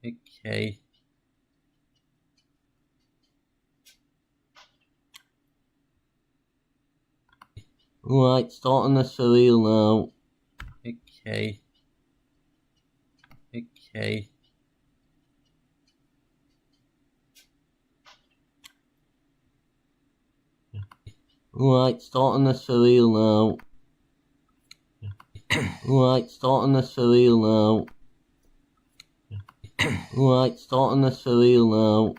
Okay. Right, starting this for real now. Okay. Okay. Right, starting this for real now. Right, starting this for real now. Right, starting this for real now.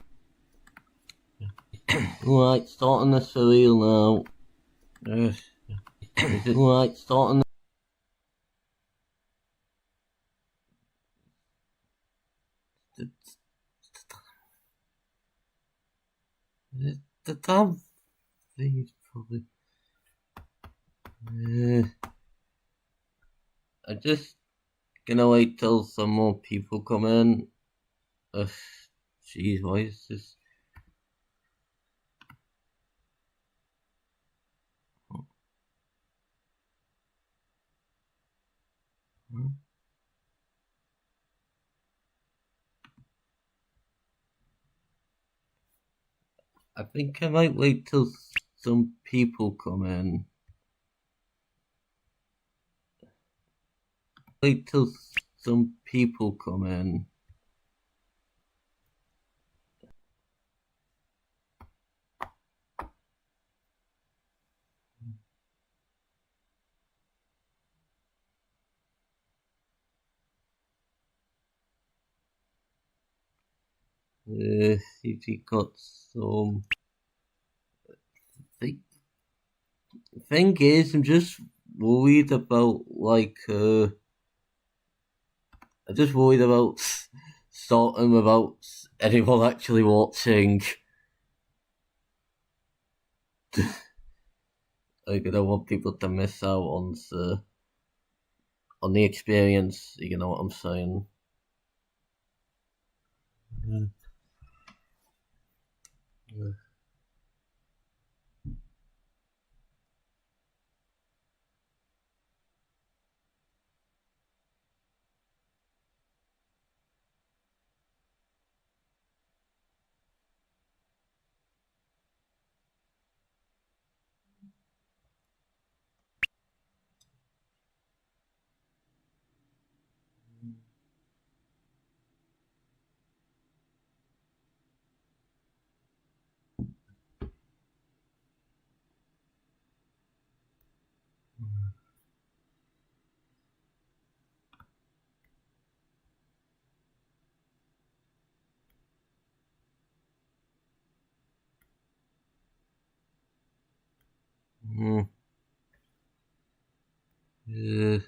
Right, starting this for real now. Right, starting. The damn thing is probably. I'm just gonna wait till some more people come in. Jeez, why is this? I think I might wait till some people come in. Wait till some people come in. See if he got some. The thing is, I'm just worried about I'm just worried about starting without anyone actually watching. I don't want people to miss out on the experience. You know what I'm saying? Yeah.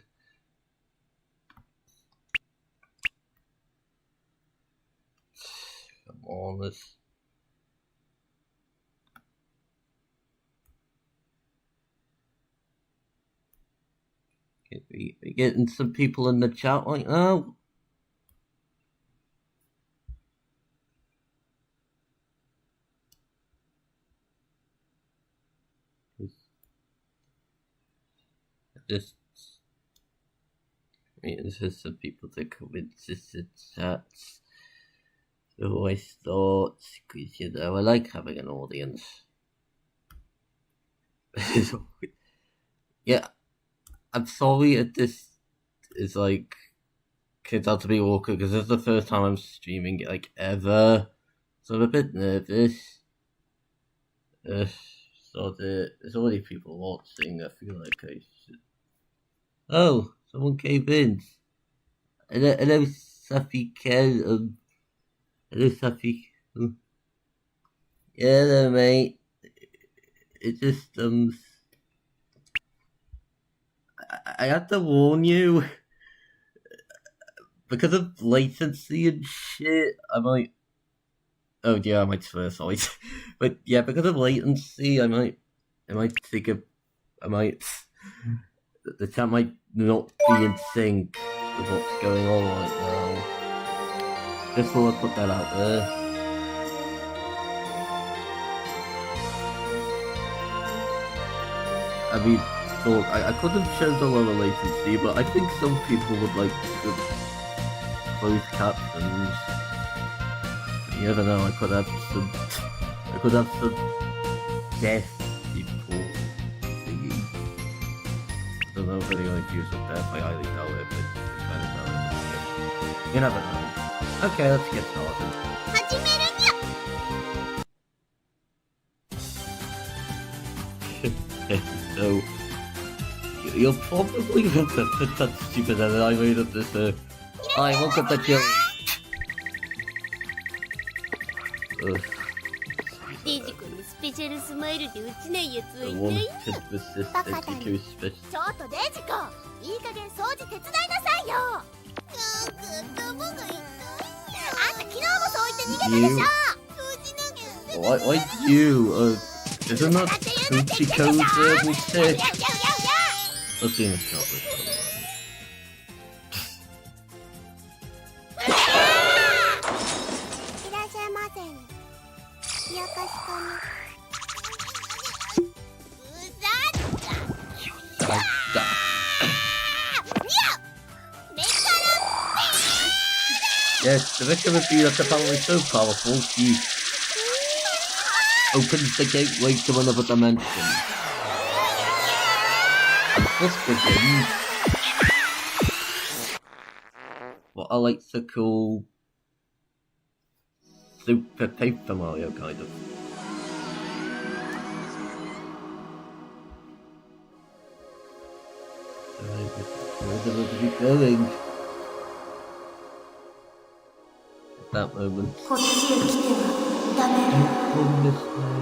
Come on, let's. We getting some people in the chat right now. Just this is some people that come into the chats. So I thought, because you know, I like having an audience. Yeah, I'm sorry if this is like kids out to be awkward because this is the first time I'm streaming like ever, so I'm a bit nervous. So there's already people watching. I feel like I should. Oh, someone came in. Hello, Safi Kel. Hello, Safi. Yeah, hello, mate. It just I had to warn you because of latency and shit. I might. Oh yeah, I might swear, sorry. But yeah, because of latency, I might take a. I might. The chat might not be in sync with what's going on right now. Just thought I'd put that out there. I mean, so I could have shown a lower latency, but I think some people would like the closed captions. You never know. I could have some. I could have some death before thingy. I don't know if anyone accused of death. I highly doubt it, but you kind of doubt it. You never know. Okay, let's get started. 始めるにゃ So, you'll probably look at that stupid edit I made of this. I look at the chili. デイジ君にスペシャルスマイルで落ちないやつはい I ない wanted the sister Baka to da. go special. ちょっとデイジ君いい加減掃除手伝いなさいよ頭が痛いあんた昨日もそう言って逃げたでしょ Why you? Isn't that Uchiko's mistake? Let's see in this chocolate. いらっしゃいませよかしこにうざっ Yes, the victim of being apparently so powerful, she opens the gateway to another dimension. And this begins what I like to call Super Paper Mario, kind of. Where are we going? That moment. こっちへ来てはダメ Don't come this way.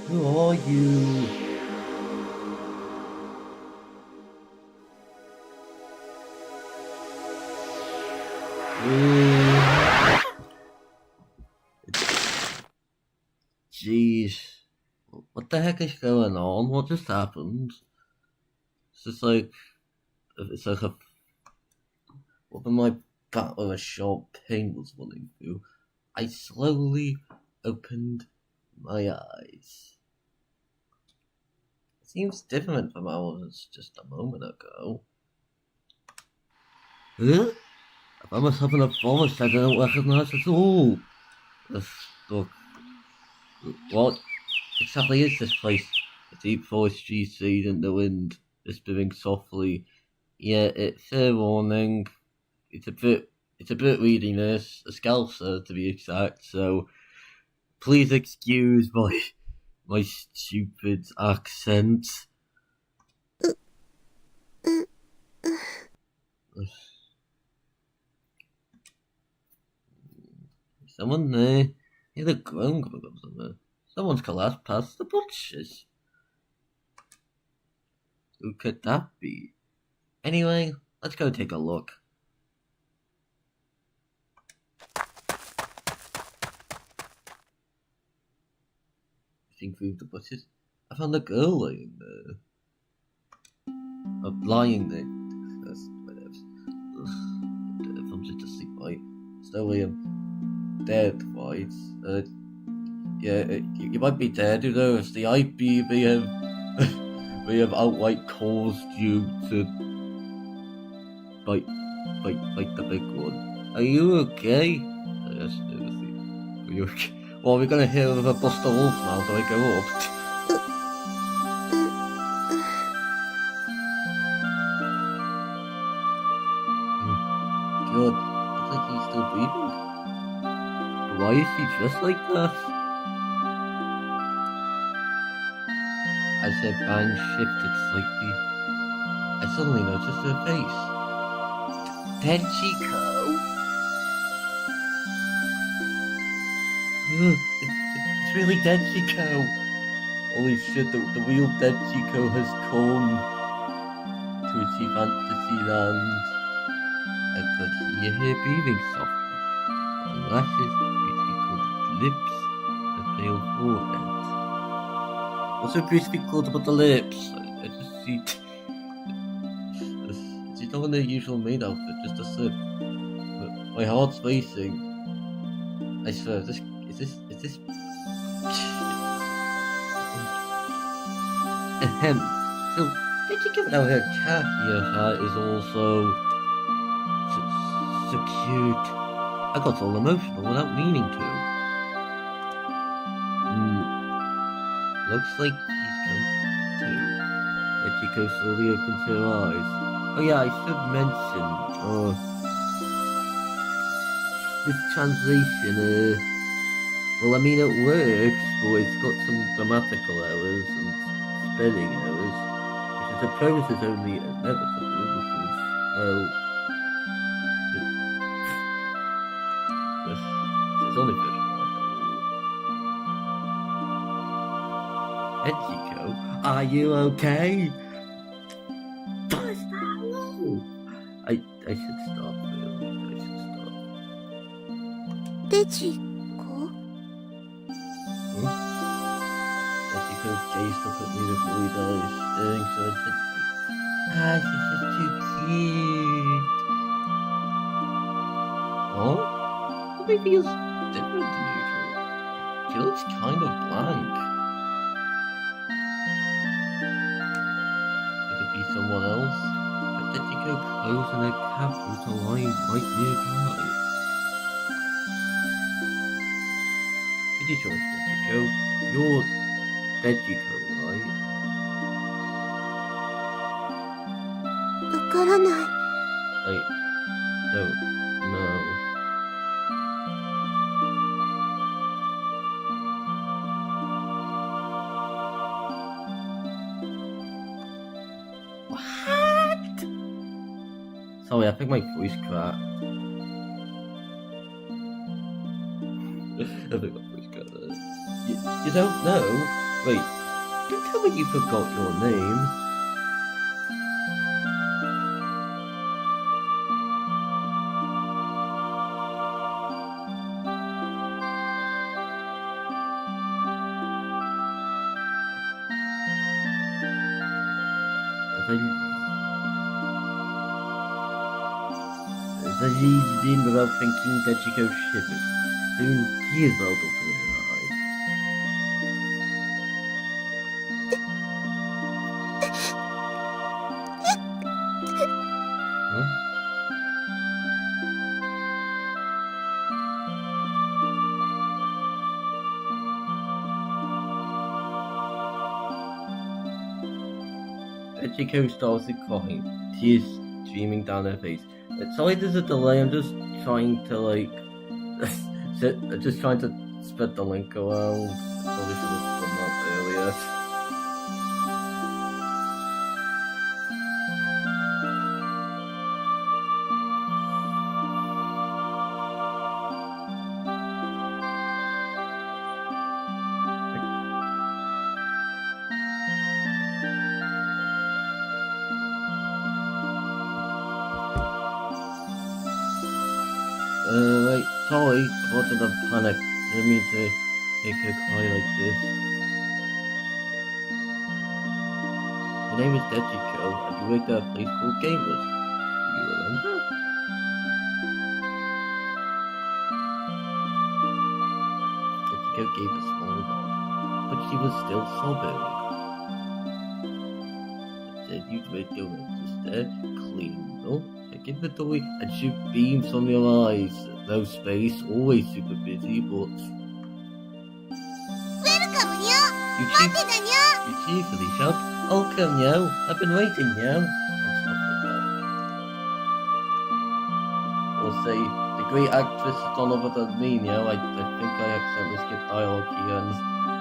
Who are you? Jeez. What the heck is going on? What just happened? It's just like... It's like a... What my back with a sharp pain was running through, I slowly opened my eyes. It seems different from how it was just a moment ago. Huh? I found myself in a forest I don't recognise at all. Look, what exactly is this place? A deep forest tree seed in the wind, whispering softly. Yeah, it's fair warning. It's a bit reading this, a scalper to be exact, so please excuse my stupid accent. Someone there? Hear the groan coming from somewhere. Someone's collapsed past the bushes. Who could that be? Anyway, let's go take a look. Through the bushes, I found a girl lying there. Lying there. That's whatever. If I'm just asleep, right? Slowly, I'm dead, right? Yeah, you might be dead, you know, if the IP may have outright caused you to bite the big one. Are you okay? Yes, are you okay? Well, we're gonna hear of a Buster Wolf now, so I go up. God, looks like he's still breathing. But why is he dressed like that? As her band shifted slightly, I suddenly noticed her face. Denchiko! It's really Denchiko! Holy shit, the real Denchiko has come to achieve fantasy land. I could hear her breathing softly. Her lashes, beautifully colored lips, her pale forehead. What's so beautifully colored about the lips? I just see... She's not in her usual maid outfit, just a slip. But my heart's racing. I swear, is this... Ahem. So, did you give it out her cat? Your heart is also... so cute. I got all emotional without meaning to. Looks like he's come to. Echiko slowly opens her eyes. Oh yeah, I should mention, this translation, well, I mean, it works, but it's got some grammatical errors and spelling errors, which I suppose is only inevitable because, well, it's only version 1. Echiko, are you okay? What is that? I should stop, really. I should stop. デジコ Echiko gazed up at me with wide eyes, staring so intently. Ah, she's just too cute. Oh? Something feels different than usual. She looks kind of blank. Could it be someone else? But Echiko closed and her cap was aligned right nearby. Pretty sure it's Echiko. You're Echiko, right? わからない。 I don't know. What? Sorry, I think my voice cracked. I think my voice cracked there. You don't know? Wait, don't tell me you forgot your name. As I eased in without thinking, Echiko shivered. Soon tears welled up in her eyes. Huh? Echiko started crying, tears streaming down her face. Sorry, there's a delay. I'm just trying to just trying to spread the link around. Probably should have done that earlier. Wait, sorry, I wasn't a panic. Didn't mean to make her cry like this. Your name is Echiko, and you worked at a place called Gamers. Do you remember? Echiko gave a small nod, but she was still sobbing. I said you'd work your notice there, clean up, check inventory, and shoot beams from your eyes. No space, always super busy, but... ウェルカムにゃ You 待ってたにゃ cheerfully shout, "Welcome, yo! I've been waiting, yo!" and stuff like that. Or say, "The great actress is none other than me, yo. I think I accidentally skipped dialogue here and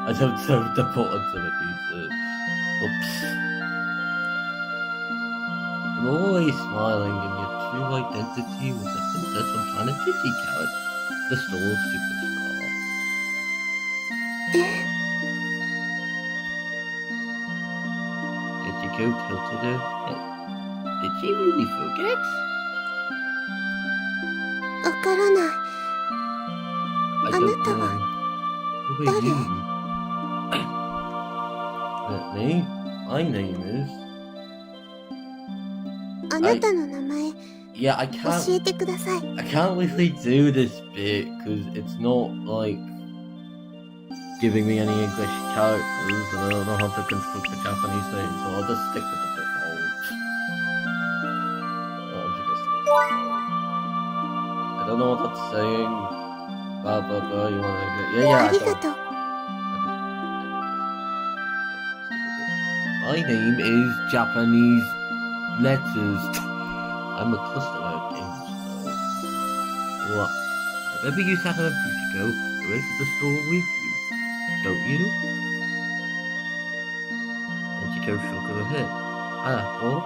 I don't know the buttons of a piece. Oops." You were always smiling, and your true identity was a princess on Planet Dizzy Carrot, the store's superstar. Echiko tilted her head. Did she really forget? わからない。 I あな don't たは know. Who are you? Me? My name is... あなたの名前 Yeah, I 教 can't... えてください。 I can't really do this bit, because it's not, like, giving me any English characters, and I don't know how to construct a Japanese name, so I'll just stick with the default. I'm just gonna stick with the default. don't know what that's saying. Blah blah blah. You wanna? Yeah, I ありが don't. とう。 My name is Japanese letters. I'm a customer at GameStop. What? I remember you sat on a Fujiko who went to the store with you, don't you? Fujiko shook her head. Well,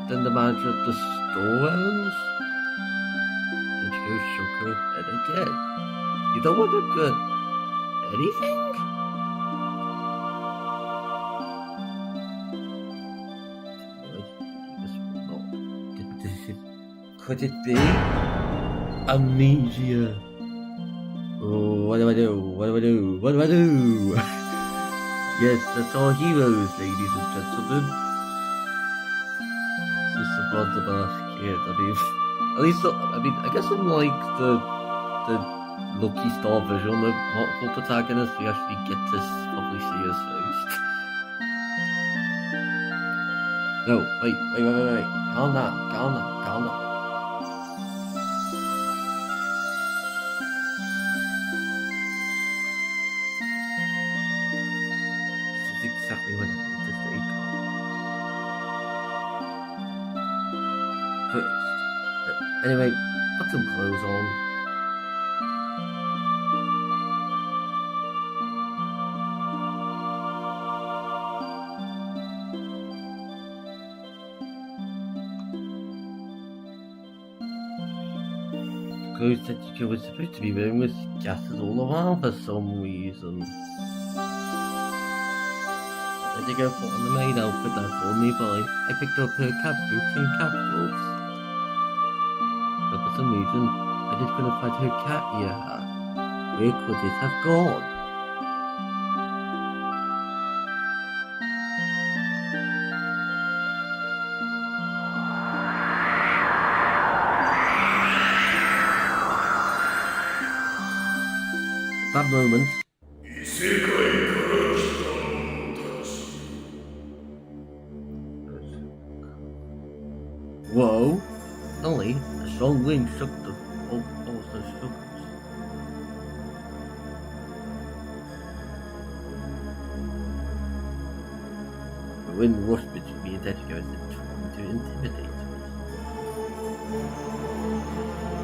then the manager at the store owns? Fujiko shook her head again. You don't want to get anything? Could it be amnesia? Oh, what do I do? What do I do? What do I do? Yes, that's all heroes, ladies and gentlemen. It's just a bronze basket. I guess unlike the Lucky Star version of multiple protagonists, we actually get to probably see his face. No, wait. Calm down. This is exactly when I need to stay calm. First, anyway, put some clothes on. Clothes that you were supposed to be wearing was scattered all around for some reason. Where'd you go put on the maid outfit that for me, boy? I picked up her cat boots and cat gloves. But for some reason, I just couldn't find her cat ear hat. Where could it have gone? That moment. Whoa! Suddenly, a strong wind shook the old monster's struggles. The wind rushed between me and Tetsuko as if trying to intimidate us.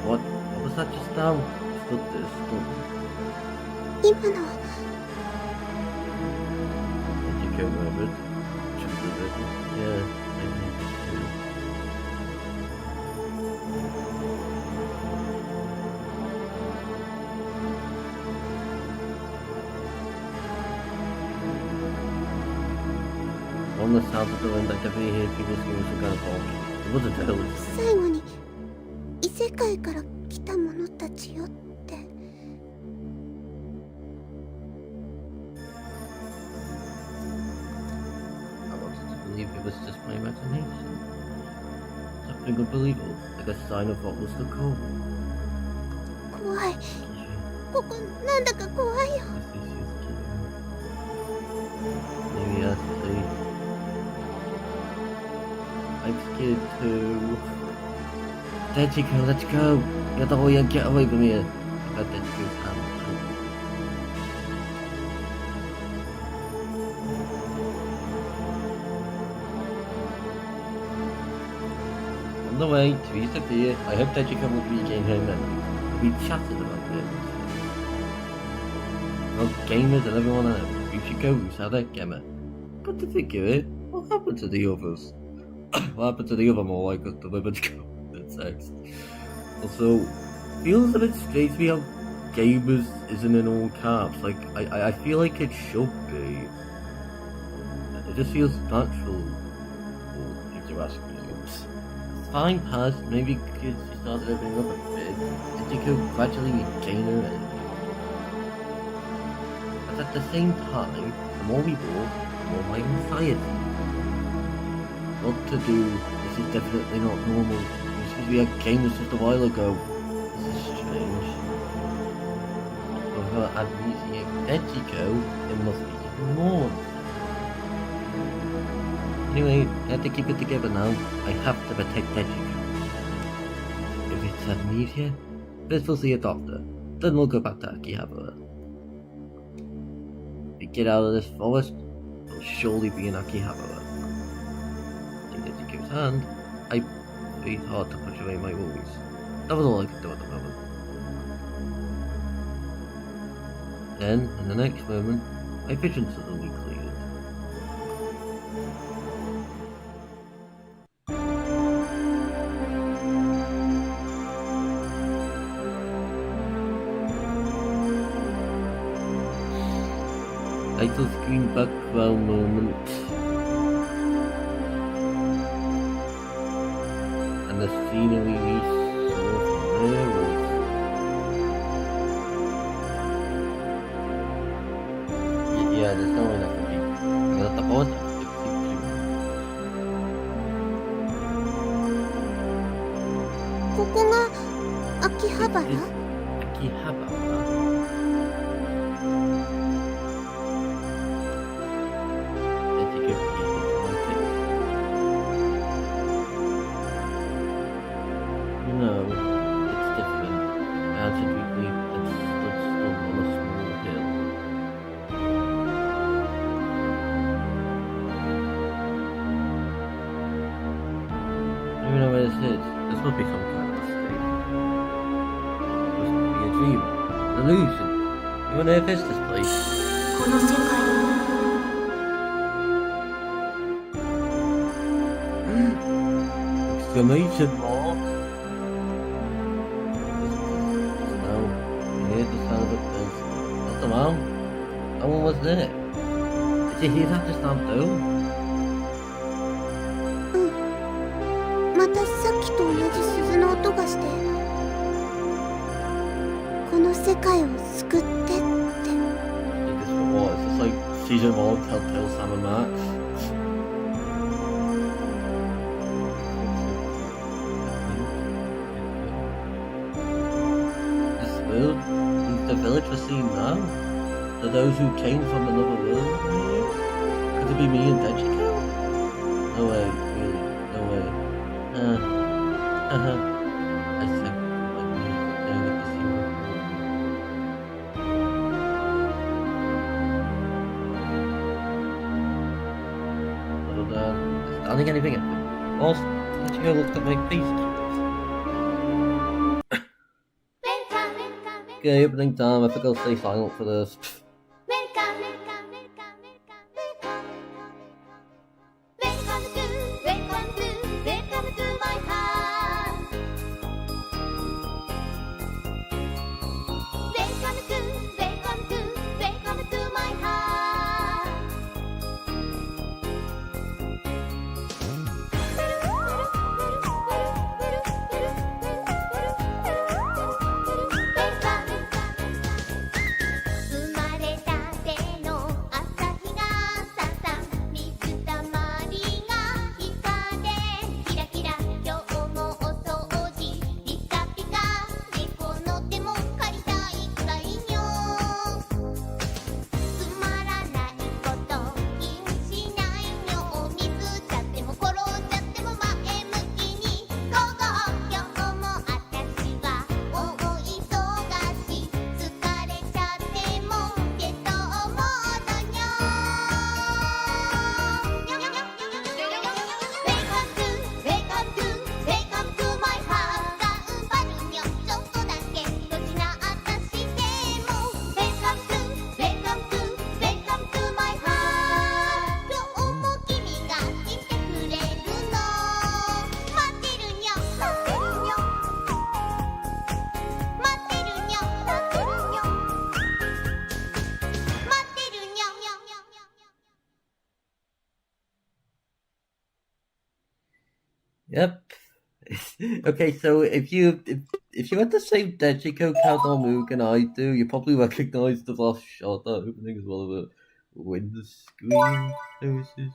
What was that just now? I stood there stunned. 今の Tetsuko murmured. Shook her head. Yeah, I did too. On the sound of the wind, I definitely hear people screaming some kind of bullshit. It wasn't a village. 最後に異世界から来た者たちよって。 I wanted to believe it was just my imagination. Something unbelievable, like a sign of what was to come. 怖い。ここなんだか怖いよ。 Maybe that's safe. I'm scared too. Tetsuko, let's go! Get away and get away from here! I got Tetsuko's hand too. On the way to Isabia, I hope Tetsuko will regain her memory. We chatted about this. Well, gamers and everyone else. Fujiko, Usada, Gemma. Got to think of it. What happened to the others? What happened to the other more like delivered sex? Also, feels a bit strange to me how gamers isn't in all caps. Like, I feel like it should be. It just feels natural. If you ask me. Time passed, maybe because she started opening up a bit, and she could gradually regain her energy. But at the same time, the more we walk, the more my anxiety. What to do? This is definitely not normal. Just because we had gamers just a while ago. This is strange. For her amnesia Tetsuko, it must be even more. Anyway, I have to keep it together now. I have to protect Tetsuko. If it's amnesia, First we'll see a doctor, then we'll go back to Akihabara. If we get out of this forest, we'll surely be in Akihabara. Take Tetsuko's hand. I breathed hard to push away my worries. That was all I could do at the moment. Then, in the next moment, my vision suddenly cleared. Title screen background moment. And the scenery we saw from there was... Yeah, there's no way that could be. I'm gonna tap out. Akihabara? Akihabara? No, it's different. Magically, it stood still on a small hill. I don't know where this is. This must be some kind of mistake. Must be a dream. An illusion. You wanna visit this place? Exclamation mark! Now, you hear the sound of a bell. What the hell? No one was there. Did you hear that just now too? またさっきと同じ鈴の音がして、この世界を救ってって。Like this for what? Is this like season 1 Telltale Sam and Max? This world? Is the village we're seeing now? Are those who came from another world? Could it be me and Dejiko? No way, really, no way. I said, like me, staring at the ceiling. I don't think anything happened. Also, Dejiko looked at my face. Okay, opening time. I think I'll stay silent for this. Yep. Okay, so if you had the same Dejiko Countdown Mugen I do, you probably recognise the last shot that opening as well of the window screen services.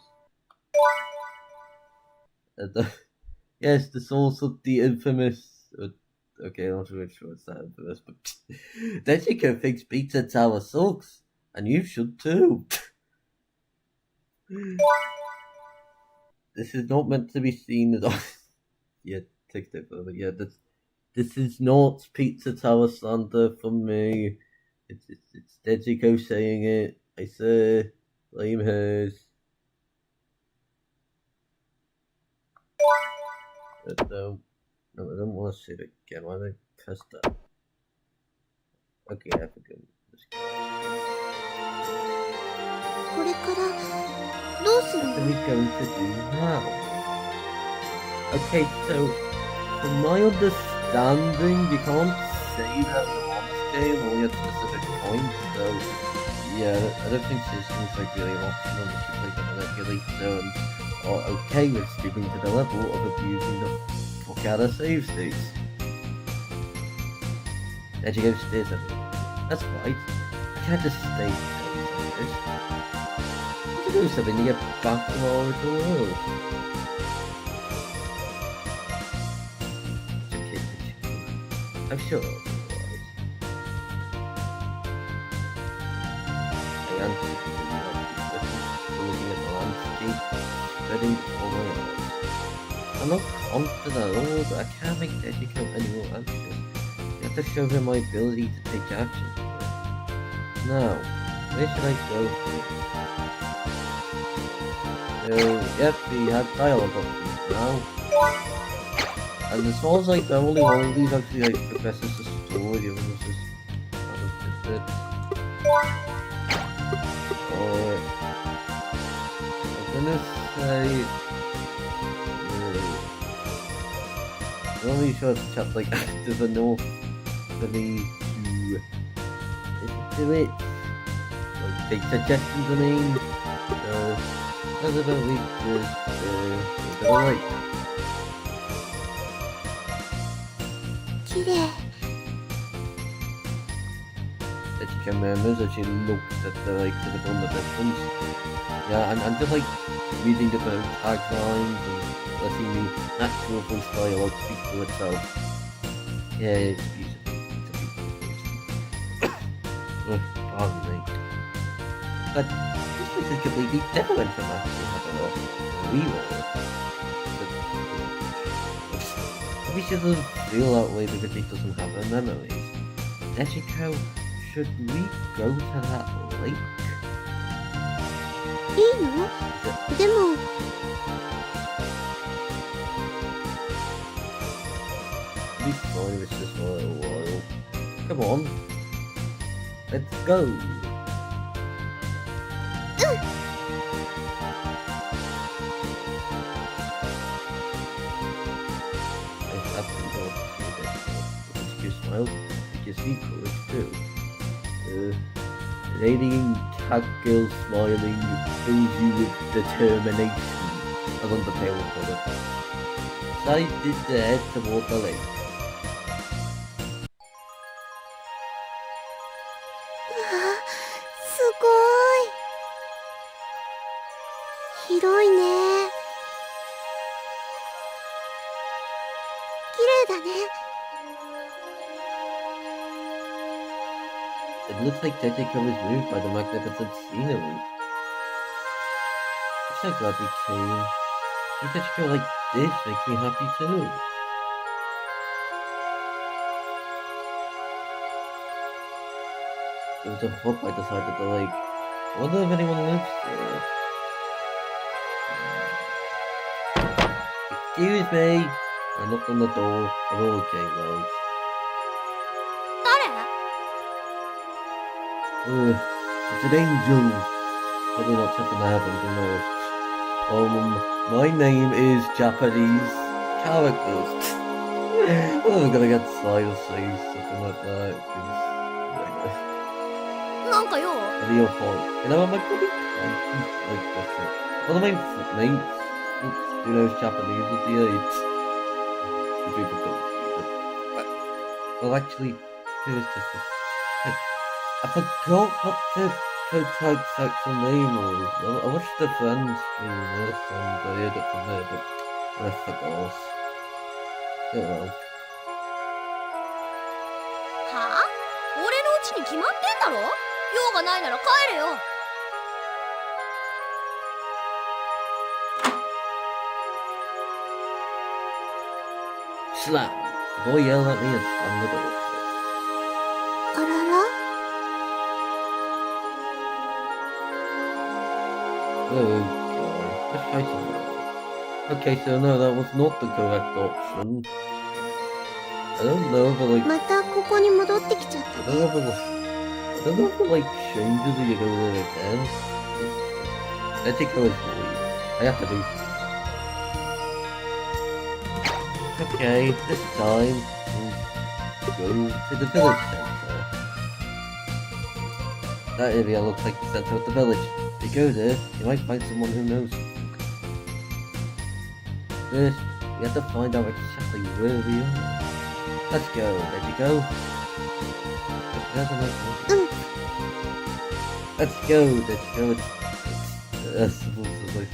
Yes, there's also the infamous. Okay, I'm not really sure it's that infamous, but Dejiko thinks Pizza Tower sucks, and you should too. This is not meant to be seen as. Yeah, take that further. Yeah, This is not Pizza Tower slander from me. It's Dejiko saying it. I say, blame hers. But no, I don't want to say it again. Why did I press that? Okay, I forgot. これからどうする What の are we going to do now? Okay, so from my understanding, you can't save at the launch game only at specific points. So yeah, I don't think system's like really optional unless you play the manipulator and are okay with stooping to the level of abusing the fuck out of save states. There you go, stairs. That's right. I can't just stay like this. You can do something to get back to our original world. It's okay, Dejiko. I'm sure it'll be alright. I anticipate looking at the landscape, spreading all my eyes. I'm not confident at all, but I can't make Dejiko any more anxious. You have to show her my ability to take action. Now, where should I go from? So, yep, we have dialogue options now. And as far as like the only one of these actually like progresses the story, the others just kind of did it. Or I'm gonna say I'm not really sure if the chat's like active enough for me to do it. Like take suggestions I mean. So that's about we just like 綺麗 Dejiko murmurs as she looks at the like visible in the distance. Yeah, I'm just like reading about taglines and letting the actual voice dialogue speak for itself. Yeah, it's beautiful. It's a beautiful voice. Pardon me. But this place is completely different from actually have a rework. Maybe she doesn't feel that way because it doesn't have her memories. Dejiko, should we go to that lake? いいのでも Be fine if it's just for a little while. Come on. Let's go. I have to go to see Dejiko. Dejiko smiles. It gives me courage too. Radiant catgirl smiling fills you with determination. As on the tail of it. Decided to head toward the lake. すごい広いね綺麗だね It looks like Dejiko is moved by the magnificent scenery. I'm so glad we came. See Dejiko like this makes me happy too. There was a hut by the side of the lake. I wonder if anyone lives there. Excuse me. I knocked on the door. I'm okay though. 誰 It's an angel. Probably not something I happen to know. My name is Japanese characters. I'm gonna get side or say something like that. なんかよ What are your fault? You know, I might probably like this. One of my mates who knows Japanese at the age. The people don't use it. Well, actually, who is this? I forgot what the prototype section name was. I watched the Friends stream this and I heard it from there, but I forgot. Oh well. はあ俺のうちに決まってんだろ用がないなら帰れよ Slap! The boy yelled at me and slammed the door shut. あらら Oh god, let's try something else. Okay, so no, that was not the correct option. I don't know if like またここに戻ってきちゃった I don't know ね if I don't know if it like changes if you go there again. Let's take how it's void. I have to do okay, this time we'll go to the village center. That area looks like the center of the village. If you go there, you might find someone who knows something. First, we have to find out exactly where we are. Let's go, ready to go? Let's go, let's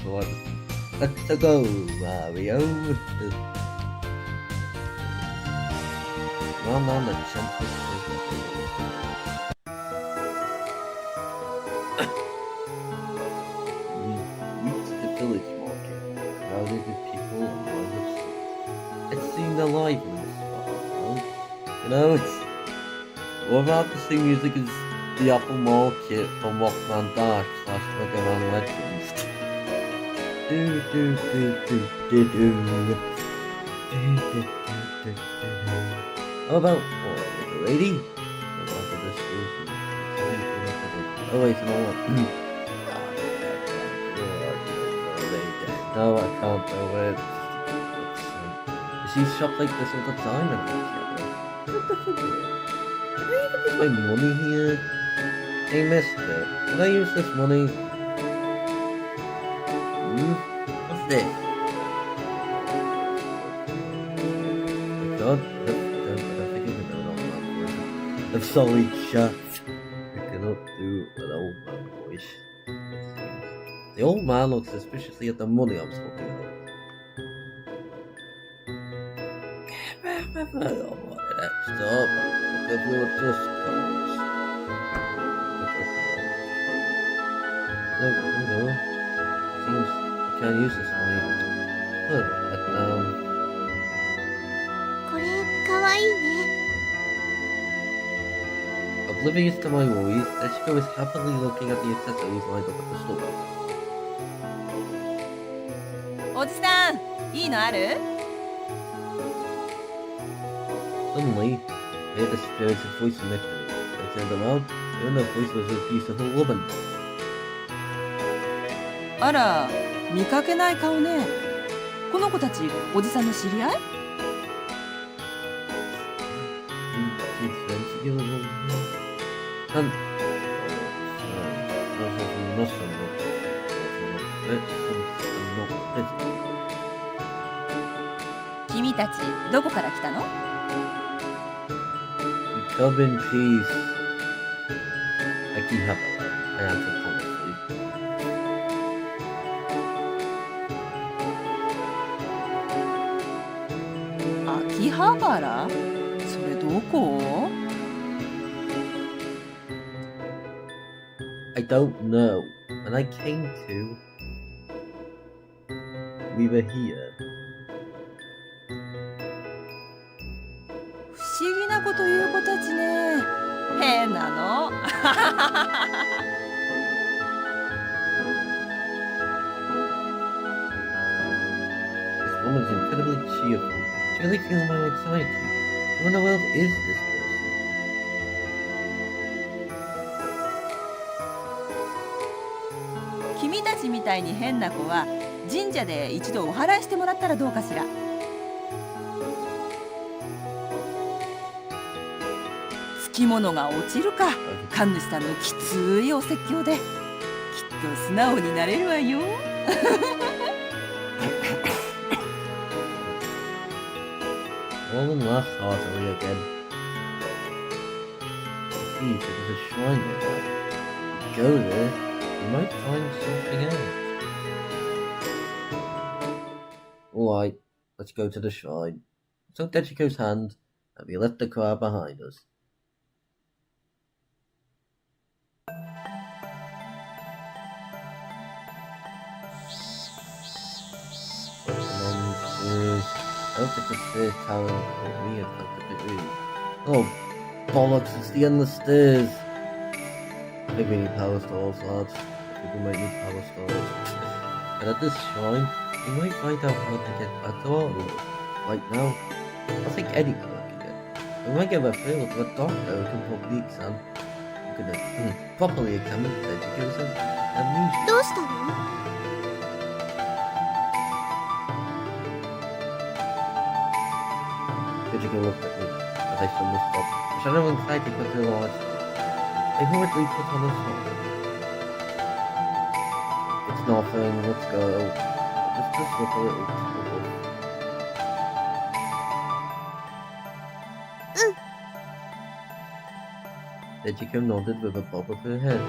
go. Let's go, Mario. Come on, let's jump this We reached the village market, crowded with people and lines of streets. It seemed alive in this spot. You know, it's what about the same music as the Apple Market from Rockman Dash / Mega Man Legends. Do do do do do do. How about the lady? Oh wait, no. No, I can't do it. She shop like this all the time and I can't. My money here? Hey mister, can I use this money? What's this? God, I think I can do an old man voice. I'm sorry, chat. I cannot do an old man voice. The old man looks suspiciously at the money I was holding out. I don't want it extra. Because we were just close. Look, you know, seems I can't use this money. But,これかわいいね oblivious to my worries, Deshiko is happily looking at the accessories lined up at the store. おじさん、いいのある？ Suddenly, I heard the spirited voice next to me. I turned around, and the voice was a beautiful woman. あら、見かけない顔ね。この子たち、おじさんの知り合い？ And君たち、どこから来たの？ come in peace. Akihabara. I answered honestly. 秋葉原？それどこ？ I don't know. When I came to, we were here. 不思議なこと言う子たちね。変なの。 This woman is incredibly cheerful. She really feels my anxiety. Who in the world is this person? 君たちみたいに変な子は神社で一度お祓いしてもらったらどうかしら。つきものが落ちるか。神主さんのきついお説教できっと素直になれるわよ。Roland laughed heartily again. See, if there's a shrine nearby. Go there, you might find something else. Alright, let's go to the shrine. So Dejiko's hand, and we left the crowd behind us. look at the stairs towering above me. It felt a bit weird. Oh, bollocks, it's the endless stairs. I think we need power stores, lads. I think we might need power stores. But at this shrine, we might find out how to get back to our world. Right now, I think any girl can get. We might get referral to a doctor who can properly properly examine the education and music. どうしたの？ Digital looked at me as I suddenly stopped. A shadow of anxiety cut through large. I hurriedly put on a song. It's nothing, let's go. Just look a little trouble. Dejiko nodded with a bob of her head.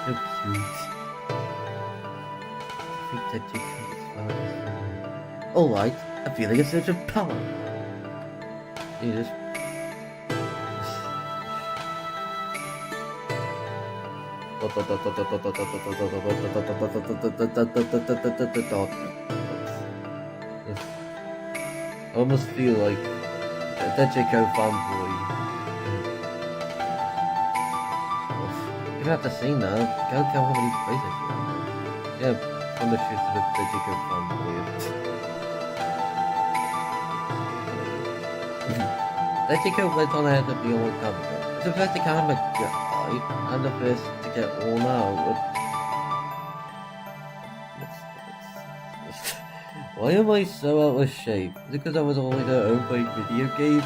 So cute. I think Dejiko is fine. Alright, I'm feeling a surge of power. You just... I almost feel like a Dejiko fanboy. You have to sing now. Go count how many places you have. Yeah, on the shoots of the Dejiko fanboy. Dejiko went on ahead of the old camera. It's the first to camera guy and the first to get worn out. Why am I so out of shape? Is it because I was always at home playing video games?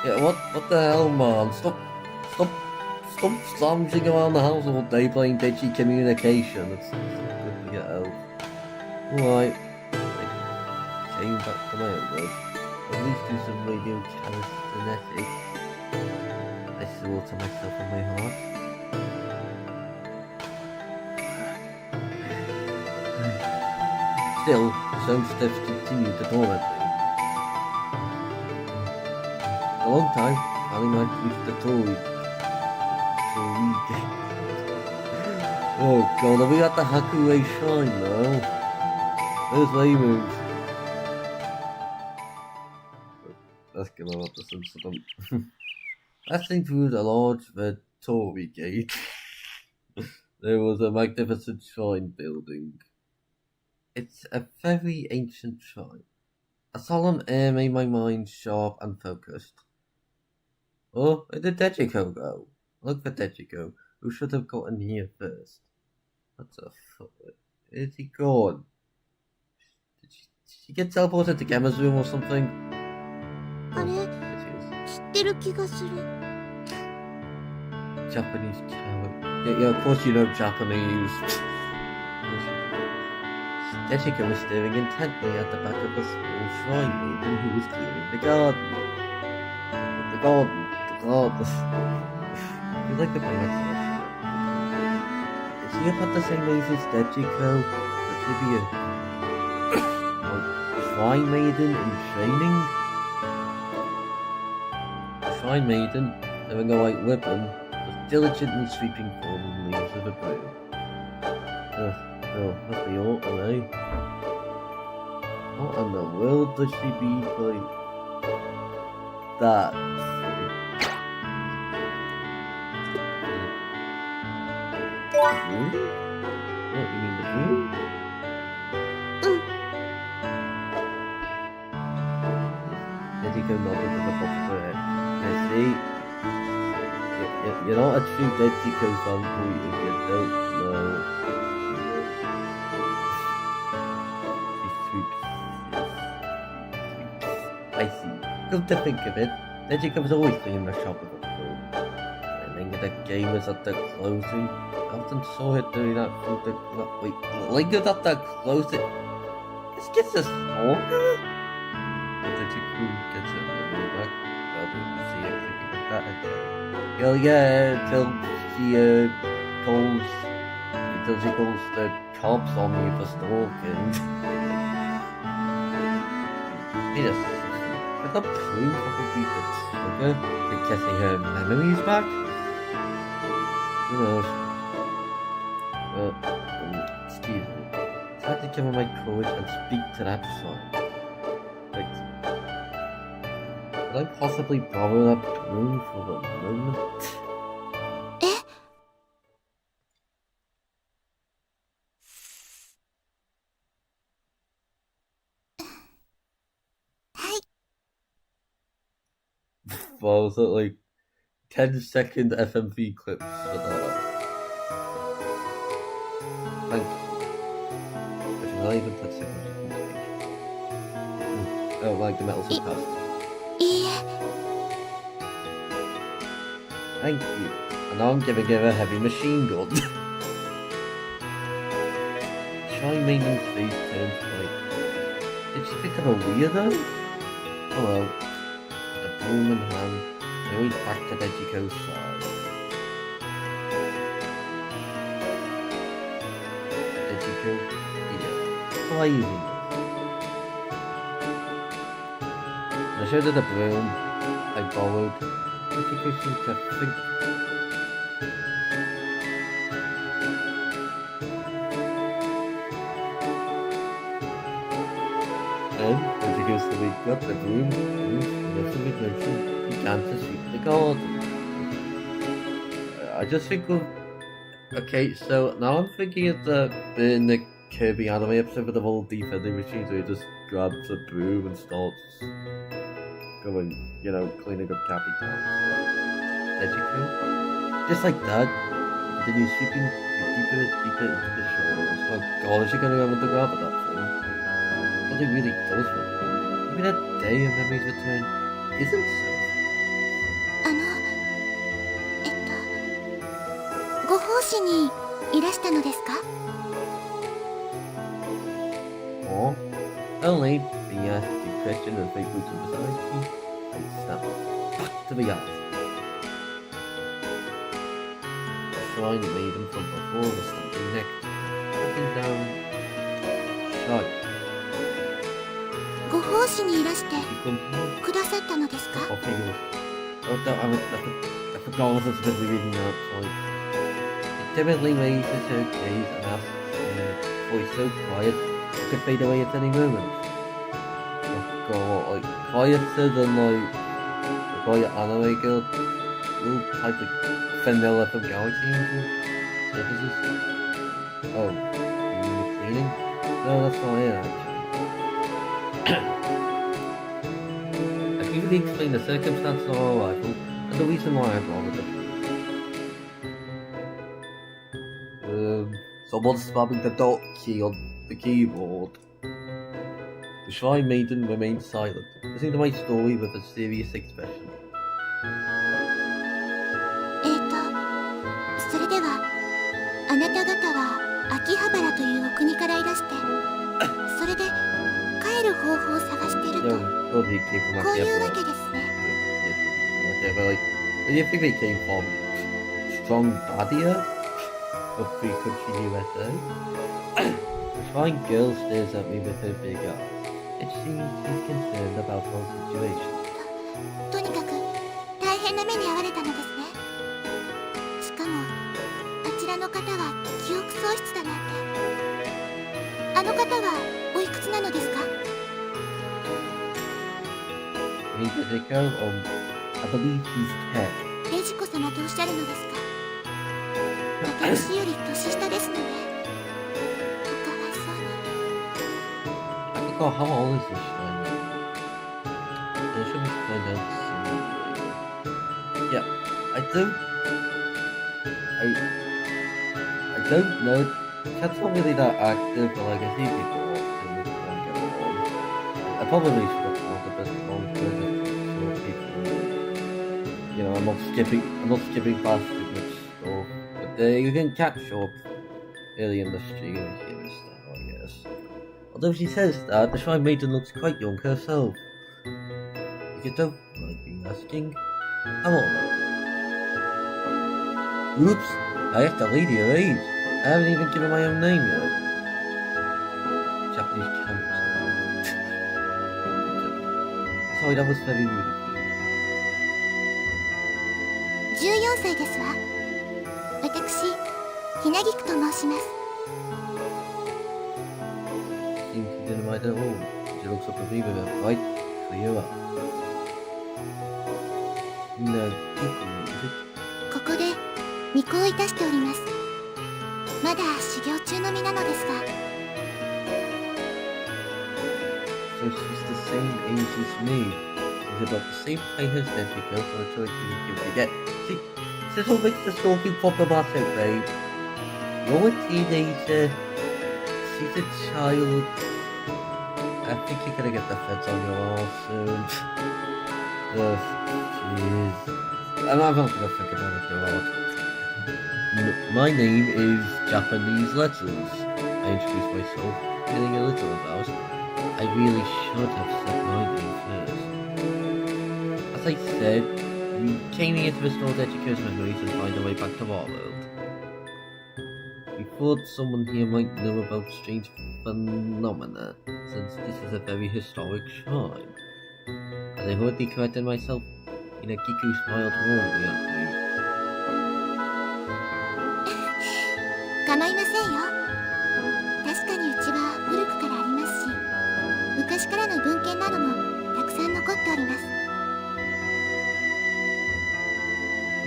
Yeah, what the hell, man? Stop lounging around the house all day playing Digi Communication. It's not good for your health. Alright. I came back to my own world. At least do some radio calisthenics. I swore to myself in my heart. Still, the same steps continued to torment me. A long time, finally might reach the toy. Oh god, are we at the Hakuei Shrine now? Where's Laymoon? Let's get on this incident. Passing through the large red Torii gate, there was a magnificent shrine building. It's a very ancient shrine. A solemn air made my mind sharp and focused. Oh, where did Dejiko go? Look for Dejiko, who should have gotten here first. What the fuck? Is he gone? Did she get teleported to Gemma's room or something? あれ、知ってる気がする。 Japanese character. Yeah, of course you know Japanese. Dejiko was staring intently at the back of a small shrine maiden who was clearing the garden. The garden. You like the bring it. Is he about the same age as Dejiko? Would she be a shrine maiden in training? The shrine maiden, wearing a white ribbon, was diligently sweeping fallen leaves with a broom. Oh, must be autumn, eh? What in the world does she be like that? What, you mean the broom? Dejiko nodded with a bob of her head. Yeah, see? You're not a true Dejiko fanboy if you don't know. I see. Come to think of it, Dejiko was always cleaning the shop with a broom. I lingered at gamers at the closing. I often saw her doing that through the... lingered at the closing? It's just a stalker? But Dejiko gets it on the back. Probably to see her clicking like that again. Hell yeah, until she calls the cops on me for stalking. Yes. Is that proof probably the trigger to getting her memories back? Who knows? Excuse me. I had to give her my courage and speak to that song. perfect. Could I possibly borrow that broom for a moment? え、はい。Well, was it like 10-second FMV clips for that? Thank you. Which will not even put seconds on the page. Oh, like the metal surpassed. いいえ、 Thank you. And now I'm giving her a heavy machine gun. Shy Maiden's face turns white. Did she think I'm a weirdo? Oh well. The broom in hand, I went back to Dejiko's side. Dejiko? Yeah. Surprising. I showed her the broom I borrowed. Dejiko seemed to think. Then, Dejiko slowly got the broom and lifted with motion began to sweep the garden. I just think of. Okay, so now I'm thinking of in the Kirby anime episode with the whole defending machines where he just grabs a broom and starts going, cleaning up Cappy Town. Dejiko? Just like that, continues sweeping deeper and deeper into the shadows. Oh god, is she gonna go with the grab at that thing? What it really does for her. Maybe that day of memories return isn't so. ご奉仕にいらしたのですか？ Or, only being asked the question of fake boots and beside me, I snap back to reality. The shrine maiden from before was standing next, looking down, shy. ご奉仕にいらして She complained, くださったのですか？ okay, oh, no, I forgot I wasn't supposed to be reading that, sorry. She timidly raises her gaze and asks, voice so quiet, it could fade away at any moment. Oh god, like, quieter than, like, the quiet anime girl, little type of vanilla from Galaxy Angel services. Oh, you mean the cleaning? No, that's not it, actually. I can easily explain the circumstances of our arrival and the reason why I bothered them. Someone's spamming the dot key on the keyboard. The shy maiden remained silent, listening to my story with a serious expression. それではあなた方は秋葉原というお国からいらしてそれで帰る方法を探していると No, they came from こういうわ Akihabara. けですね。 Yeah, but like, where do you think they came from? Strong Badia? Of free country USA? The fine girl stares at me with her big eyes. It seems she's concerned about our situation. とにかく大変な目に遭われたのですね。しかもあちらの方は記憶喪失だなんて。あの方はおいくつなのですか？ I mean, did they go? I believe he's 10. レジコ様とおっしゃるのですか？私より年下ですので。おかわいそうに。 I forgot how old is this shrine? They should find out soon. Yeah, I don't know. Cat's not really that active, but like I see people often with one get along. I probably should have thought a bit longer so people, I'm not skipping past too much stuff. But you can catch up early in the stream and hear stuff, I guess. Although she says that, the shrine maiden looks quite young herself. If you don't mind me asking, how old? Oops, I have to lady her age. I haven't even given my own name yet. Japanese campus. Sorry, that was very rude of me. 14歳ですわ。私、ひなぎくと申します。 Seems you didn't mind at all. She looks up at me with a bright, clear eye. No, Kiku, ここで巫女をいたしております。まだ修行中の身なのですが。 so she's the same age as me. She's about the same height as Netica, so I tried to give it. See, this is what makes the story problematic, babe. You're a teenager, she's a child. I think you're gonna get the feds on your arse soon. Ugh, jeez. I'm not gonna think about it too hard. My name is Japanese Letters. I introduced myself, feeling a little embarrassed. I really should have said my name first. As I said, we came here to restore Dejiko's memories and find a way back to our world. We thought someone here might know about strange phenomena, since this is a very historic shrine. As I hurriedly corrected myself, Kiku smiled warmly at me. 構いませんよ。確かにうちは古くからありますし、昔からの文献などもたくさん残っております。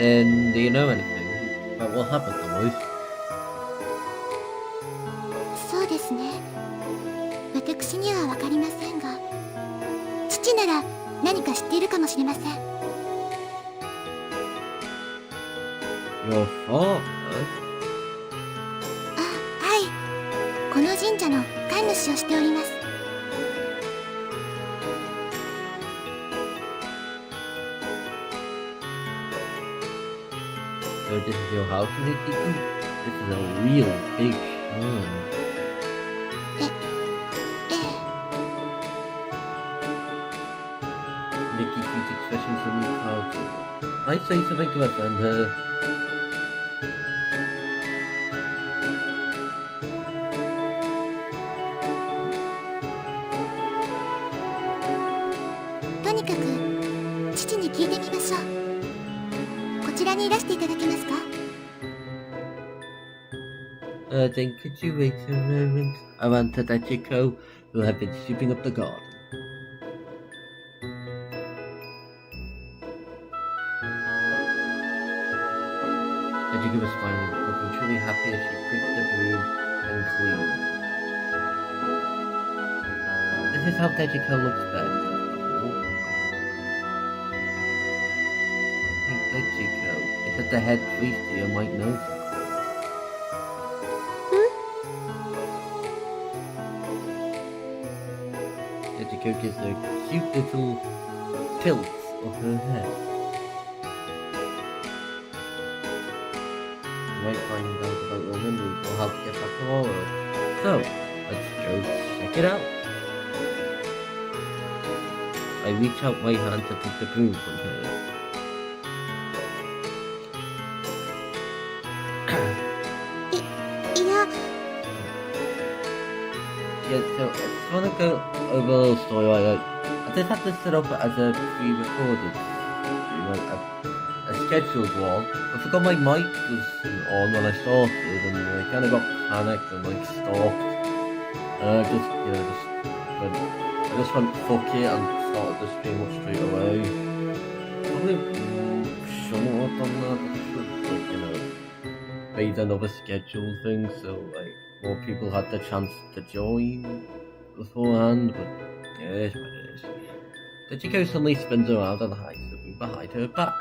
Then, do you know anything about what happened to us? そうですね。私にはわかりませんが、父なら何か知っているかもしれません。 Your father? あ、はい。この神社の神主をしております。 So this is your house, Kiku? This is a real big shrine. ええ。 Kiku's expression suddenly clouded. I say something to offend her. とにかく父に聞いてみましょう。こちらにいらしていただけますか？ Then could you wait a moment? I ran to Dejiko, who had been sweeping up the garden. Dejiko was smiling, looking truly happy as she picked the broom and cleaned. This is how Dejiko looks best. Hey Dejiko, is that the head priest you might know? Dejiko gives a cute little tilt of her head. You might find out about your memories or how to get back to our world. So, let's go check it out. I reach out my hand to take the broom from her. Yeah, so I just want to go over a little story. I just had this set up as a pre-recorded, a scheduled one. I forgot my mic was on when I started, and I kind of got panicked and stopped. I just went fuck it and started the stream up straight away. Probably shouldn't have done that. I should have, made another schedule thing so more people had the chance to join beforehand, but yeah, it is what it is. Dejiko suddenly spins around and hides looking behind her back.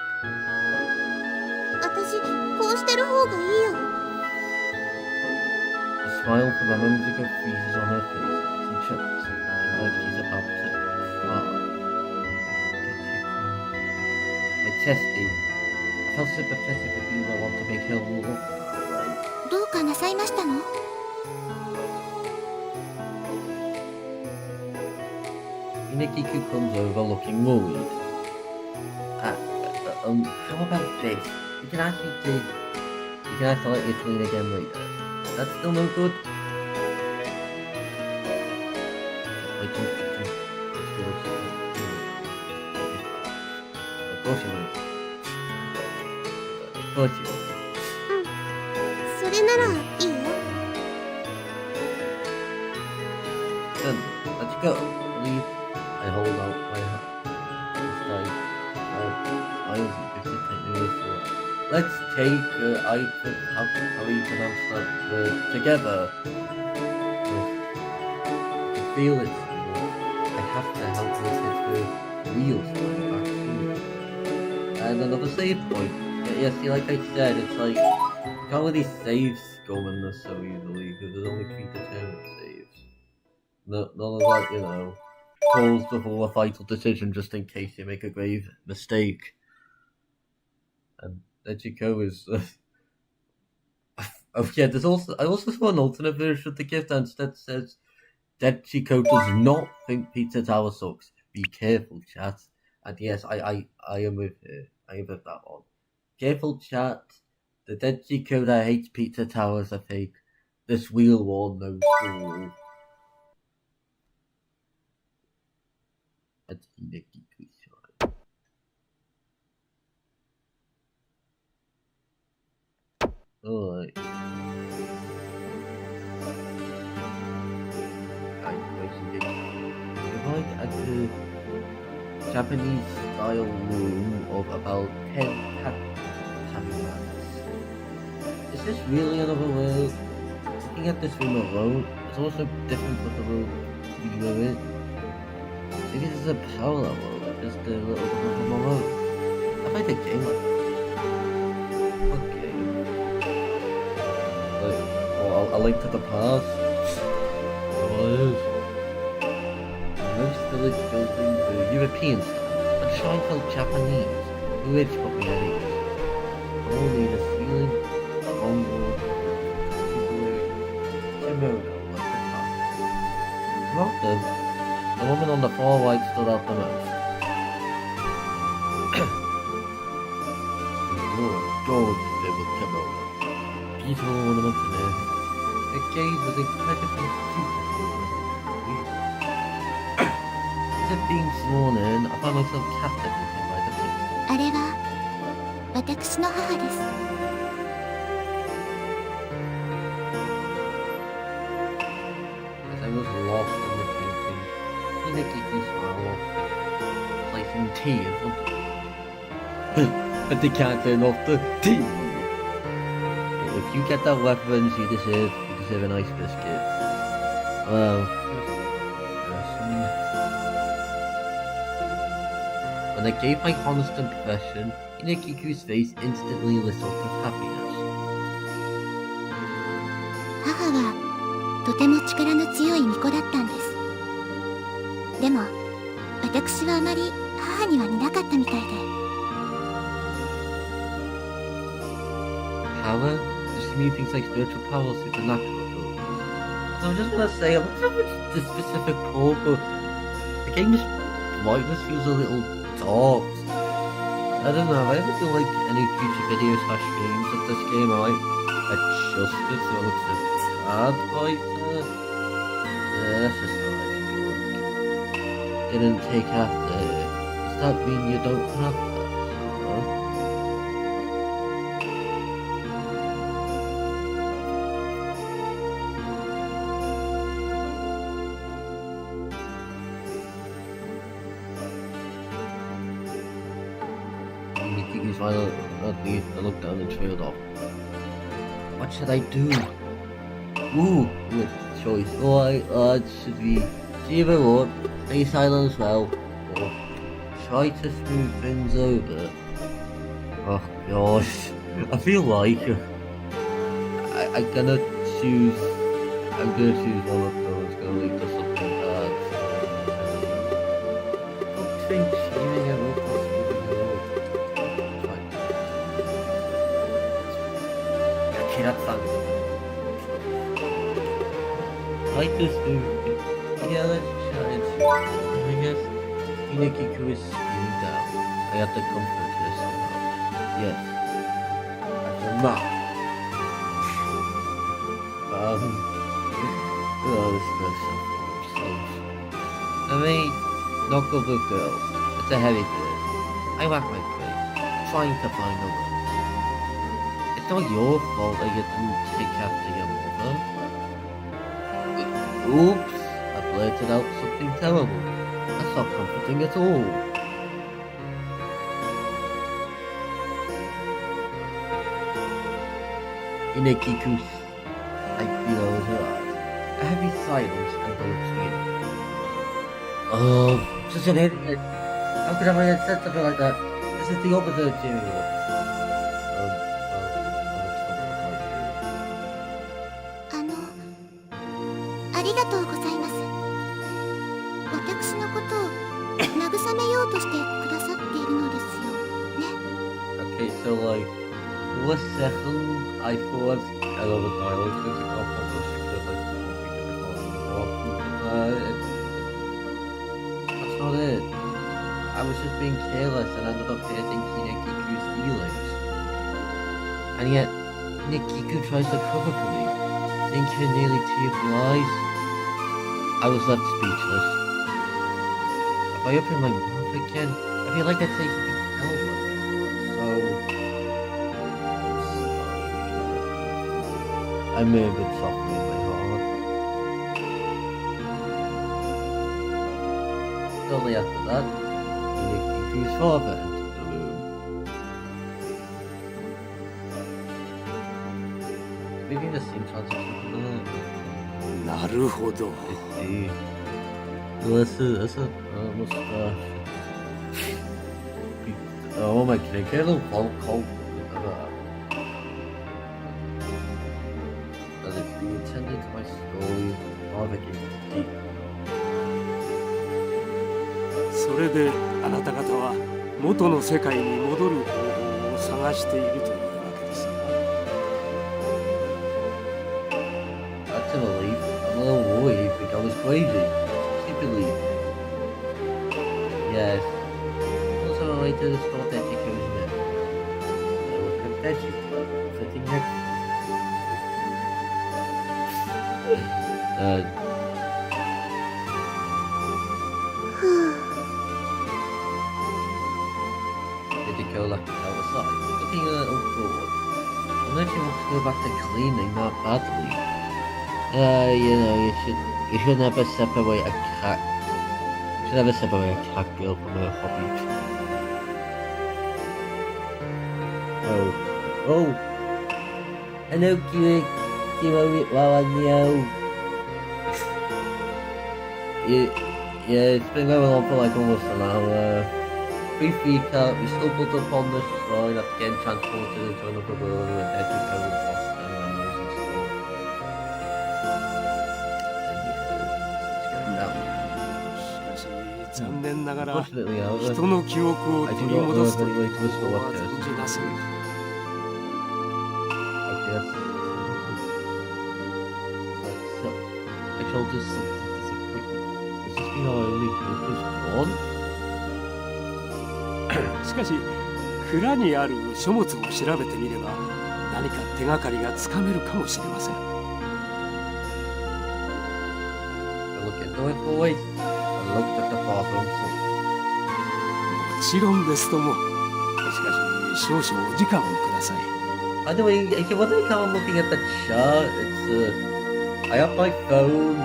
私こうしてる方がいいよ。 A smile from a moment ago freezes on her face and shuts, like she's about to cry. Dejiko. My chesty. I felt sympathetic for people that want to make her look that way. どうかなさいましたの？ Kiku comes over looking worried. How about this? We can ask to let you clean again later. That's still no good? Of course you will. Of course you will. それならいいよ。 Then, let's go. sleep, I hold out my hand. It's like, I was technically for. Let's take, how do you pronounce that word? Together. I can feel it. I have to help her get her wheels going back too. And another save point. Yeah, see, like I said, it's like, you can't really save Scummerness so easily, because there's only predetermined saves. None of that, pause before a vital decision just in case you make a grave mistake. And Dejiko is. Oh yeah, I also saw an alternate version of the gift that instead says Dejiko does not think Pizza Tower sucks. Be careful, chat. And yes, I am with her. I am with that one. Careful, chat. The Dejiko that hates Pizza Towers are fake. This wheel one knows all. That's Nikki, please. Alright. Divide at the Japanese style room of about 10 cameras. Is this really another world? Looking at this room alone, it's also different from the room we were in. Maybe this is a parallel world, just a little bit of my own. I played the game like okay. A link to the past. Most village buildings are European style, but trying to Japanese. Which probably at it. Only the ceiling, Congo, Kimono, like the top. Throughout them, the woman on the far right stood out the most. Gorgeous little kimono. Beautiful ornaments and everything. Her gaze was incredibly beautiful. As if being sworn in, I found myself captivated by the picture. あれは私の母です。 As I was lost in the painting, Hinekiki smiled, placing tea in front of me. But they can't turn off the tea! If you get that reference, you deserve a nice biscuit. Well, when I gave my honest impression, Hinekiku's face instantly lit up with happiness. 母はとても力の強い巫女だったんです。でも私はあまり母には似なかったみたいで。 Power? Does she mean things like spiritual power or supernatural abilities? So I'm just gonna say, I'm not sure which the specific call, but the game's brightness feels a little dark. I don't know, if I ever do like any future videos / streams of this game, I might adjust it so it looks a tad brighter. Yeah, that's just how I feel. Didn't take after. Does that mean you don't have that? Huh? Mickey's final at least I looked down and trailed off. What should I do? Ooh, good choice. Alright, should we either or stay silent as well, or try to smooth things over? Oh gosh, I feel like I'm gonna choose one of those, gonna leave to something bad. I don't think shaving it will cost me the world. Okay, that's fine. Like this dude. Yeah, let's try it. I guess Hinekiku is feeling down. I have to comfort her somehow. Yes. As a mom. This goes so I mean, not good with girls. It's a heavy bird. I whack my brain, trying to find a way. It's not your fault that you didn't take after your mother. Oops, I blurted blurted out something terrible. That's not comforting at all. Inekikus, I close her eyes. A heavy silence envelops me. Oh, such an idiot. How could I have said something like that? This is the opposite of cheerful. Well, ありがとうございます。私のことを慰めようとしてくださっているのですよね。Okay, so like, for a second, I thought I love the dialogue because it's not published because that's not it. I was just being careless and ended up hurting Hinekiku's feelings. And yet, Hinekiku tries to cover for me, seeing her nearly tearful eyes. I was left speechless. If I open my mouth again, I feel like I'd say something else. I murmured softly in my heart. Shortly after that, Hinekiku's father entered the room. Maybe the same transition from the line. なるほど。 I see. That's a mustache. Oh my god, get a little cold. That if you attended to my story, father gave me deep. それであなた方は元の世界に戻る方法を探しているというわけですか。 That's a relief. I'm a little worried you think I was crazy. Stupidly. Yes. Also a way to restore that Chico's memory. I will confess you, sitting next to me. Hideko left it out aside, looking a little bored. Unless she wants to go back to cleaning that badly. You should never separate a cat. You should never separate a catgirl from her hobby. Oh. Hello, cute. Yeah, it's been going on for like almost an hour. Brief recap, we stumbled upon the shrine after getting transported into another world with every terrible boss and animals and stuff. And yeah, it's going down. しかし残念ながら Unfortunately, however, 人の記憶を I 取 do り not 戻 know す of と any い way う to 方 restore 法は what 存 is. じません。 I shall do something disappointing. Does this mean our only hope is gone? しかし蔵にある書物を調べてみれば何か手がかりがつかめるかもしれません。 I look into it, boys. I looked at the bathroom floor. もちろんですとも。しかし少々お時間をください。 By the way, if you wondering how I'm looking at the chart, I have my phone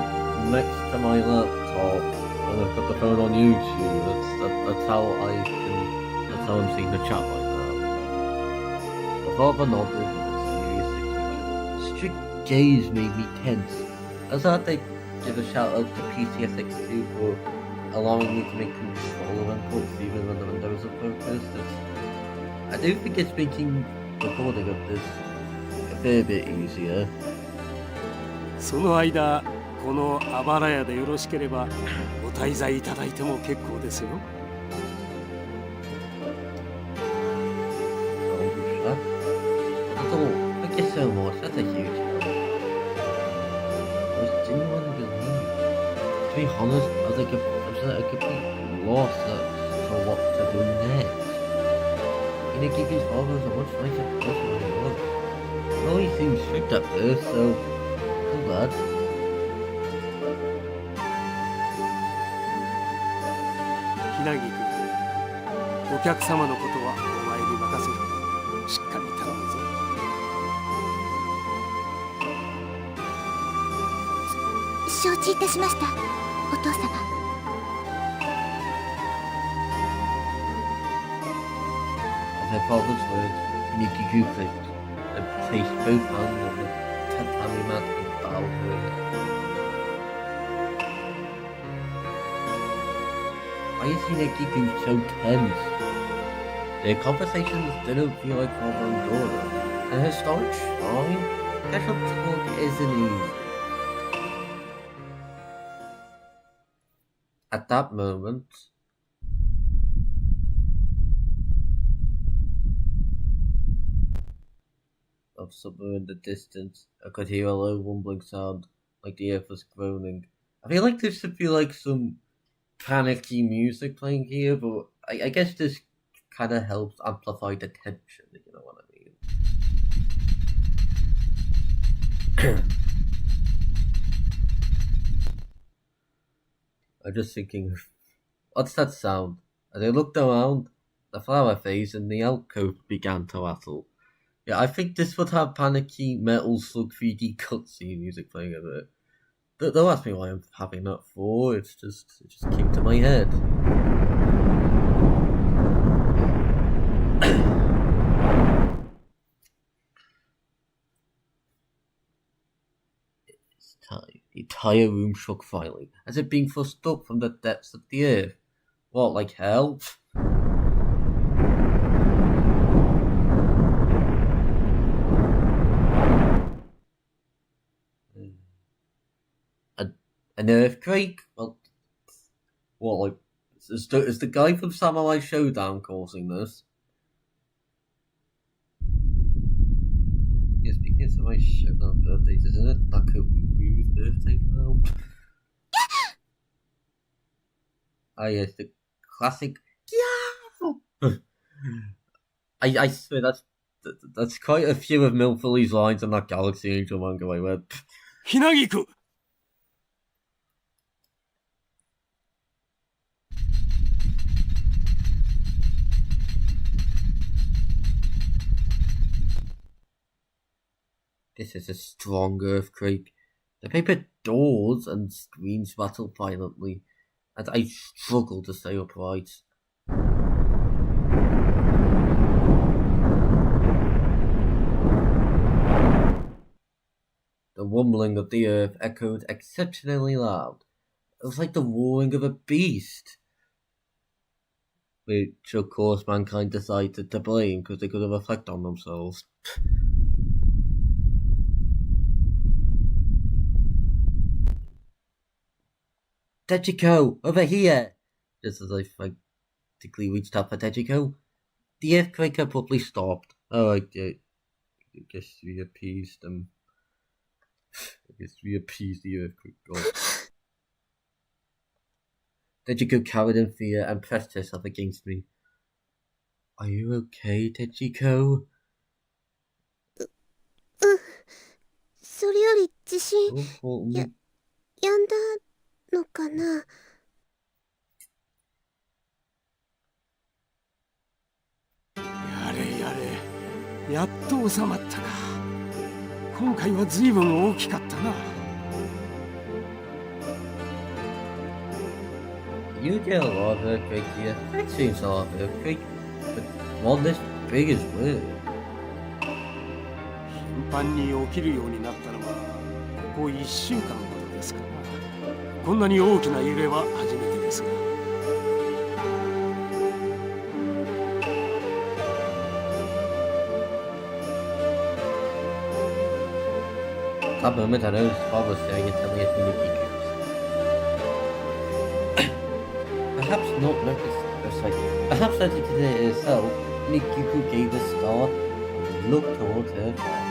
next to my laptop, and I've got the phone on YouTube. That's how I'm seeing the chat right now. The father nodded with a serious expression. Strict gaze made me tense. I also had to give a shout out to PCSX2 for allowing me to make controller inputs even when the windows are focused. I do think it's making recording of this a fair bit easier. その間このあばら屋でよろしければご滞在いただいても結構ですよ。 That's all. Thank you so much. That's a huge help. I was genuinely relieved. To be honest, I was like a complete loss as to what to do next. Hinekiki's father was a much nicer person than he was. Well, he seemed strict at first, so I'm glad. ひなぎくん、お客様のことはお前に任せる。しっかり頼むぞ。承知いたしました。お父様。As her father's words, Nikiku clicked and placed both hands on the tatami mat and bowed her head. Why is Nikiku so tense? Their conversations didn't feel like father and daughter, and her storage fine. Casual talk isn't easy. At that moment, of somewhere in the distance, I could hear a low rumbling sound, like the earth was groaning. I feel like there should be like some panicky music playing here, but I guess this kind of helps amplify the tension, you know what I mean? I'm just thinking, what's that sound? As I looked around, the flower vase in the alcove began to rattle. Yeah, I think this would have panicky metal slug 3D cutscene music playing over it. Don't ask me why I'm having that for, it just came to my head. It's time. The entire room shook violently, as if being thrust up from the depths of the earth. What, like hell? An earthquake? Well, what, like, is the guy from Samurai Showdown causing this? Yes, speaking of Samurai Showdown birthdays, isn't it? Nakaru's birthday now? Ah, yes, the classic. Yeah! I swear that's quite a few of Milfilly's lines in that Galaxy Angel manga I read. Hinagiku! This is a strong earthquake. The paper doors and screens rattle violently, and I struggle to stay upright. The rumbling of the earth echoed exceptionally loud. It was like the roaring of a beast. Which, of course, mankind decided to blame because they couldn't reflect on themselves. Tejiko, over here! Just as I frantically reached out for Tejiko, the earthquake abruptly stopped. Oh, I guess we appeased them. I guess we appeased the earthquake god. Tejiko cowered in fear and pressed herself against me. Are you okay, Tejiko? それより地震 Oh, や止んだのかな。やれやれ、やっと収まったか。今回は随分大きかったな。You get a lot of earthquake here. I've seen a lot of earthquake, but one this big is weird. 頻繁に起きるようになったのはここ1週間ほどですかな。こんなに大きな揺れは初めてですが。At that moment, I noticed Bob was staring intently at me with Nikiku. Perhaps not noticed just like perhaps noticed it herself, Nikiku gave a start and looked towards her father.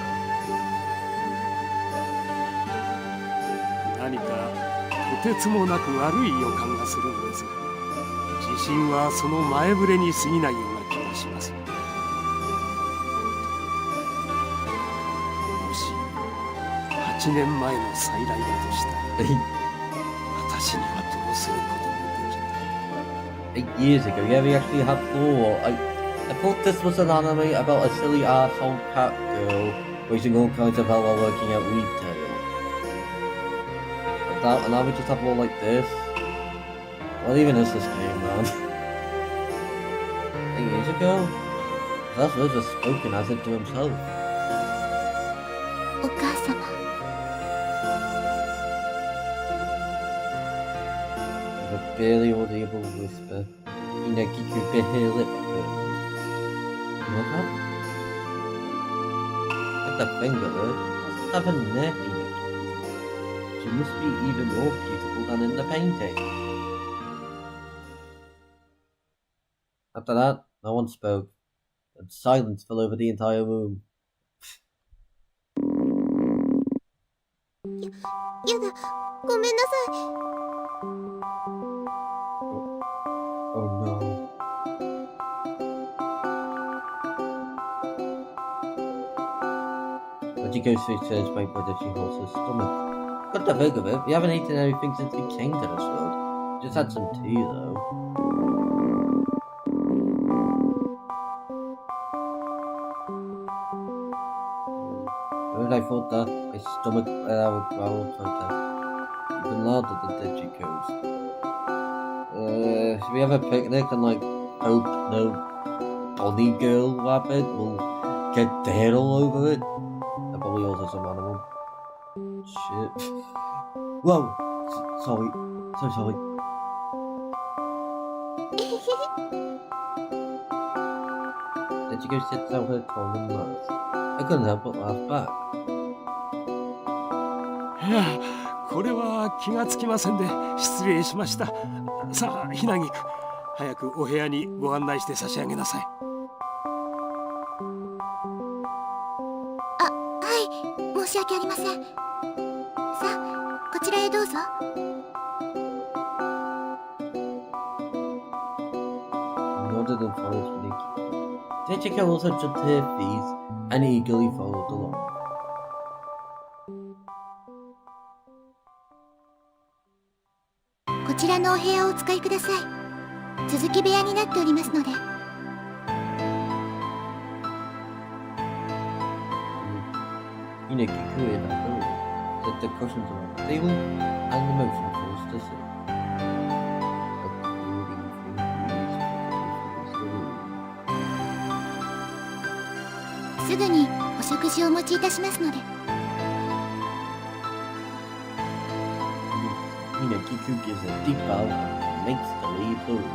何かとてつもなく悪い予感がするのですが、地震はその前触れに過ぎないような気がします。もし8年前の再来だとしたら、私にはどうすることもできない。 8 years ago, yeah, we actually had four. I thought this was an anime about a silly arsehole catgirl raising all kinds of hell while working at retail. And now we just have one like this. What even is this game, man? 8 years ago? That was just spoken as it to himself. お母様。 With a barely audible whisper, Inakiku could hear lip curl. What happened? With the finger, doesn't have a neck, Inaki. She must be even more beautiful than in the painting. After that, no one spoke, and silence fell over the entire room. やだ、ごめんなさい。 Oh no. Majiko's face turns white whether she holds her stomach. Got the think of it, we haven't eaten anything since we came to this world. Just had some tea though. When I thought that, my stomach let out a growl of protest, even louder than Dejiko's. Should we have a picnic and like hope no bunny girl rabbit will get dead all over it? That probably also some animal. Shit. Whoa! Sorry. So sorry. Dejiko sits out her tongue and laughs. I couldn't help but laugh back. いや、これは気がつきませんで失礼しました。さあ、ひなぎく、早くお部屋にご案内して差し上げなさい。あ、はい、申し訳ありません。さあ、こちらへどうぞ。 Nodded and followed Nikki. Dejiko also jumped to her feet and eagerly followed along. こちらのお部屋をお使いください。続き部屋になっておりますので。 Inaki cooed at the room, set the cushions around the table, and the motion forced to sit. A cooling breeze fills the room. すぐにお食事をお持ちいたしますので。 Inakiku gives a deep bow and makes to leave the room.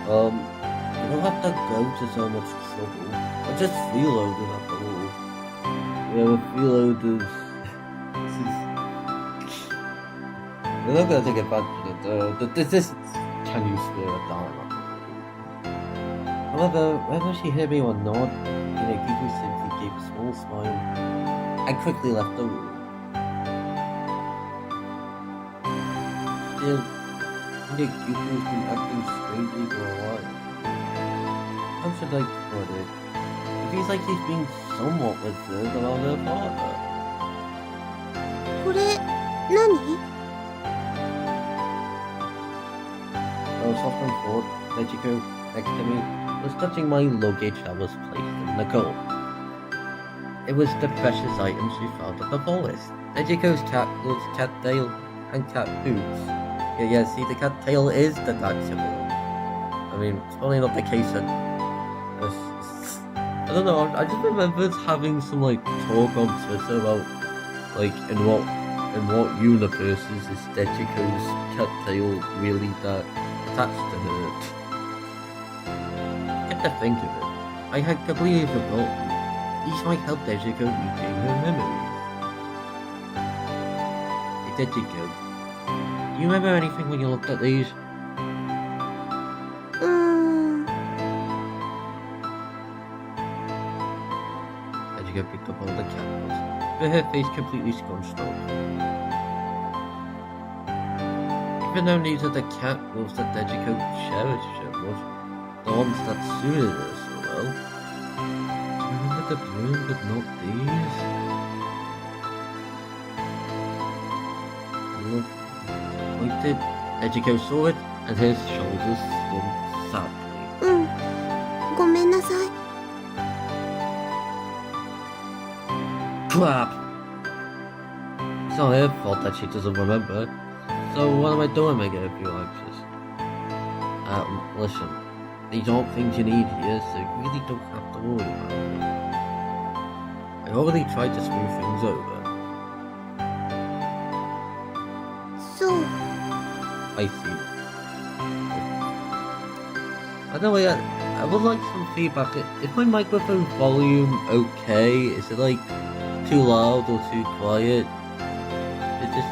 You don't have to go to so much trouble. I just freeloaded at the wall. Yeah, with freeloaders. We're not gonna take advantage of it. This can you spare a dime? However, whether she heard me or not, Inakiku simply gave a small smile and quickly left the room. Still, Inakiku has been acting strangely for a while. How should I put it? It feels like he's being somewhat reserved around her father. これ、何？ I was often thought Dejiko next to me was touching my luggage that was placed in the coat. It was the precious items we found at the forest. Dejiko's cat gloves, cat tail, and cat boots. Yeah, see, the cat tail is the dad symbol. I mean, it's probably not the case that... I don't know, I just remember having some, like, talk on Twitter about, like, in what universes is Dejiko's cat tail really that attached to her? Get to think of it, I had completely forgotten. These might help Dejiko retain her memories. Hey Dejiko, do you remember anything when you looked at these? Dejiko picked up one of the cat gloves, with her face completely scrunched up. Even though these are the cat gloves that Dejiko cherished so much, the ones that suited her so well, do you remember the bloom but not these? Look, pointed. Dejiko saw it, and his shoulders slumped sadly. ごめんなさい。 Crap! It's not her fault that she doesn't remember. So what am I doing, Mega, if you like this? Listen, these aren't things you need here, so you really don't have to worry about it. I already tried to smooth things over.そう。 I see. By the way, I would like some feedback. Is my microphone volume okay? Is it like too loud or too quiet? Just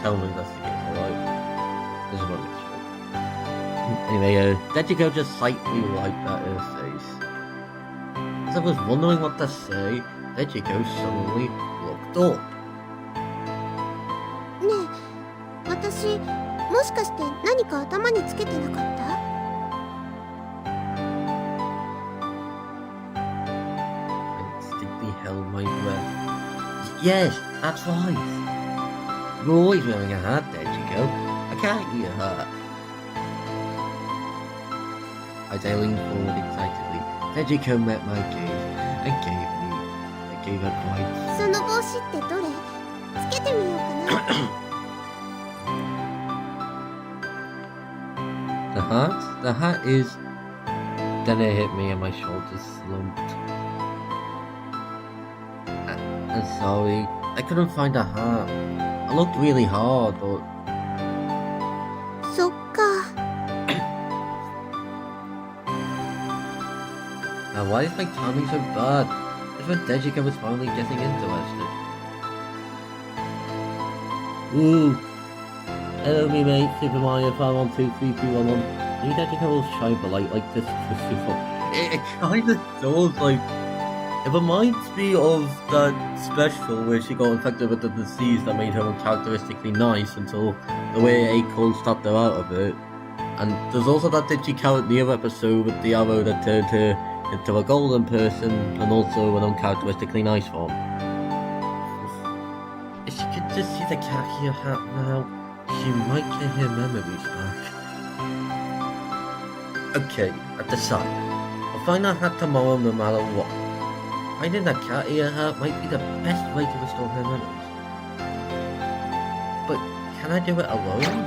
tell me that's the case, alright? This is what I'm sure. Anyway, Dejiko just slightly wiped at her face. As I was wondering what to say, Dejiko suddenly looked up. ねえ、私、もしかして何か頭につけてなかった？ I distinctly held my breath. Yes, that's right. You're always wearing a hat, Dejiko. I can't eat a hat. As I leaned forward excitedly, Dejiko met my gaze and gave her quite. その帽子ってどれ？つけてみようかな。The hat is. Then it hit me and my shoulders slumped. I'm sorry, I couldn't find a hat. I looked really hard, but そっか。 now why is my timing so bad? It's when Dejiko was finally getting interested. Ooh. Hello, me mate, Super Mario 512311. Me Dejiko will shine the light like this. It kind of does, like. It reminds me of that special where she got infected with the disease that made her uncharacteristically nice until the way Acorn snapped her out of it. And there's also that Digi in the other episode with the arrow that turned her into a golden person and also an uncharacteristically nice form. If she could just see the khaki hat now, she might get her memories back. Okay, I've decided. I'll find that hat tomorrow no matter what. Finding that cat ear hat might be the best way to restore her memories. But can I do it alone?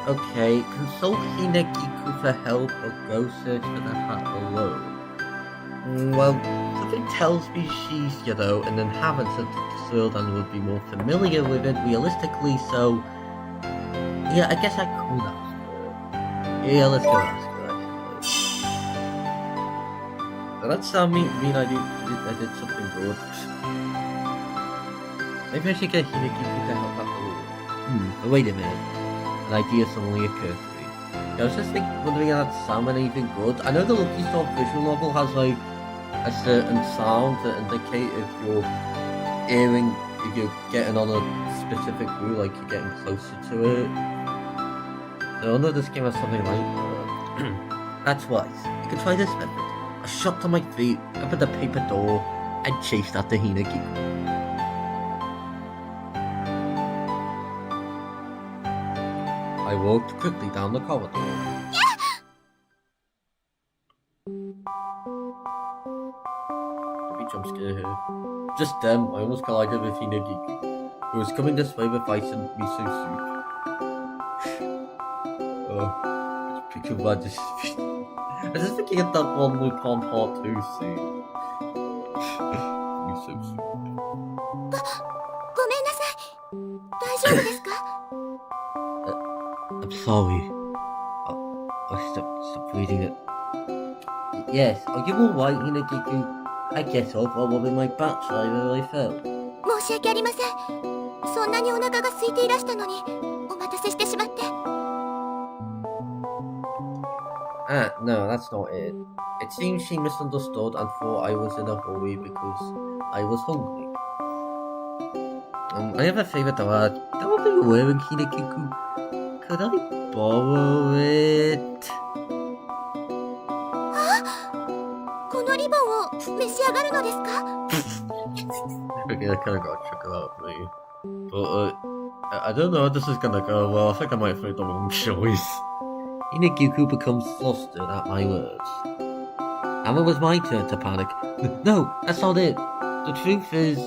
Okay, consult Hinekiku for help or go search for the hat alone. Well, something tells me she's, an inhabitant of this world and would be more familiar with it realistically, so... Yeah, I guess I could ask her. Yeah, let's go ask her. That's mean I did something good. Maybe I should get Hinekiku to help out a little. But wait a minute. An idea suddenly occurred to me. I was just wondering how that sound meant anything good. I know the Lucky Star visual novel has like a certain sound to indicate if you're hearing, if you're getting on a specific route, like you're getting closer to it. So I wonder if this game has something like that. That's right. You can try this method. I shot to my feet, opened the paper door, and chased after Hinekiku. I walked quickly down the corridor. Don't be jump scare here. Just then, I almost collided with Hinekiku, who was coming this way with ice and miso soup. Oh, picture bad just. I just thinking of that one Lupin Part 2 scene. Miso soup. ごめんなさい。大丈夫ですか？ I'm sorry. I stopped reading it. Yes, are you alright, Hinekiku? I guess I'll follow in my backside where I fell. 申し訳ありません。そんなにお腹が空いていらしたのに、お待たせしてしまって。 Ah, no, that's not it. It seems she misunderstood and thought I was in a hurry because I was hungry. I have a favour to add. That what you're wearing, Hinekiku? Could I borrow it? このリボンを召し上がるのですか？ Okay, I kinda got to check it out for you. But, I don't know how this is gonna go. Well, I think I might have made the wrong choice. Hinekiku becomes flustered at my words. And it was my turn to panic. No, that's not it. The truth is...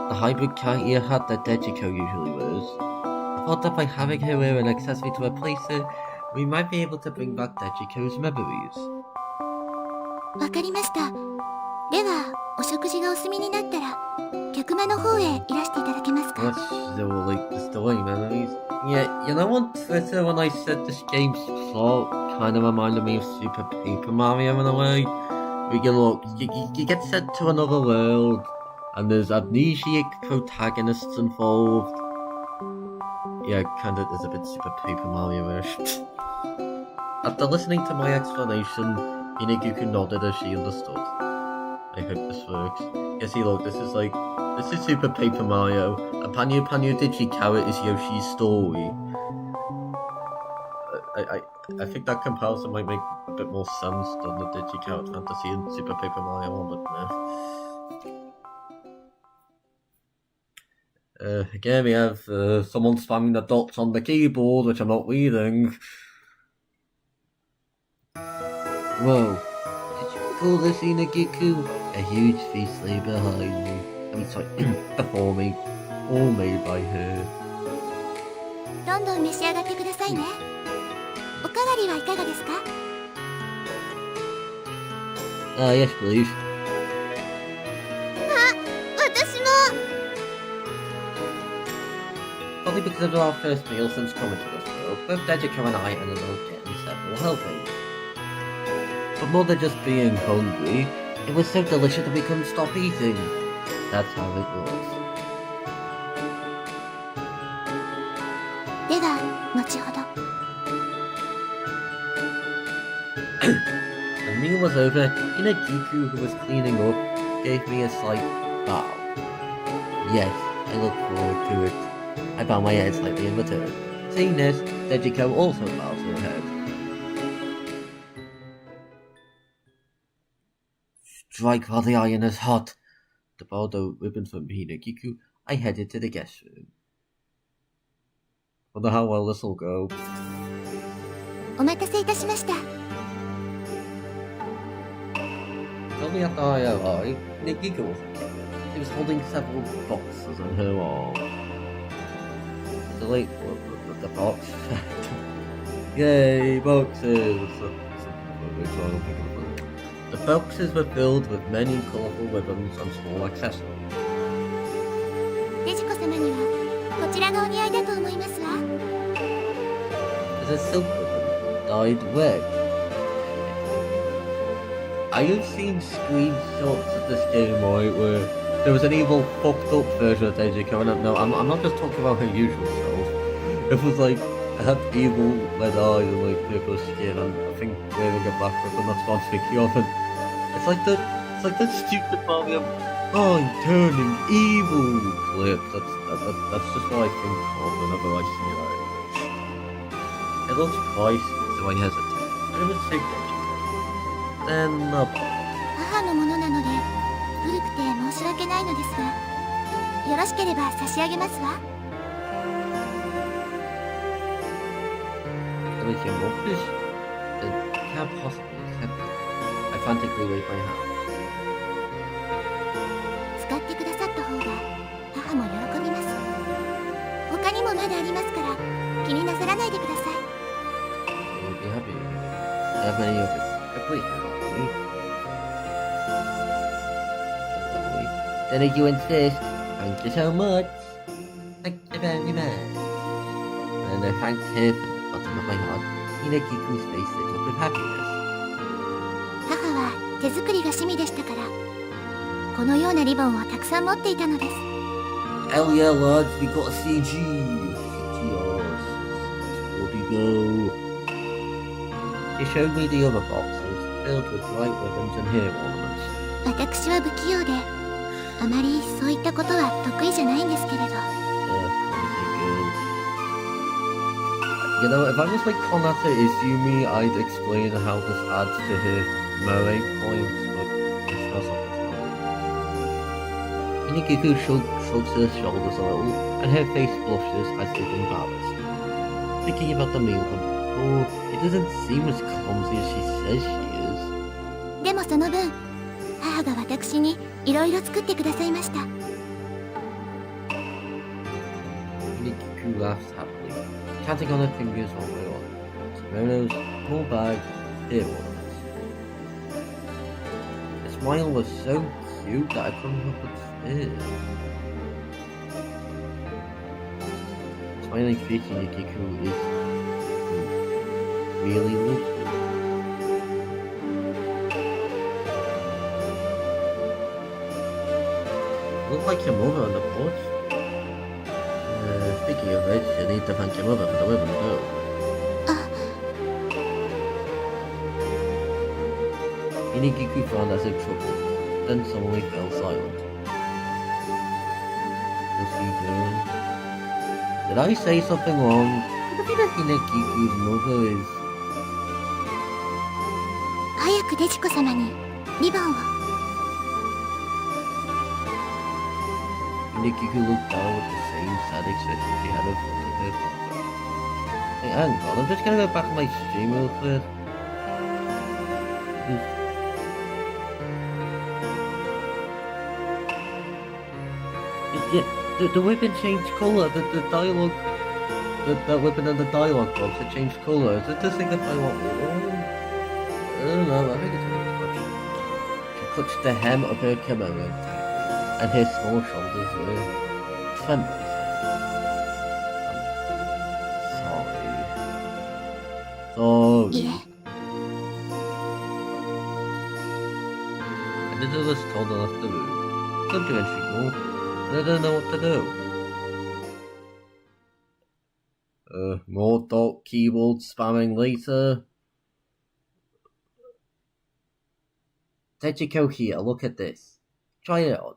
The hybrid cat ear hat that Dejiko usually wears. I thought that by having her wear an accessory to replace it, we might be able to bring back Dejiko's memories. わかりました。では、お食事がお済みになったら、客間の方へいらしていただけますか？ That's still like distilling memories. Yeah, you know on Twitter when I said this game's plot kind of reminded me of Super Paper Mario in a way? We get, look, you get sent to another world, and there's amnesiac protagonists involved. Yeah, kinda is a bit Super Paper Mario-ish. After listening to my explanation, Hiniguku nodded as she understood. I hope this works. Yeah, see, look, this is Super Paper Mario, and Panyu Panyu Digi Carrot is Yoshi's story. I think that comparison might make a bit more sense than the Digi Carrot fantasy in Super Paper Mario 1, but no. Again, we have someone spamming the dots on the keyboard, which I'm not reading. Whoa. Did you call this Inagiku? A huge feast lay behind me. I mean, sorry, before me. All made by her. どんどん召し上がってくださいね。おかわりはいかがですか？ Yes, please. 私も。 Probably because of our first meal since coming to this world, both Dejiko and I ended up getting several helpings. But more than just being hungry, it was so delicious that we couldn't stop eating. That's how it was. では、後ほど。 The meal was over, Inagiku, who was cleaning up, gave me a slight bow. Yes, I look forward to it. I bow my head slightly in return. Seeing this, Dejiko also bows her head. Strike while the iron is hot. To borrow the ribbon from Hinagiku, I headed to the guest room. Wonder how well this will go. お待たせいたしました。 Shortly after I arrived, Hinagiku was there. She was holding several boxes in her arm. So like, the box? Yay, boxes! The boxes were filled with many colourful ribbons and small accessories. デジコ様にはこちらがお似合いだと思いますわ。 There's a silk ribbon dyed red. I have seen screenshots of this game, right, where there was an evil, fucked up version of Dejiko, and no, I'm not just talking about her usual self. It was like, I had evil red eyes and like purple skin, and I think wearing a black ribbon that's gone sticky off, and it's like that stupid Mario, oh, I'm turning evil clip. That's just what I think of whenever I see that. It looks pricey, so I hesitate. And it was sick Dejiko. Then the 母のものなので古くて申し訳ないのですが、よろしければ差し上げますわ。 There was your wolfish. It can't possibly accept it. I frantically waved my hand. 使ってくださった方が母も喜びます。他にもまだありますから気になさらないでください。 You'll be happy. I have many of it. Please don't me. Then if you insist, thank you so much. Thank you very much. And I thanked her from the bottom of my heart. Hinagiku's face lit up with happiness. 母は手作りが趣味でしたから、このようなリボンをたくさん持っていたのです。 Hell yeah, lads, we got a CG. Where'd he go? She showed me the other boxes, filled with bright ribbons and hair ornaments. 私は不器用で、あまりそういったことは得意じゃないんですけれど。Clumsy girl. You know, if I was like Konata Izumi, I'd explain how this adds to her moe points, but that's not the point. Hinagiku shrugs her shoulders a little, and her face blushes as if embarrassed. Thinking about the meal, oh, it doesn't seem as clumsy as she says she is. でもその分、母が私にいろいろ作ってくださいました。Dejiko laughs happily, counting on her fingers one by one. Kimonos, small bags, dear ones. The smile was so cute that I couldn't help but stare. Smiling face in Dejiko is really lovely. Look like your mother on the porch. Speaking of which, you need to thank your mother for the ribbon too. Inigiku found as if troubled, then suddenly fell silent. Dusky girl. Did I say something wrong? I think that Hinekiku's mother is... 早くデジコ様にリボンを。 Hinekiko looked down with the same sad expression she had in front of her father. Hey, hang on, I'm just gonna go back on my stream real quick. Yeah, the weapon changed colour, the dialogue, that weapon and the dialogue box, it changed colour. Does it signify what? I don't know, I think it's a bit much. She clutched the hem of her kimono tightly, and her small shoulders were trembling. Sorry. いえ、 And the others told her off the room. Don't do anything more. I don't know what to do. More dot keyboard spamming later. Dejiko here, look at this. Try it on.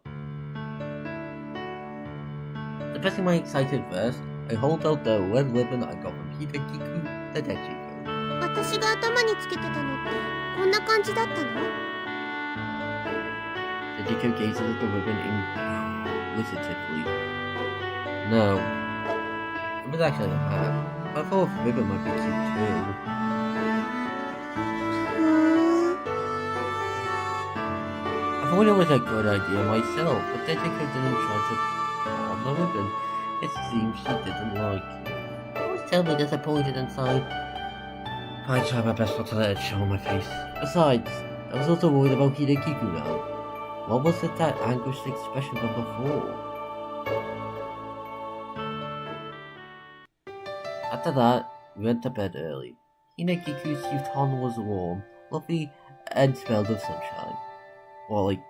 Depressing my excited first, I hold out the red ribbon I got from Hinagiku to Dejiko. 私が頭につけてたのってこんな感じだったの？ Dejiko gazes at the ribbon inquisitively. No. It was actually a hat. I thought a ribbon might be cute too. ふーん。 I thought it was a good idea myself, but Dejiko didn't try to put on the ribbon. It seems she didn't like it. I was terribly disappointed inside. I tried my best not to let it show on my face. Besides, I was also worried about Hinagiku now. What was it that anguished expression from before? After that, we went to bed early. Hinekiku's futon was warm, fluffy, and smelled of sunshine. Or like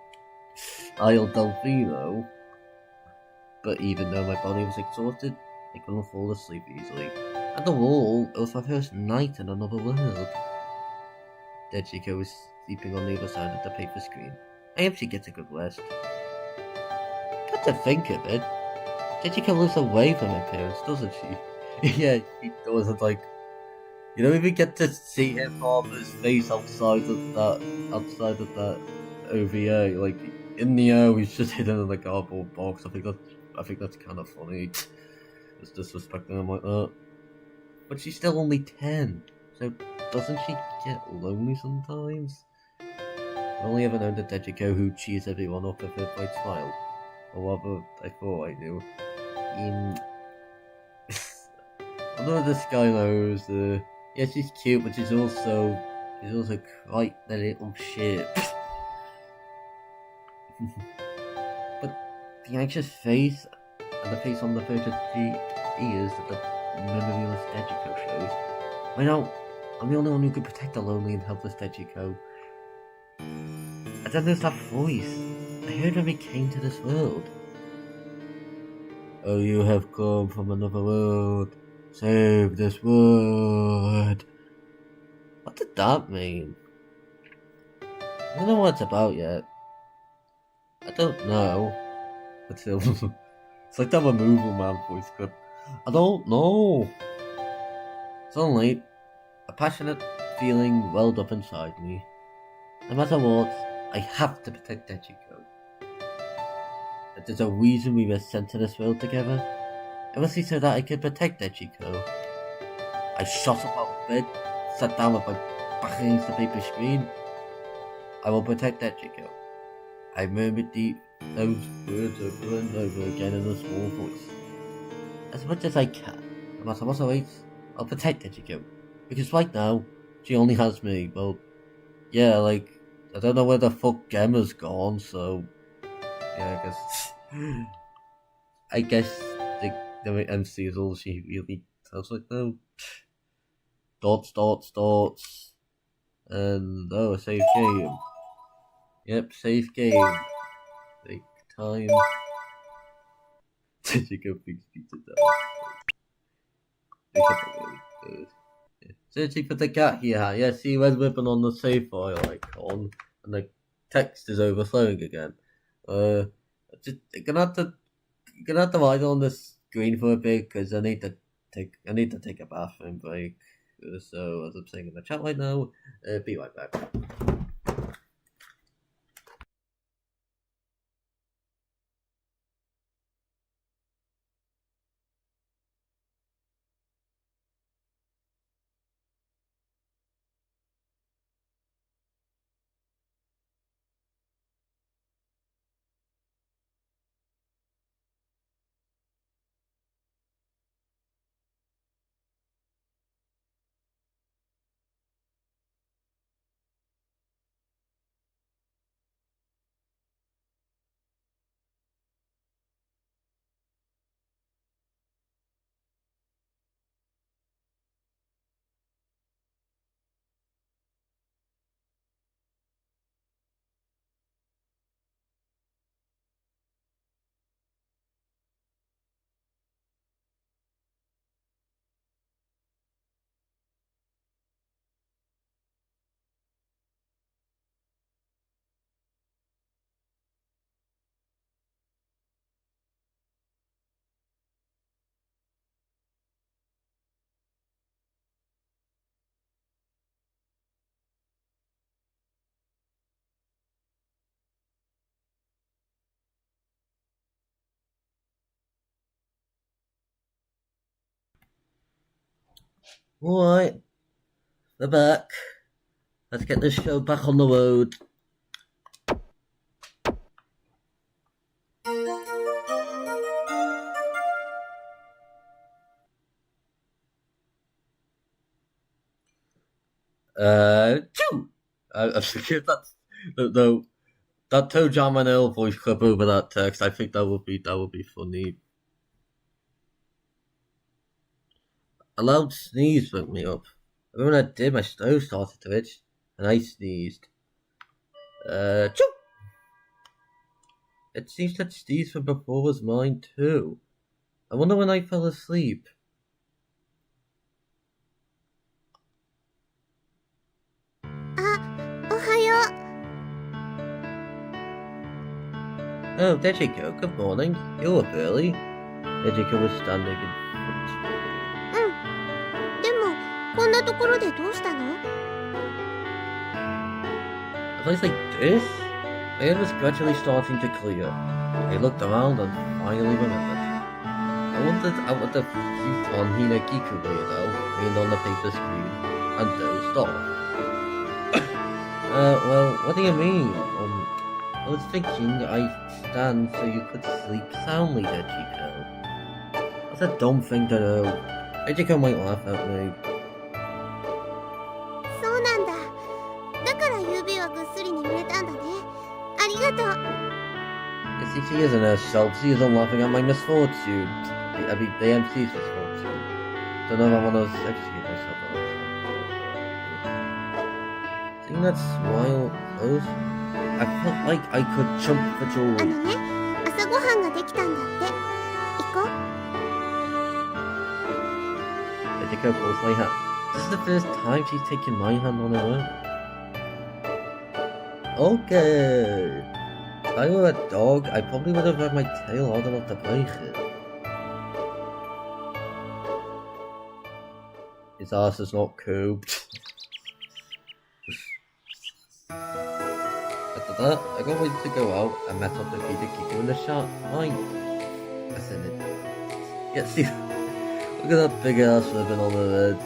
Isle Delfino. But even though my body was exhausted, I couldn't fall asleep easily. After all, it was my first night in another world. Dejiko was sleeping on the other side of the paper screen. I hope she gets a good rest. Come to think of it, Dejiko lives away from her parents, doesn't she? Yeah, she doesn't, like... You don't even get to see her father's face outside of that OVA. Like, in the O, he's just hidden in a cardboard box. I think that's kind of funny. Just disrespecting him like that. But she's still only 10, so doesn't she get lonely sometimes? I've only ever known the Dejiko who cheers everyone up with her bright smile. Or rather, I thought I knew. Although this guy knows, yeah, she's cute, but she's also quite the little shit. But the anxious face and the face on the verge of the ears that the memoryless Dejiko shows. I know, I'm the only one who can protect the lonely and helpless Dejiko. And then there's that voice. I heard when we came to this world. Oh, you have come from another world. Save this world. What did that mean? I don't know what it's about yet. I don't know. It's like that removal man voice, but I don't know. Suddenly, a passionate feeling welled up inside me. No matter what, I have to protect Dejiko. That there's a reason we were sent to this world together. It must be so that I could protect Dejiko. I shot up out of bed, sat down with my back against the paper screen. I will protect Dejiko. I murmured those words over and over again in a small voice. as much as I can. No matter what awaits, I'll protect Ichigo. Because right now, she only has me. Well, yeah, like, I don't know where the fuck Gemma's gone, so... Yeah, I guess the MC is all she really tells, like, no. Dots. And, oh, a save game. Yep, save game. Take time. Ichigo thinks pizza down. Searching for the cat here. Yeah, see, red ribbon on the save file icon, and the text is overflowing again. Just gonna have to ride on the screen for a bit because I need to take a bathroom break. So as I'm saying in the chat right now, be right back. Alright, we're back. Let's get this show back on the road. I forget that Toe Jam and Earl voice clip over that text. I think that would be funny. A loud sneeze woke me up. And when I did, my stove started to itch, and I sneezed. It seems that Steve's from before was mine too. I wonder when I fell asleep. Oh, there you go. Good morning. You're up early. Ejika was standing in front of me. でもこんなところでどうしたの? A place like this? My head was gradually starting to clear. I looked around and finally remembered. I wanted out of the futon Hinagiku weirdo leaned on the paper screen and dozed off. Well, what do you mean? I was thinking I'd stand so you could sleep soundly, Ejiko. That's a dumb thing to do. Ejiko might laugh at me. そうなんだ。だから夕べはぐっすり眠れたんだね。ありがとう。You see, she isn't herself. She isn't laughing at my misfortune. The MC's misfortune. Don't know if I want to execute myself. Seeing that smile close, I felt like I could jump for joy. ね、朝ごはんができたんだって。行こう。Ejiko pulls my hand. This is the first time she's taken my hand on her own. Okay. If I were a dog, I probably would have had my tail hard enough to break it. His ass is not cooped. After that, I got ready to go out and met up with Peter Kiko in the shop. I said it. Yeah, see, look at that big ass ribbon on her head.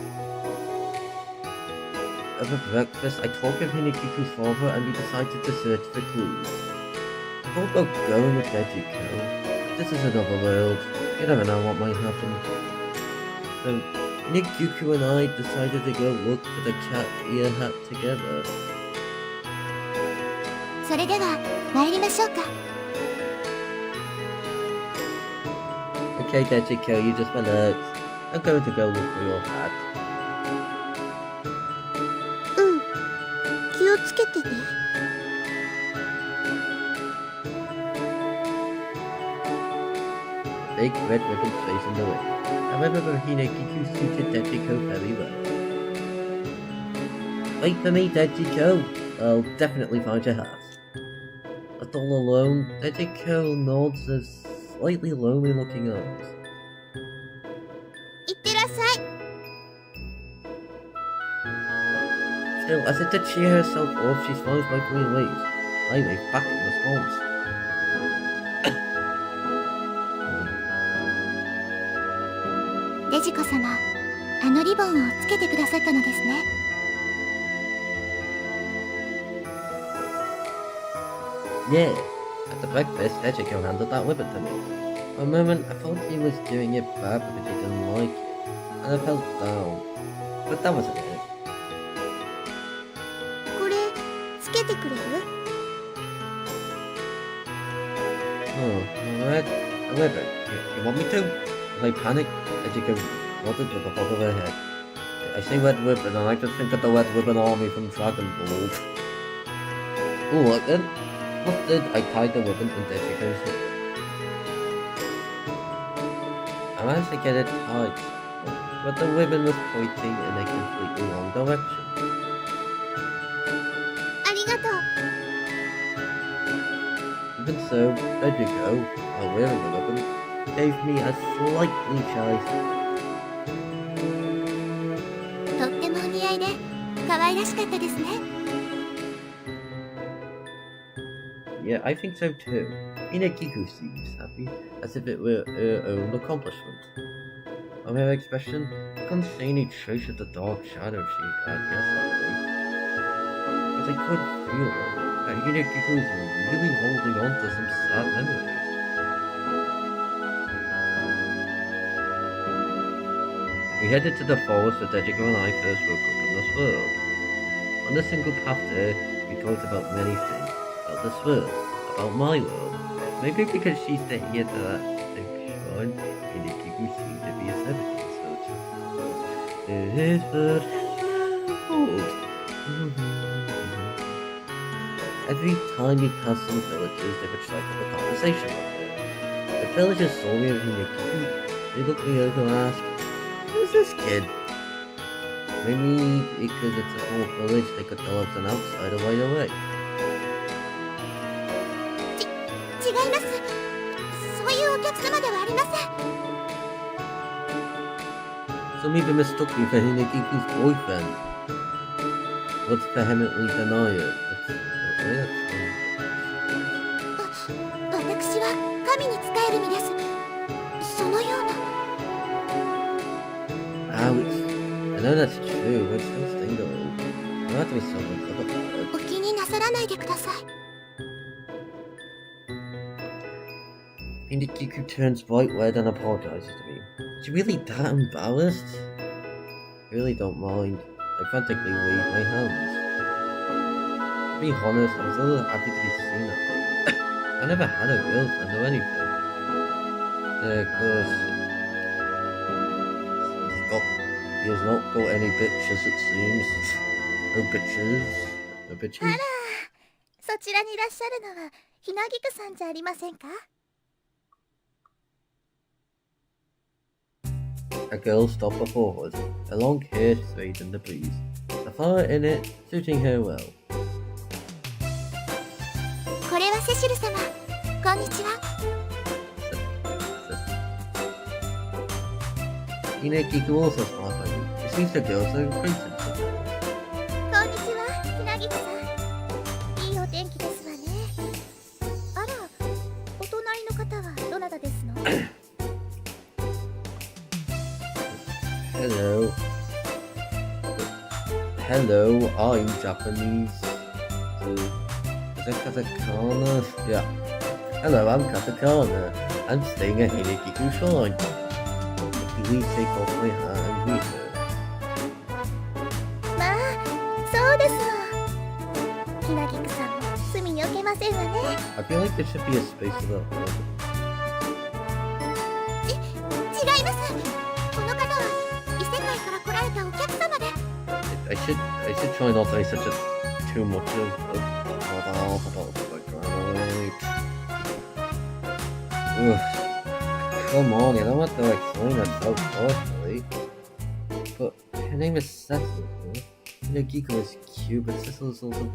Over breakfast, I talked with Hinekiku's father and we decided to search for clues. I thought about going with Ejiko. This is another world. You never know what might happen. So, Nick, Yuku and I decided to go look for the cat ear hat together. それでは参りましょうか。 Okay, Dejiko, you just relax. I'm going to go look for your hat. うん、気をつけてね。Big red ribbon stays in the way. However, Hinekiku suited Dejiko very well. Wait for me, Dejiko. I'll definitely find your hat. Left all alone, Dejiko nods her slightly lonely-looking eyes. いってらっしゃい。 Still, as if to cheer herself up, she smiles brightly and waves. I wave back in response. デジコ様、あのリボンをつけてくださったのですね。Yeah, at the breakfast, Dejiko handed that ribbon to me. For a moment, I thought he was doing it bad because he didn't like it, and I felt down. But that wasn't it. これつけてくれる？ Oh, alright. A ribbon. You want me to? As I panicked, Dejiko nodded with a bob of her head. I say red ribbon, and I just think of the red ribbon army from Dragon Ball. Oh, look then. Flustered, I tied the ribbon in Dejiko's hip. I managed to get it tied, but the ribbon was pointing in a completely wrong direction. ありがとう。 Even so, Dejiko, while wearing the ribbon, gave me a slightly shy smile. とってもお似合いで可愛らしかったですね。 Yeah, I think so too. Hinekiku seems happy, as if it were her own accomplishment. From her expression, I couldn't see any trace of the dark shadow she had yesterday. But I could feel that Hinekiku was really holding on to some sad memories. We headed to the forest where Dejiko and I first woke up in this world. On the single path there, we talked about many things. About this world, about my world. Maybe because she's the heir to that big shrine, Hinekiku seemed to be a 17 soldier. It is but old. Every time we passed some villagers, they would strike up a conversation with her. The villagers saw me and Hinekiku. They looked me over and asked, "Who's this kid?" Maybe because it's a small village, they could tell I was an outsider right away. 違います。そういうお客様ではありません。 Some even mistook me for Hinekiku's boyfriend. What's vehemently deny it? That's 私は神に仕える身です。そのような。 Ouch. I know that's true, but it still sting a little. There have to be someone clever about お it. 気になさらないでください。 Hinekiku turns bright red and apologizes to me. Is she really that embarrassed? I really don't mind. I frantically wave my hands. To be honest, I was a little happy to be seen at night. I never had a girlfriend or anything. Of course, he has not got any bitches, it seems. No bitches. No bitches. あら、そちらにいらっしゃるのはひなぎくさんじゃありませんか？ A girl stopped before us, her long hair swayed in the breeze, the fire in it suiting her well. これはセシル様。こんにちは。 Hinekiku also smiled at me. It seems the girls are acquaintances. こんにちは、ひなぎくさん。いいお天気ですわね。あら、お隣の方はどなたですの？ Hello. Hello, I'm Japanese. Is it katakana? Yeah. Hello, I'm katakana. I'm staying at Hinekiku Shrine. Please take off my hat and meet her. まあそうですわ。ひなぎくさんも隅に置けませんわね。 I feel like there should be a space for that. 違います。この方は異世界から来られたお客様で。 I should try not to say such a too much of Ugh. Come on, you don't have to explain it so forcefully. But her name is Cecil. Hinagiko is cute, but Cecil is also...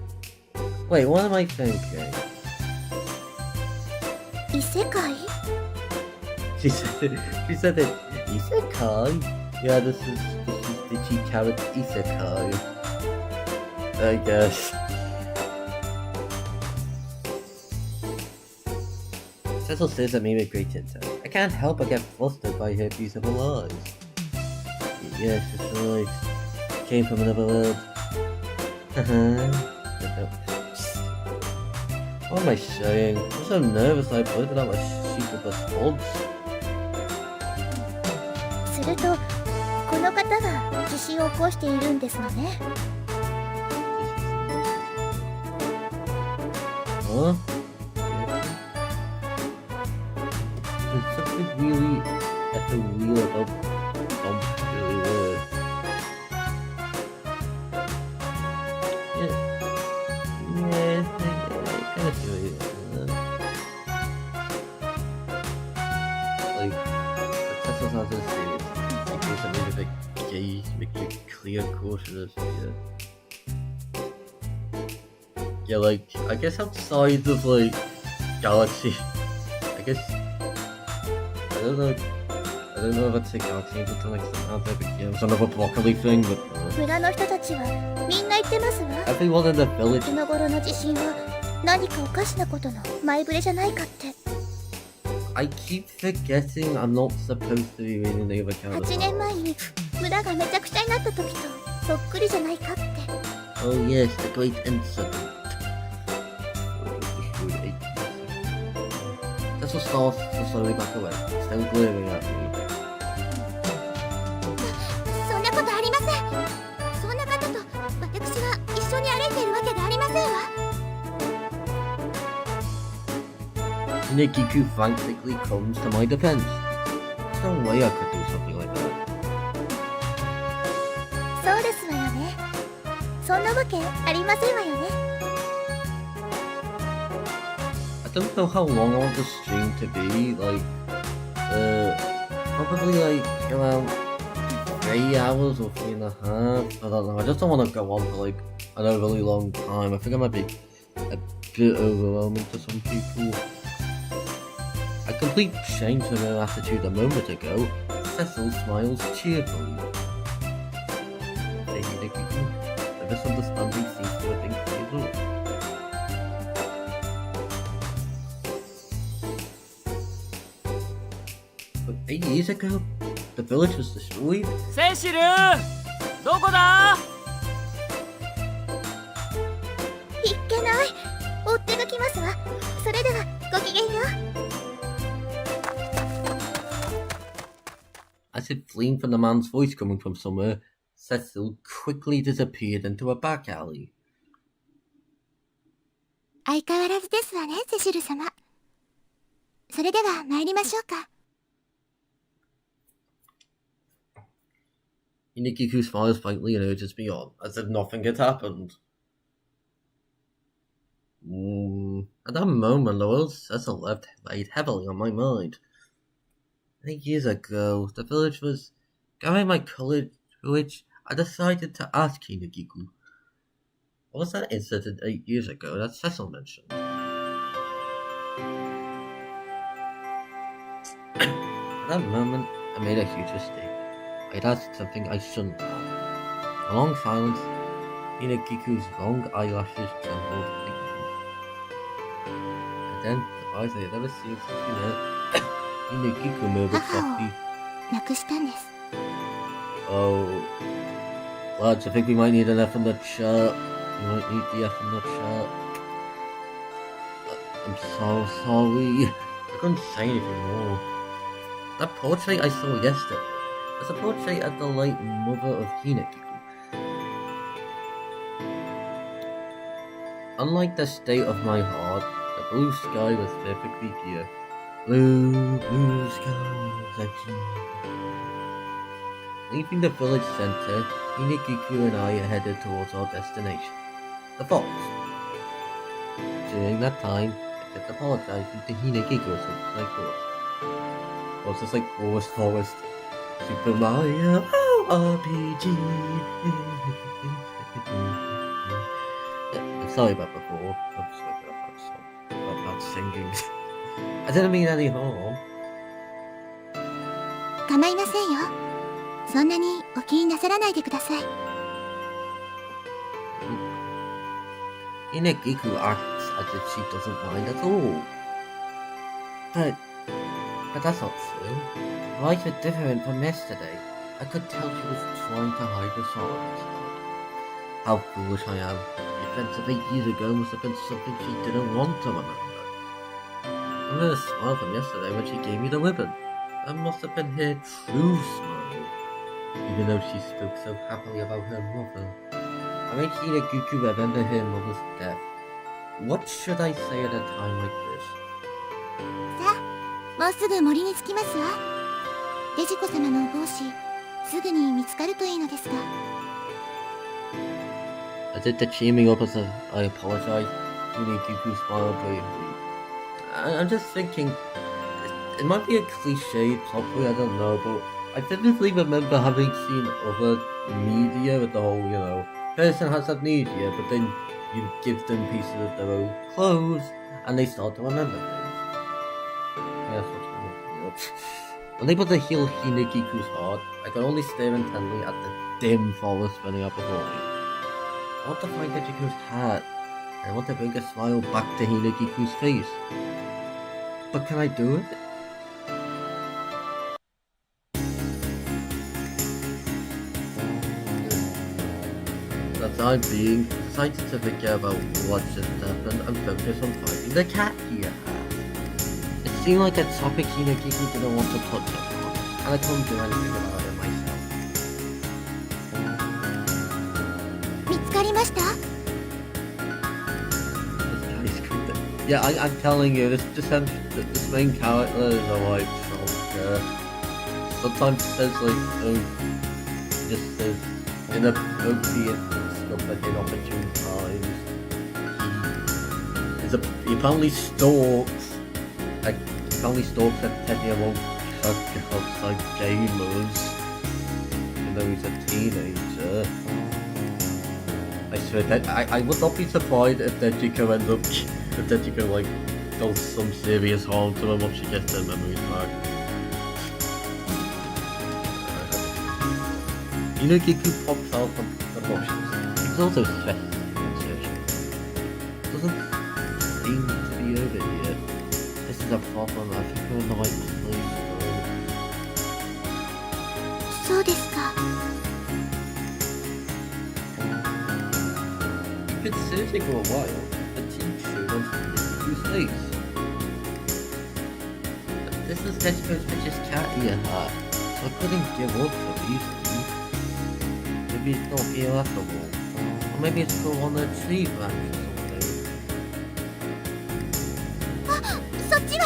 Wait, what am I thinking? 異世界？ She said that Isekai? Yeah, this is the cheap character Isekai. I guess. Cecil says that made me a great tinter. I can't help but get flustered by her beautiful eyes. Yes, it's right. Came from another world. What am I saying? I'm so nervous I blurted out my secret response. するとこの方が地震を起こしているんですのね。 Huh? There's something really at the wheel about really weird. Yeah, I kind of feel it. Like, Tesla's not this serious. Like, there's something a bit gay, make you clear cautious, yeah. Yeah, like, I guess outside of, like, Galaxy, I guess, I don't know if I'd say Galaxy, but like, it's another broccoli thing, but... 村の人たちはみんな言ってますわ。 Everyone in the village... この頃の地震は何かおかしなことの前触れじゃないかって。 I keep forgetting I'm not supposed to be reading the other characters. 8年前に村がめちゃくちゃになった時とそっくりじゃないかって。 Oh yes, the great incident. Tesla starts to slowly back away, still glaring at me. そんなことありません。そんな方と私は一緒に歩いているわけでありませんわ。 Nikiku frantically comes to my defense. There's no way I could do something like that. そうですわよね。そんなわけありませんわよね。 I don't know how long I want the stream to be, like, probably like around 3 hours or 3.5, I don't know, I just don't want to go on for like an overly long time. I think it might be a bit overwhelming to some people. A complete change from her attitude a moment ago. Cecil smiles cheerfully. Taking Nikiku, the misunderstanding seems to have been cleared up. But 8 years ago, the village was destroyed. セシルどこだ？いっけない。追っ手が来ますわ。それではごきげんよう。 As if fleeing from the man's voice coming from somewhere, Cecil quickly disappeared into a back alley. 相変わらずですわね、セシル様。それでは参りましょうか。 Nikiku smiles faintly and urges me on, as if nothing had happened. At that moment, the world Cecil left weighed heavily on my mind. 8 years ago, the village was gathering my courage, for which I decided to ask Nikiku. What was that incident 8 years ago that Cecil mentioned? At that moment, I made a huge mistake. I'd asked something I shouldn't have. A long silence, Hinagiku's long eyelashes trembled faintly. And then, the eyes I had never seen since we met, Hinagiku murmured softly, なくしたんです。 Oh, lads, I think we might need an F in the chat. We might need the F in the chat. I'm so sorry. The couldn't say anything more. That portrait I saw yesterday was a portrait of the late mother of Hineki. Unlike the state of my heart, the blue sky was perfectly clear. Blue skies are clear. Leaving the village center, Hinagiku and I headed towards our destination, the falls. During that time, I kept apologizing to Hinagiku or something like that. It was just like Forest, Super Mario RPG. I'm sorry about before. I'm just waking up that song. About singing. I didn't mean any harm. 構いませんよ。そんなにお気になさらないでください。Hinagiku acts as if she doesn't mind at all. But that's not true. Life is different from yesterday. I could tell she was trying to hide her sorrows. How foolish I am. The events of 8 years ago must have been something she didn't want to remember. I remember the smile from yesterday when she gave me the ribbon. That must have been her true smile. Even though she spoke so happily about her mother. I made Hinagiku remember her mother's death. What should I say at a time like this? さあ、もうすぐ森に着きますわ。デジコ様の帽子、すぐに見つかるといいのですが。As if to cheer me up as I apologize, Hinagiku smiled bravely. I'm just thinking, it might be a cliche, probably, I don't know, but I vividly remember having seen other media with the whole, person has amnesia, but then you give them pieces of their own clothes, and they start to remember things. Yeah, that's what's going on. Unable to heal Hinagiku's heart, I could only stare intently at the dim forest spreading out before me. I want to find Hinagicu's hat, and I want to bring a smile back to Hinagiku's face. But can I do it? The time being, decided to forget about what just happened and focus on finding the cat here. It seemed like a topic Hinagiku didn't want to touch upon, and I couldn't do anything about it myself. 見つかりました？ This guy's good. Yeah, I'm telling you, this main character is a like plonker. Sometimes it says like, just says inappropriate stuff at inopportune times. He apparently stalks. Like, he apparently stalks a 10-year-old outside gamers, even though he's a teenager. I swear that I would not be surprised if Dejiko ends up, if Dejiko like does some serious harm to him once she gets her memories back. Hinagiku pops out from the bushes. He's also stressed and searching. Doesn't seem to be over here. This is a problem. I think we're in the right place. そうですか。 You've been searching for a while. The teacher wants to get whose face. This is Dejiko's richest cat ear hat, so I couldn't give up so easily. Maybe it's not here after all. Or maybe it's still on a tree branch or something. あ、そっちは。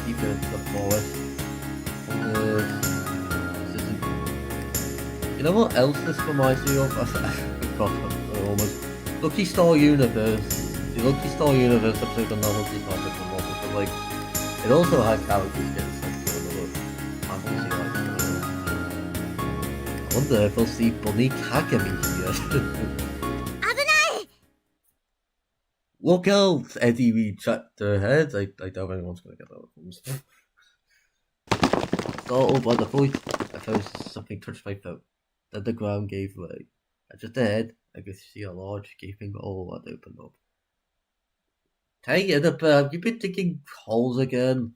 Deeper into the forest. This isn't... You know what else this reminds me of? Almost. Lucky Star Universe. The Lucky Star Universe episode on Novelty Topic and what was like. It also had characters getting sent to another fantasy like I wonder if we'll see Bunny Kagami here. 危ない。 Look out, Eddie, we checked ahead. I doubt anyone's gonna get that from stuff. Startled by the voice, I felt something touched my foot. Then the ground gave way. And just ahead, I could see a large gaping hole had opened up. Take it up, you've been digging holes again.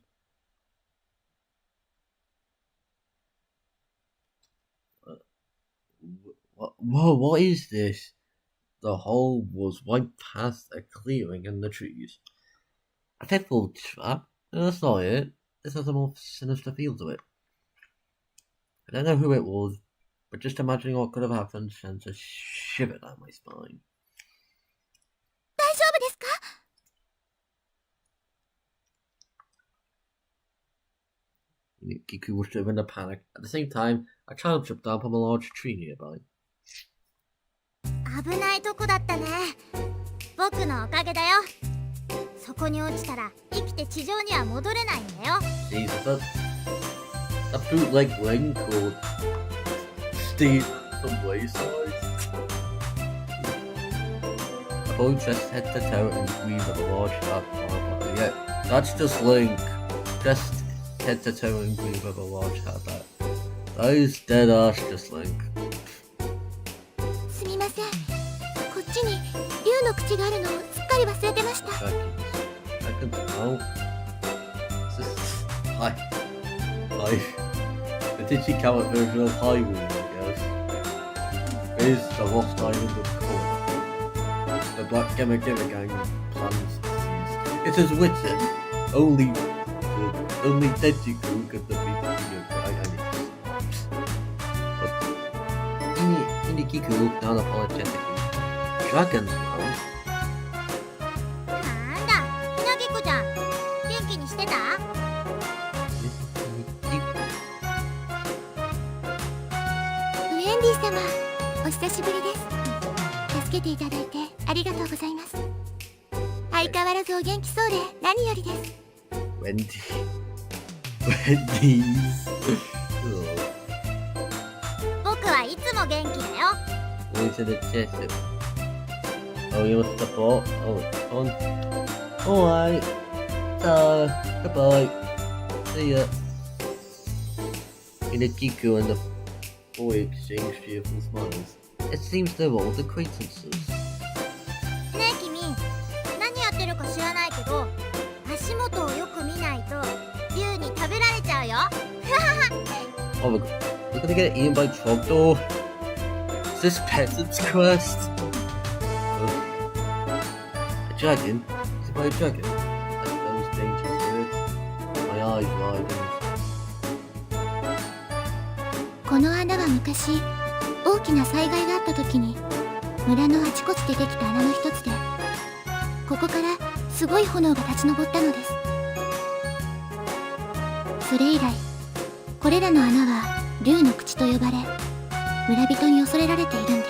Whoa, what is this? the hole was right past a clearing in the trees. A pitfall trap? No, that's not it. This has a more sinister feel to it. I don't know who it was, but just imagining what could have happened sends a shiver down my spine. 大丈夫ですか？ Kiku was driven in a panic. At the same time, a child jumped down from a large tree nearby. 危ないとこだったね。僕のおかげだよ。そこに落ちたら生きて地上には戻れないんだよ。 Jesus, that bootleg link or stayed some wayside. A boy just head to toe and green with a large hat. Oh, yeah, that's just Link. Just head to toe and green with a large hat. That is dead ass just Link. すみません。こっちに竜の口があるのをすっかり忘れてました。I can tell. Hi. Hi. The Titchy-Carrot version of Hyrule, I guess. Is the Lost Island of Corn. The Black Gamma Gang plans to seize. It is written, only Tetshiku could defeat the video guy. But Inikiku looked down apologetically. Dragon's Mouth? なんだ、ひなぎこちゃん。元気にしてた？ ウェンディ様、お久しぶりです。助けていただいてありがとうございます。相変わらずお元気そうで何よりです。Wendy's. 僕はいつも元気だよ。 Always in the chest. Oh, you must stop. Oh, it's on. Alright. Goodbye. See ya. Inikiku and the boy exchange cheerful smiles. It seems they're old acquaintances. ねえ君、何やってるか知らないけど、足元をよく見ないと竜に食べられちゃうよ。 Oh, we're gonna get eaten by Trogdor. Is this Peasant's Quest? A dragon? Is it by a dragon? Those dangerous words. My eyes widen. この穴は昔、大きな災害があった時に村のあちこちでできた穴の一つで、ここからすごい炎が立ち上ったのです。それ以来、これらの穴は竜の口と呼ばれ、村人に恐れられているんです。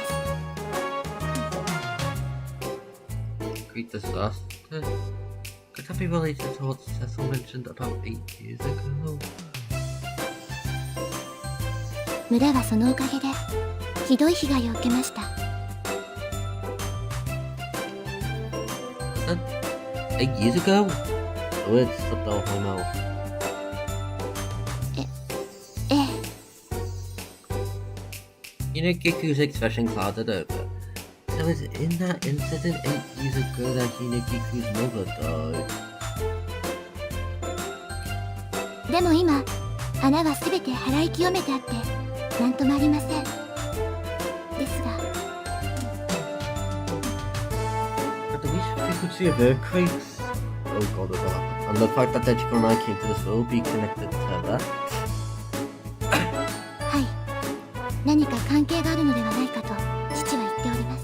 Great disaster. Could that be related to what Cecil mentioned about 8 years ago? 村はそのおかげでひどい被害を受けました。 Was that 8 years ago? The words slipped out of my mouth. ええ。 Hinekiku's expression clouded over. So it's in that incident 8 years ago that Hinekiku's mother died. でも今、穴はすべて払い清めてあって何ともありません。ですが But the recent frequency of earthquakes? Oh god, and the fact that Dejiko and I came to this world be connected to that? はい、何か関係があるのではないかと父は言っております。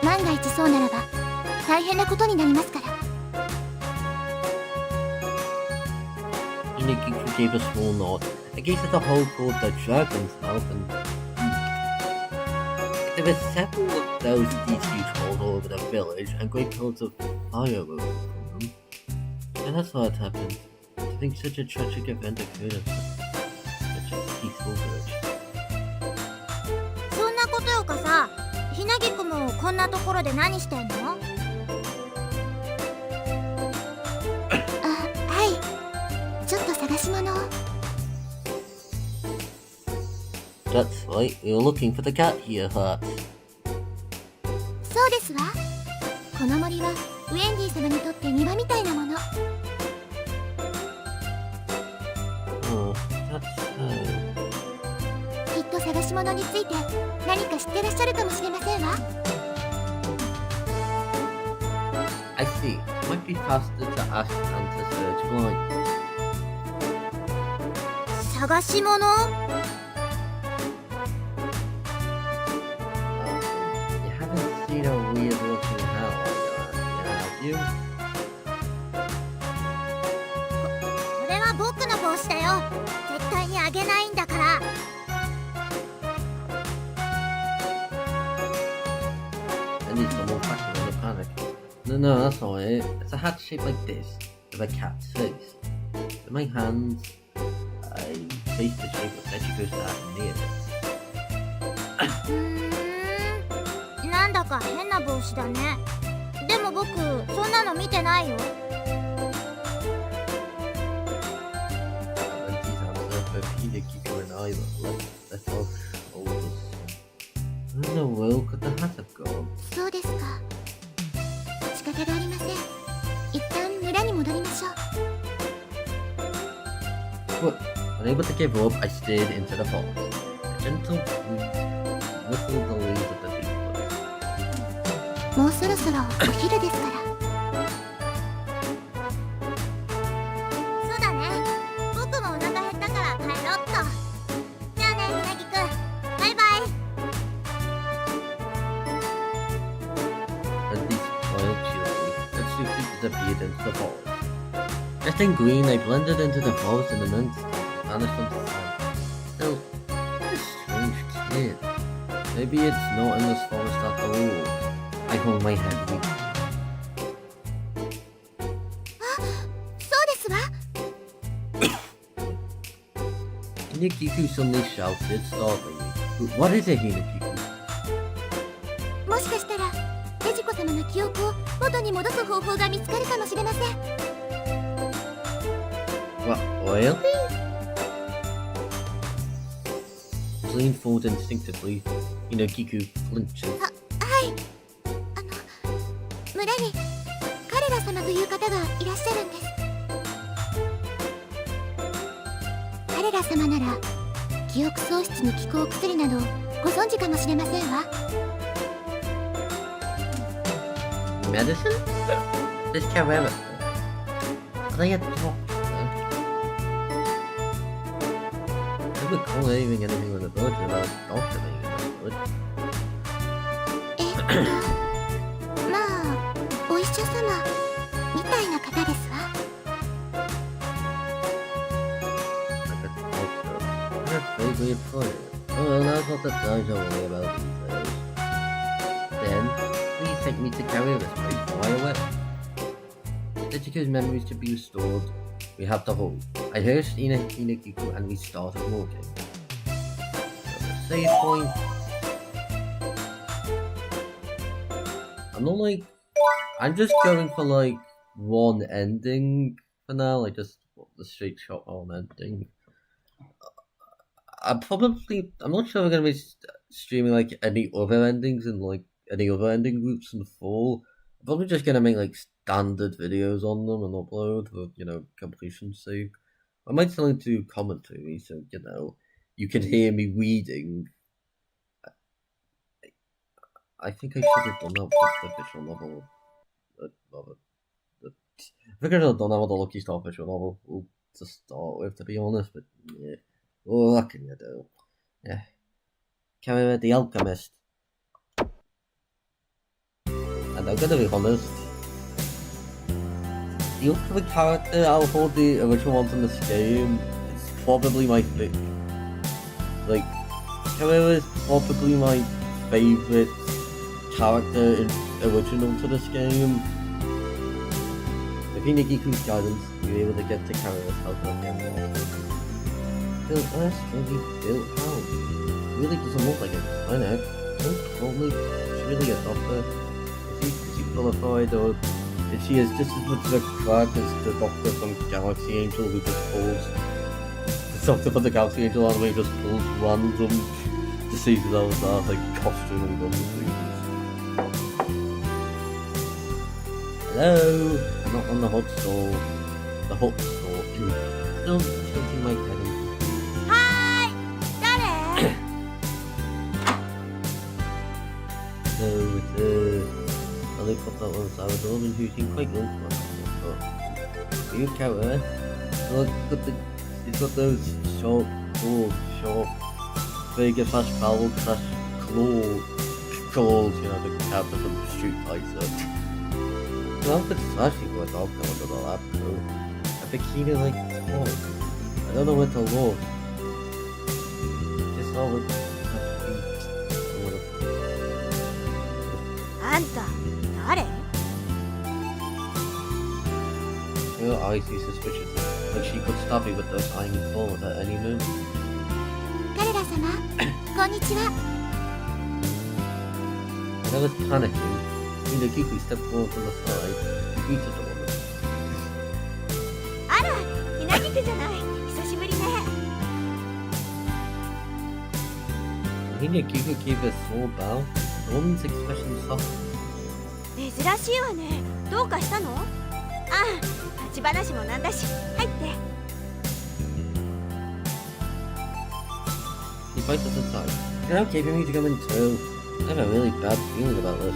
万が一そうならば大変なことになりますから。 Hinekiku gave a small nod. I gazed at the hole called the Dragon's Mouth and... There were several of those these huge holes all over the village and great pillars of fire rose from them. And that's what happened. To think such a tragic event occurred in such a peaceful village. そんなことよかさ、ひなぎくもこんなところで何してんの？あ、はい。ちょっと探し物を。 That's right, we were looking for the cat here, Heart. そうですわ。この森はウェンディ様にとって庭みたいなもの。 Oh, that's so... きっとと探し物について何か知ってらっしゃるかもしれませんわ。 I see. It might be faster to ask than to search blind. 探し物？ You haven't seen a weird looking owl have you? これは僕の帽子だよ。絶対にあげないんだから。 I need some more fashion in the panic. No, that's not it. It's a hat shaped like this, with a cat's face. In my hands, I face the shape of Tetsuko's hat near it. なんだか変な帽子だね。でも僕そんなの見てないよ。 Where in the world could the hat have gone? そうですか。仕方がありません。一旦村に戻りましょう。 But unable to give up, I stared into the forest. A gentle breeze whistled the leaves of the deep woods. もうそろそろお昼ですから。そうだね。僕もお腹減ったから帰ろっと。じゃあね、ひなぎくん。バイバイ。 As they smiled cheerfully, Tetsuko disappeared into the forest. Dressed in green, I blended into the forest in an instant and vanished into sight. Still, what a strange kid. Maybe it's not in this forest at all. I hold my head weak. そうですわ。 Hinakiku suddenly shouted, startling me. What is it, Hinakiku? もしかしたらデジコ様の記憶を元に戻す方法が見つかるかもしれません。 What, really? I leaned forward instinctively. Hinakiku flinching. はい。村に彼ら様という方がいらっしゃるんです。彼ら様なら記憶喪失に効くお薬などご存知かもしれませんわ。 Medicine? This Carrera. Are they a doctor? I don't recall anything with a virgin about a doctor being in this village. まあお医者様みたいな方ですわ。 Like a doctor. What a vaguely employer. Oh well, now's not the time to worry about these days. Then, please take me to Carrera's place right away. Tetsuko's memories to be restored. We have to hold. I heard Hinakiku and we started walking. Save point. I'm just going for like one ending for now, like just the straight shot one ending. I'm not sure we're gonna be streaming like any other endings and like any other ending groups in the fall. I'm probably just gonna make like standard videos on them and upload for, completion's sake. I might still do commentary, so you can hear me reading. I think I should have done that with the visual novel. I think I should have done that with the Lucky Star visual novel to start with, to be honest, but yeah. What can you do? Yeah. Carrera the Alchemist. And I'm gonna be honest, the ultimate character out of all the original ones in this game is probably my favorite. Like, Carrera is probably my favorite character in original to this game. With Hinagiku's guidance, we were able to get to Carrera's house again. Built a strangely built house. It really doesn't look like a clinic. Probably she's really a doctor. Is he qualified, or is she as just as much of a crack as the doctor from Galaxy Angel who just pulls the doctor from the Galaxy Angel anime just pulls random diseases out of that, like costume and gun diseases. Hello? I'm not on the hot stove. The hot stove. Still tilting my head. はーい。誰？ with only couple of months I was old and who seemed quite young for myself, but you count her. Look, it's got those short, figure slash foul slash claws, you know, the character from Street Fighter. Well, it's actually what I'll go under the lab coat. I've been keeping like, oh, I don't know where to look. It's all withあんた誰？ her eyes seem suspicious, but she could stop me with those iron claws at any moment. 彼ら様こんにちは。 As I was panicking, Hinagiku stepped forward from the side and greeted the woman. あら、ひなぎくじゃない。久しぶりね。 Hinagiku gave a small bow. The woman's expression softened. 珍しいわね。どうかしたの？ああ、立ち話もなんだし、入って。 He bites us aside. You're okay for me to come in too. I have a really bad feeling about this.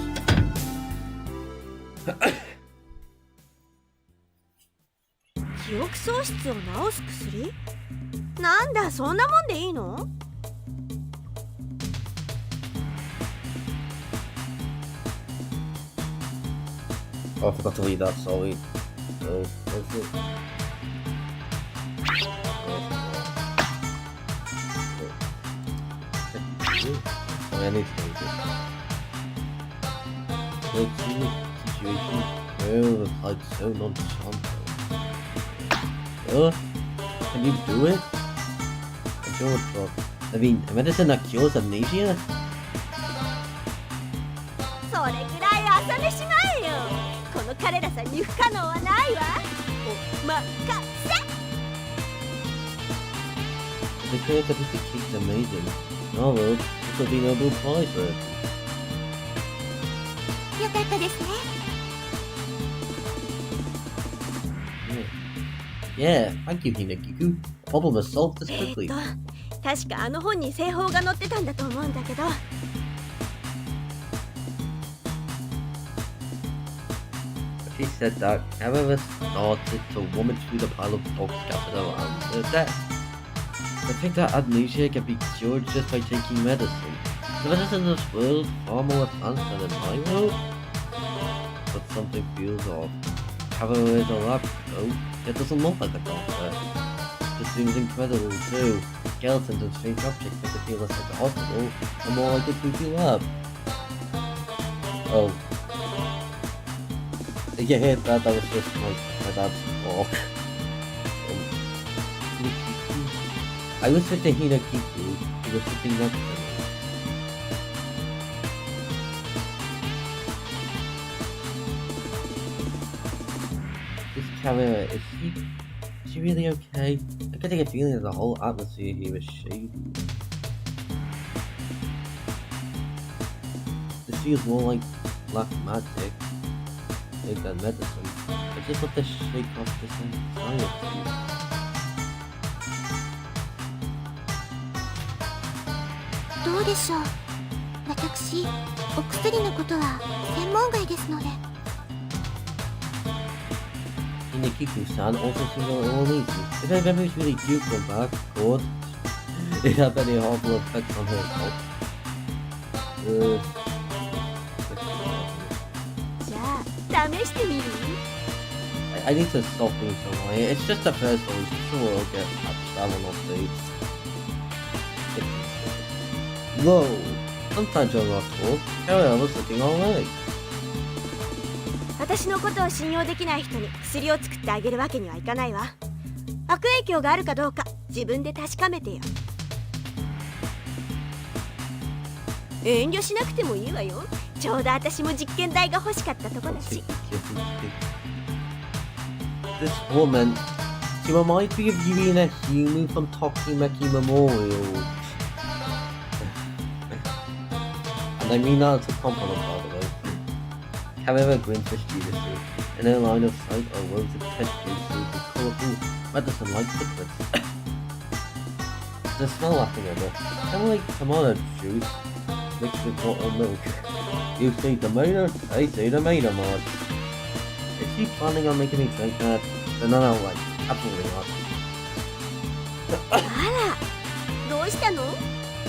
記憶喪失を治す薬？なんだ、そんなもんでいいの？ Oh, I forgot to leave that, sorry. So, what's it? Sorry, I need to leave it. Let's see the situation. Oh, replied so nonchalant. Can you do it? A jaw drop. I mean, a medicine that cures amnesia? それぐらい朝飯前よ。この彼らさんに不可能はないわ。お任せ。 The creativity is amazing. Oh well, this will be Nobel Prize for it. よかったですね。 Yeah, thank you, Hinagiku. Problem was solved this quickly. 確かあの本に製法が載ってたんだと思うんだけど。 She said that however started to rummage through the pile of books scattered around her desk. I think that amnesia can be cured just by taking medicine. The medicine in this world is far more advanced than in my world. But something feels off. However, is a lab coat, it doesn't look like a doctor. It seems incredible too. Skeletons and strange objects make it feel less like a hospital and more like a creepy lab. Oh. Yeah, that was just my dad's talk. I whispered to Hinagiku, he was sitting next to me. This camera, is she really okay? I'm getting a feeling that the whole atmosphere here is shady. This feels more like black magic than medicine. I just want to shake off this anxiety. どうでしょう。私、お薬のことは専門外ですので。 Hinagiku-san also seems a little uneasy. If her memories really do come back, could it have any horrible effects on her health? じゃあ、試してみる？ I need to stop being so annoying. It's just the first one, I'm sure we'll get patched that one off dates. Whoa! Sometimes you're not cool. Carol was looking alright. 私のことを信用できない人に薬を作ってあげるわけにはいかないわ。悪影響があるかどうか自分で確かめてよ。遠慮しなくてもいいわよ。ちょうど私も実験台が欲しかったとこだし。This woman, she reminds me of Yurina Himu from Tokimeki Memorial. And I mean that as a compliment, by the way. However, grins mischievously. In her line of sight are rows of test juices with colourful, medicine-like liquids. The smell laughing at her, kind of like tomato juice mixed with bottled milk. You see the maid? I see the maid mod. Is she planning on making me drink that? No, like, absolutely not. あら、どうしたの？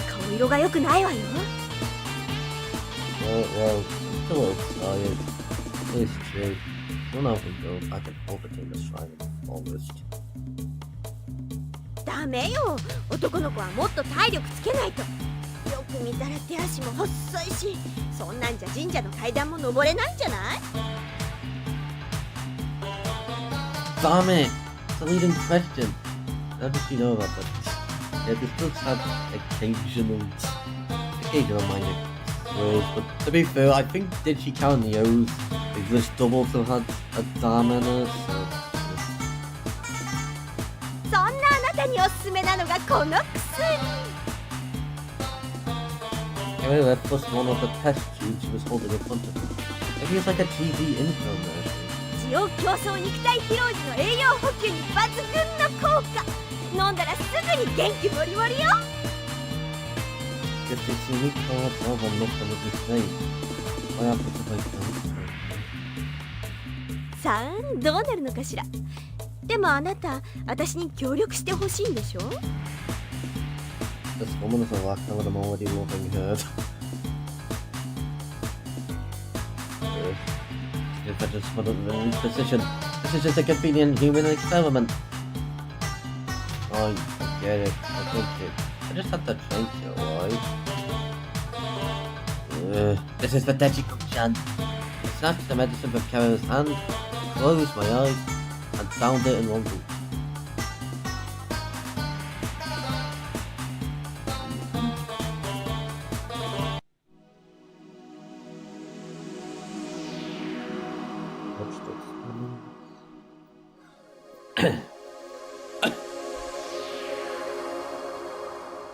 顔色が良くないわよ。Well, still a little tired. It's true. Don't know if we go back and overtake the shrine almost. ダメよ。男の子はもっと体力つけないと。よく見たら手足も細いし、そんなんじゃ神社の階段も登れないんじゃない？ Damn it! It's a leading question. How does she know about that? Yeah, this does have occasional minor throws, but to be fair, I think did she count the O's? This double still had a damn in her, so... そんなあなたにおすすめなのがこの薬。Anyway, that plus one of the test tubes she was holding in front of her. Maybe it's like a TV infomercial. 需要競争肉体疲労時の栄養補給に抜群の効果。飲んだらすぐに元気もりもりよ。 Guess they see me cards over and look them at this name. Why have to play them? さあ、どうなるのかしら。でもあなた、私に協力してほしいんでしょ？ This woman is a lack of I'm already loving her. If I just put it in the new position, this is just a convenient human experiment. Oh, I get it. I think it. I just have to drink it, right? This is pathetic, Chan. I snatched the medicine from Kara's hand, closed my eyes, and found it in one boot.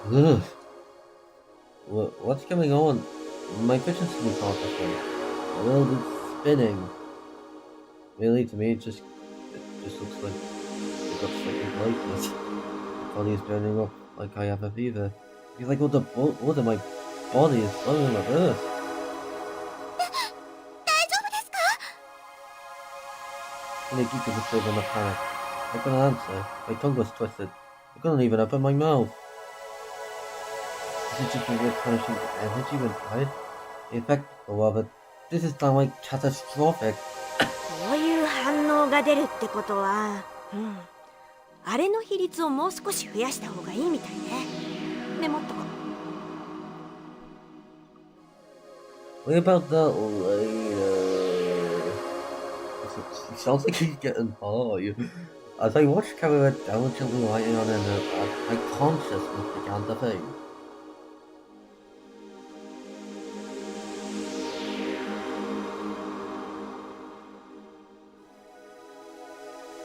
Ugh. What's going on? My vision's really complicated. The world is spinning. Really, to me, it just looks like it got flicking brightness. Body is burning up like I have a fever. It's like all the blood in my body is flowing like earth. 大丈夫ですか？ Nick, you could have stood on the panic. I couldn't answer. My tongue was twisted. I couldn't even open my mouth. This is just a replenishing energy when tired. The effect, beloved, this is downright catastrophic. こういう反応が出るってことは、あれの比率をもう少し増やした方がいいみたいね。メモっとこう。 What about that later? It sounds like he's getting high. As I watched Kara diligently writing on her notepad, my consciousness began to fade.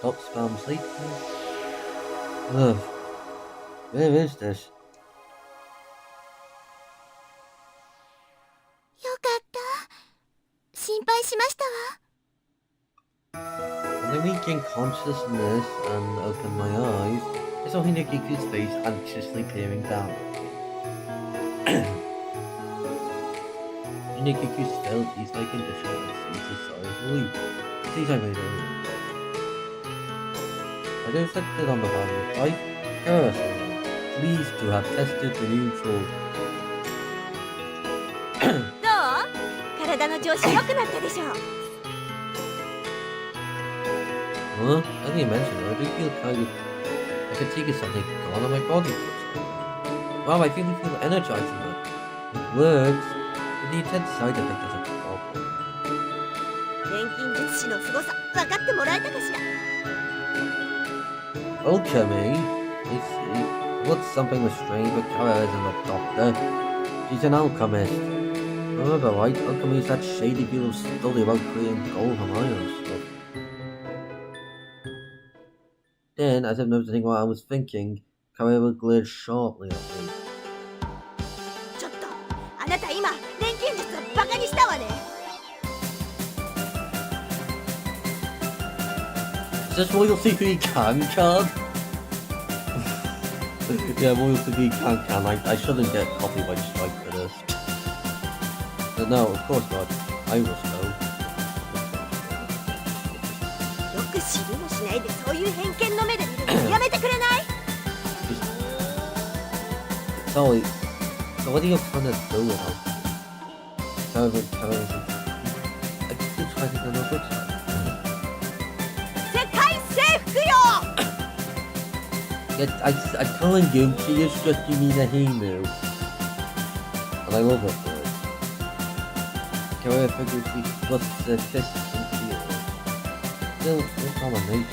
Stop spam sleep. Ugh. Where is this? よかった。心配しましたわ。 When I regained consciousness and opened my eyes, I saw Hinekiku's face anxiously peering down. Hinekiku's felt these my condition and seized a sigh of relief. These I made earlier. I reflected on the value of life. Yes, pleased to have tested the new tool. どう？体の調子良くなったでしょう。 Huh? Now that you mention it, I do feel kind of... I could take something gone on my body. Wow, I feel energizing now. It works, but the intense side effect is a problem. 錬金術師の凄さ、分かってもらえたかしら。 Alchemy? I see. What's something with strange, but Kara isn't a doctor. She's an alchemist. Remember right, alchemy is that shady field of study about creating gold from iron and stuff. Then, as if noticing what I was thinking, Kara glared sharply at me. ちょっと、あなた今、錬金術をバカにしたわね。 Is this Royal CP Can? Yeah, Royal CP Can. I shouldn't get copyright strike for this. No, of course not. I was though. よく知りもしないでそういう偏見の目で見るのやめてくれない？ So, so what are you trying to do with her? Terrorism. I keep trying to go no good side. 世界征服よ！ Yeah, I telling you, she is just you mean a he-moo. And I love her for it. Carrier figure she plus the fist and feel. Still domination.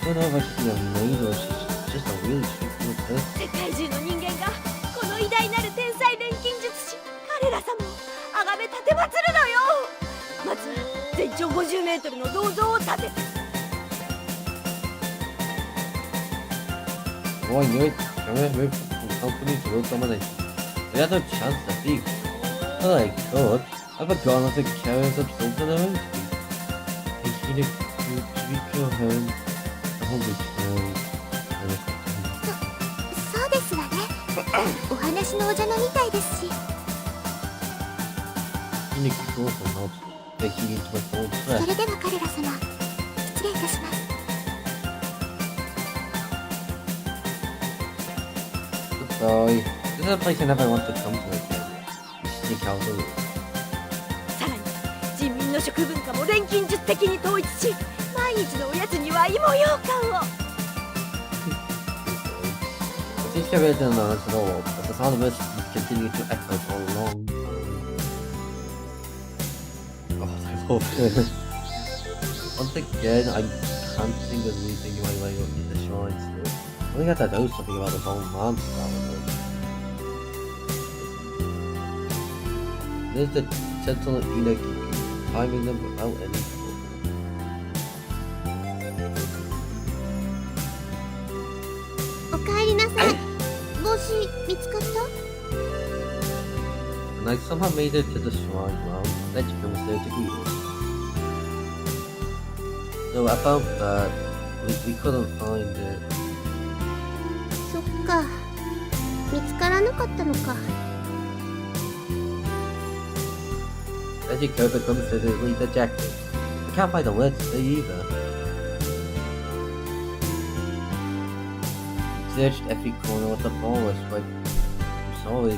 I don't know if I should be a maid or she's just a really straightforward person. 世界中の人間がこの偉大なる天才錬金術師彼ら様を崇め立てまつるのよ。まず全長50メートルの銅像を建てて。 Oh, I knew it. Carrier moved from company to world domination. We had no chance to beat. But I could. I've forgotten if the carriers have something around me. I see the creature home. The hungry child. そうですわね。お話のお邪魔みたいですし。 You need to go for help. Making into my phone そ threat. れでは彼ら様、失礼いたします。 Sorry. This is a place I never want to come to again. Sneak out the room. さらに人民の食文化も錬金術的に統一し、毎日のおやつには芋ようかんを。 If this carrier didn't know at all, but the sound of it continued to echo for a long time. Oh, I love it. Once again, I can't think of anything in my way up to the shrine still. I think I had to know something about the whole man probably. There's the gentle Inoki timing them without any trouble. おかえりなさい。帽子見つかった？ And I somehow made it to the shrine. Well, Legicum was there to greet us. So about that, we couldn't find it. そっか。見つからなかったのか。 Legicum becomes visibly dejected. I can't find the words to say either. We searched every corner of the forest, but I'm sorry.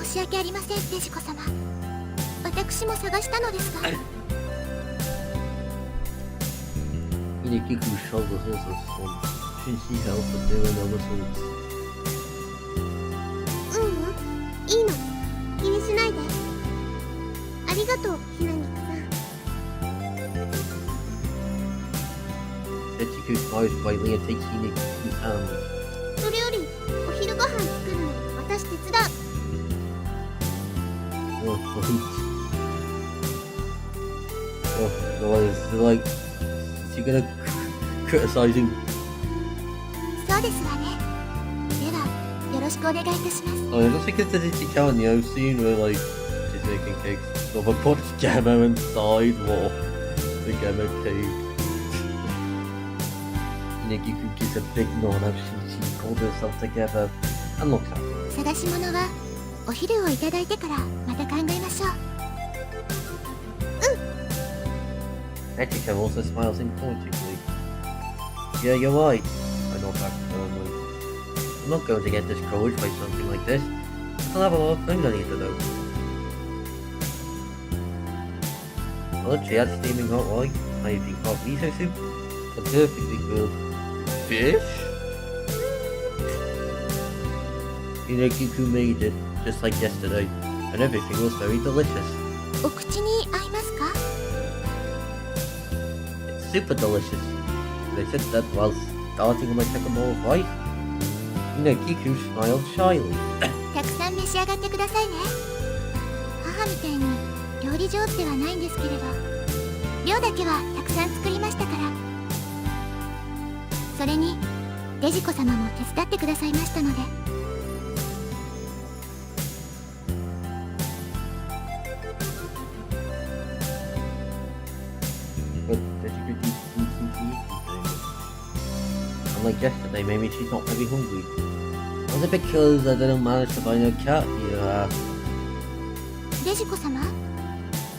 申し訳ありません、デジコ様。私も探したのですが。 Inokiku shrugged his son. Should she help but there were no results? ううん、いいの。気にしないで。ありがとう、ひなぎくさん。 Legicu smiles brightly and takes Inokiku's hand. それより、お昼ご飯作るの私手伝う。 Oh, oh, God, it's like, is she gonna criticize him? そうですわね。では、よろしくお願いいたします。 Oh, I just think it's a Ichikawa Neo scene where, like, she's making cakes. So, but put Gemma inside, what? The Gemma cake. Inokiku gives a big nod as she pulled herself together and looks at him. 探し物は、お昼をいただいてからまた考えましょう。 Echika also smiles encouragingly. Yeah, you're right. I nod back firmly. I'm not going to get discouraged by something like this. I'll have a lot of things I need to do. Well, she had steaming hot rice, amazing hot miso soup, and perfectly grilled fish. Inokiku made it, just like yesterday, and everything was very delicious. お口に合いますか？ It's super delicious. They said that while starting on my second bowl of rice. Inokiku smiled shyly. たくさん召し上がってくださいね。母みたいに料理上手ではないんですけれど、量だけはたくさん作りましたから。それにデジコ様も手伝ってくださいましたので。 But did you do something to eat today? Unlike yesterday, maybe she's not very hungry. Was it because I didn't manage to find a cat here? デジコ様、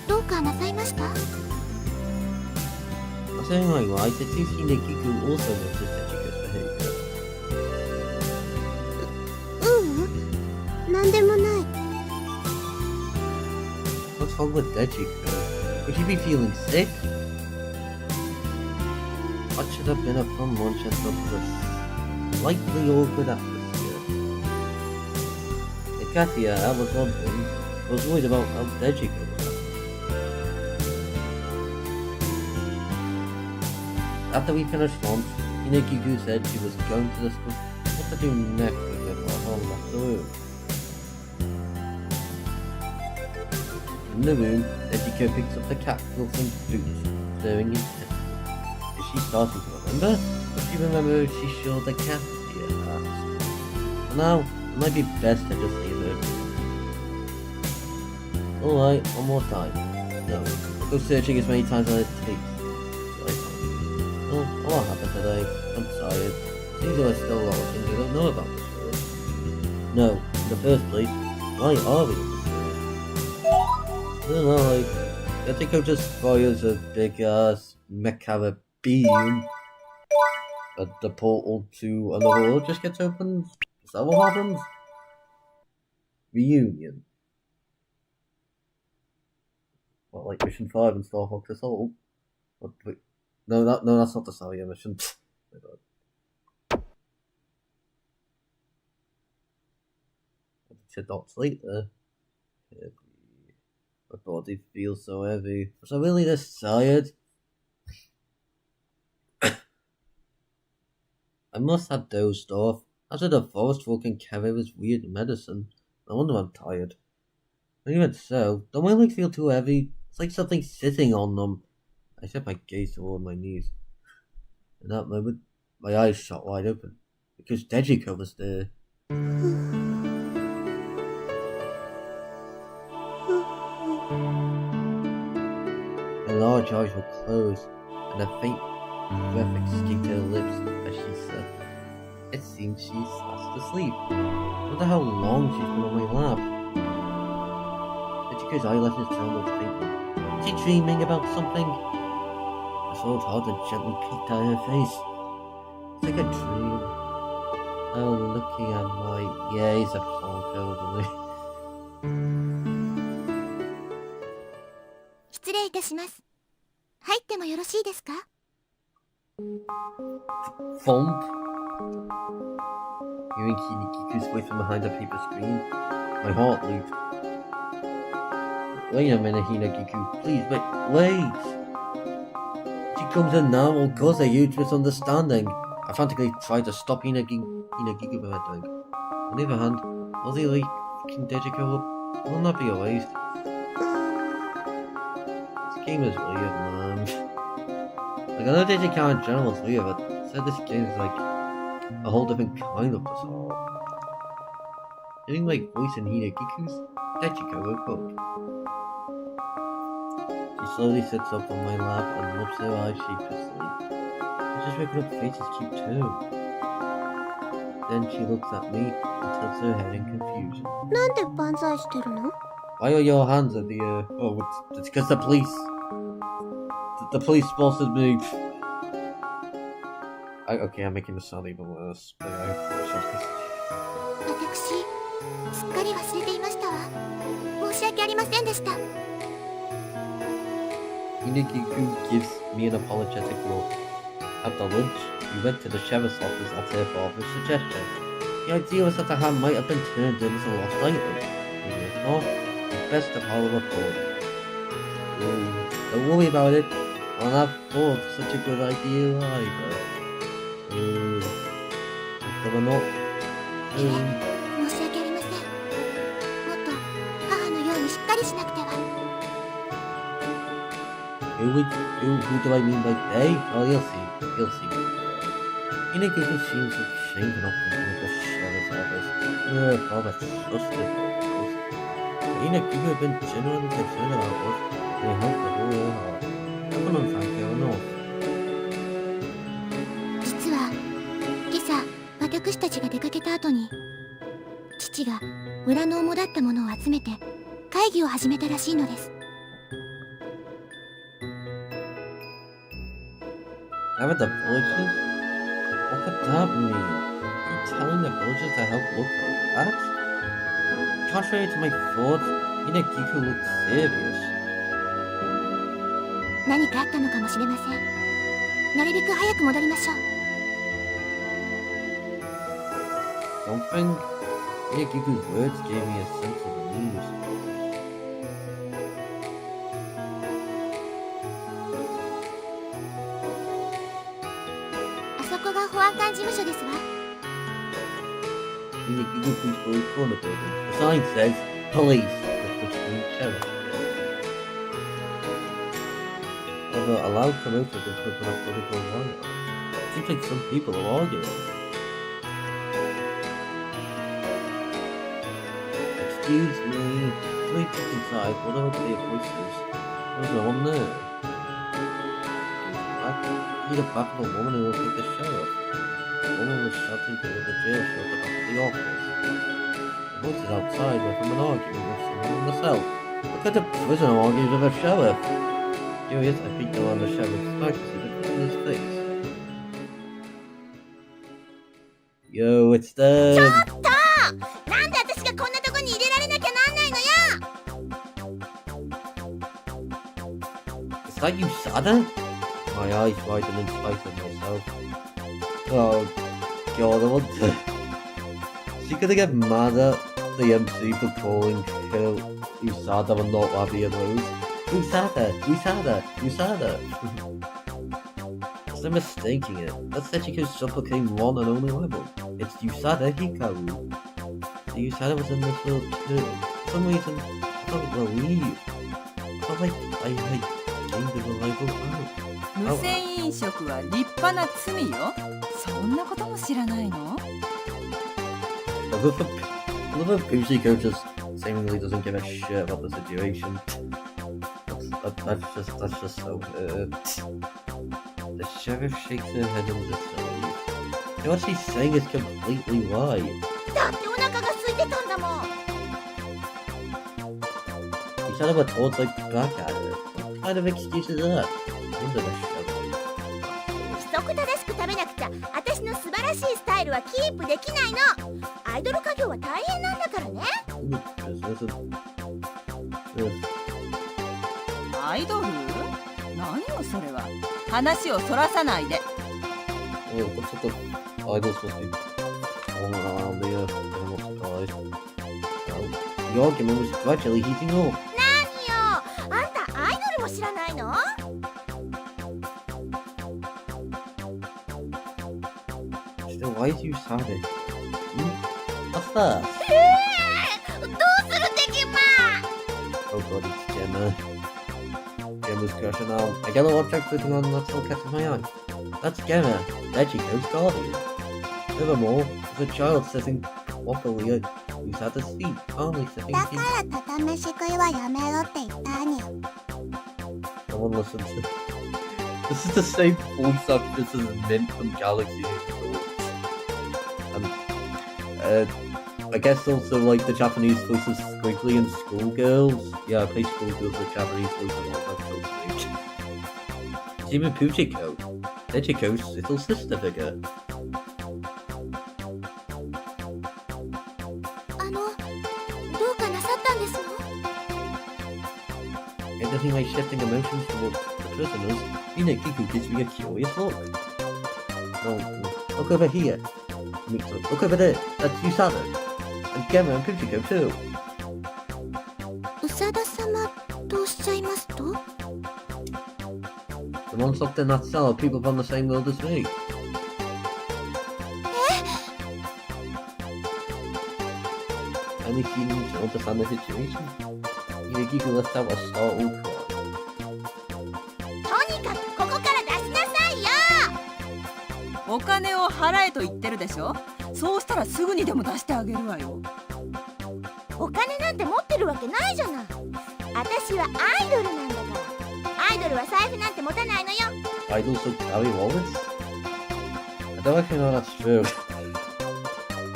どうかなさいました？ Saying like right, it seems Hinagiku also noticed Dejiko's behavior. なんでもない。 What's wrong with Dejiko? Would she be feeling sick? What should have been a fun lunch and some slightly awkward atmosphere? Katia, I was wondering, was worried about how Dejiko was. After we finished lunch, Hinagiku said she was going to discuss what to do next with him while I left the room. In the room, Dejiko picks up the catgirl from boots, staring intently. Is she starting to remember? Does she remember if she showed the cat here asked? For now, it might be best to just leave her. Alright, one more time. No, I'll go searching as many times as it takes. Oh, what happened today? I'm tired. Seems there are still a lot of things I don't know about this world. No, in the first place, why are we in this world? I don't know, like, Yatiko just fires a big ass Mechara beam at the portal to another world just gets opened. Is that what happens? Reunion. What, like Mission 5 and Star Fox Assault? What, wait. No, that's not the Salia mission. Said dots later. My body feels so heavy. Was I really this tired? I must have dozed off. After the forest folk and carry was weird medicine. No wonder I'm tired. But even so, don't my legs feel too heavy? It's like something sitting on them. I set my gaze toward my knees. In that moment, my eyes shot wide open, because Dejiko was there. Her large eyes were closed, and a faint breath escaped her lips as she said, "It seems she's fast asleep. I wonder how long she's been on my lap." Dejiko's eyelashes trembled faintly. Was she dreaming about something? I swallowed hard and gently peeked at her face. It's like a dream. Oh, looking at my... Yeah, he's a plonker, isn't he? 失礼いたします。入ってもよろしいですか？ Thump. Hearing Hinagiku voice from behind a paper screen, my heart leaped. Wait a minute, Hinagiku. Please, wait. She comes in now will cause a huge misunderstanding. I frantically tried to stop Hinagiku from doing. On the other hand, was he like fucking Dejiko up? Wouldn't that be a waste? This game is weird, man. Like, I know Dejiko in general is weird, but I said this game is like a whole different kind of bizarre. Hearing my voice in Hinagiku's, Dejiko woke up. She slowly sits up on my lap and lifts her eyes sheepishly. Her just waking up faces keep too. Then she looks at me and tilts her head in confusion. なんで万歳してるの？ Why are your hands in the air? Oh, it's because the police. The police spotted me. Okay, I'm making this sound even worse. But I apologize. 私、すっかり忘れていましたわ。申し訳ありませんでした。 Hinagiku gives me an apologetic look. After lunch, we went to the sheriff's office at her father's suggestion. The idea was that the hand might have been turned in as a lost item. Even if not, it's best to follow a report. Don't worry about it. I'll not thought such a good idea either. Whether or not. 申し訳ありません。もっと母のようにしっかりしなくては。 Who do I mean by they? Oh, you'll see. Hinagiku seems ashamed enough to leave the sheriff's office. Father trusted us. Hinagiku had been genuinely concerned about us, and he helped with all her heart. I couldn't thank her enough. 実は今朝私たちが出かけた後に父が村の主だったものを集めて帰会議を始めたらしいのです。 How about the villagers? What could that mean? You telling the villagers to help look for that? Contrary to my thoughts, Hinagiku looked serious. 何かあったのかもしれません。なるべく早く戻りましょう。 Something? Hinagiku's words gave me a sense of unease. あそこが保安官事務所ですわ。 Hinagiku please go in the building. The sign says, police, which means sheriff. Although a loud commotion can put on a political riot. Seems like some people are arguing. Excuse me, please get inside. What are the voices? There's no one there. I need a back of a woman who will take the sheriff. The woman was shouting toward the jail show at the back of the office. The voices outside were from an argument with someone in the cell. What kind of prisoner argues with a sheriff? Curious, I peeked around the sheriff's back to see the look in his face. Yo, it's them! なんで私がこんなとこに入れられなきゃなんないのよ。 Is that USADA? My eyes widen in spite of myself. Oh god, I want to... Is she gonna get mad at the MC for calling her USADA and not Abby and Rose? USADA! USADA! USADA! So mistaking it. That's Sechiko's supplicating one and only rival. It's USADA Hikaru. The USADA was in this world too. For some reason, I can't believe. I felt like I had gained a rival out. 無銭飲食は立派な罪よ。そんなことも知らないの？ I love how Pushiko just seemingly doesn't give a shit about the situation. That's just so hurt. The sheriff shakes her head in disbelief. So what she's saying is completely right. だってお腹が空いてたんだもん。 You said about told like back at it. What kind of excuse is that? Under the sheriff. 規則正しく食べなくちゃ私の素晴らしいスタイルはキープできないの。アイドル家業は大変なんだからね。 アイドル？何よそれは。話をそらさないで。 Oh, what's up with idols supposed to be going around here? I'm not surprised. Well, the argument was gradually heating up. 何よ、あんたアイドルも知らないの？ Still, why is you sad? What's that? どうする敵ま？ Oh god, it's Gemma. Gemma's crushing on. I get a object flipping on that still catches my eye. That's Gemma, Dechiko's guardian. Furthermore, there's a child sitting wobbly at Usada's feet, calmly sipping だ tea. から畳飯食いはやめろって言ったに。 Someone listen to this is the same voice actress as Mint from Galaxy and I guess also like the Japanese voice of Squiggly and Schoolgirls. Yeah, I play Schoolgirls with Japanese voice and all that sort of thing. Even Puchiko, Dechiko's little sister figure. どうかなさったんですの？ Anything like shifting emotions towards the prisoners, Hinagiku gives me a curious look. No, look over here. Look over there. That's Usada. And Gemma and Puchiko too. 宇佐田様とおっしゃいますと？ The ones locked in that cell are people from the same world as me. Any feelings to understand the situation? Hinagiku left out a startled cry. とにかくここから出しなさいよ。お金を払えと言ってるでしょ。そうしたらすぐにでも出してあげるわよ。お金なんて持ってるわけないじゃない。私はアイドルなんだから。アイドルは財布なんて持たないのよ。 Idols who carry wallets? I don't actually know that's true.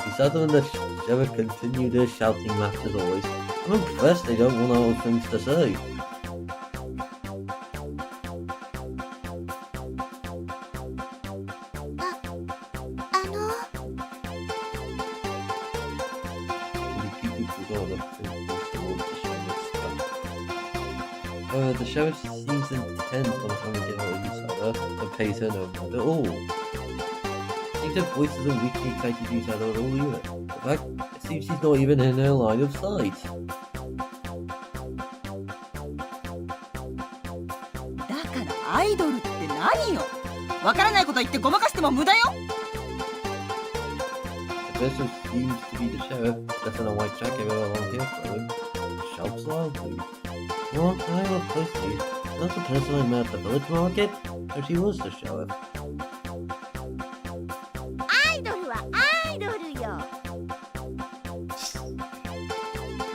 Usada and the sheriff continued their shouting match as always. I'm impressed they don't run out of things to say. The sheriff seems intense on trying to get out of Usada, but pays her no mind at all. Seems her voice doesn't weakly excited Usada at all either. In fact, it seems she's not even in her line of sight. だからアイドルって何よ。わからないこと言ってごまかしても無駄よ。The person seems to be the sheriff, dressed in a white jacket with a long hair flowing, shouts loudly. Well, I look closely. Not the person I met at the village market, so she was the sheriff. アイドルはアイドルよ。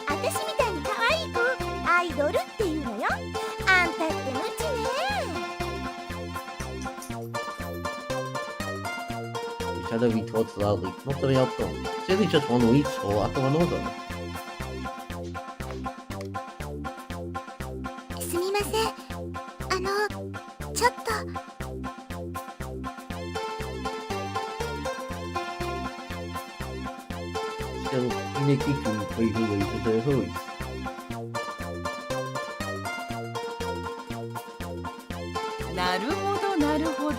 私みたいに可愛い子アイドルっていうのよ。あんたって無知ね。Usada retorts loudly, not to be outdone. Clearly just one weak soul after another. すみません。ちょっと。Still, Hinekiku bravely raises her voice. なるほどなるほど。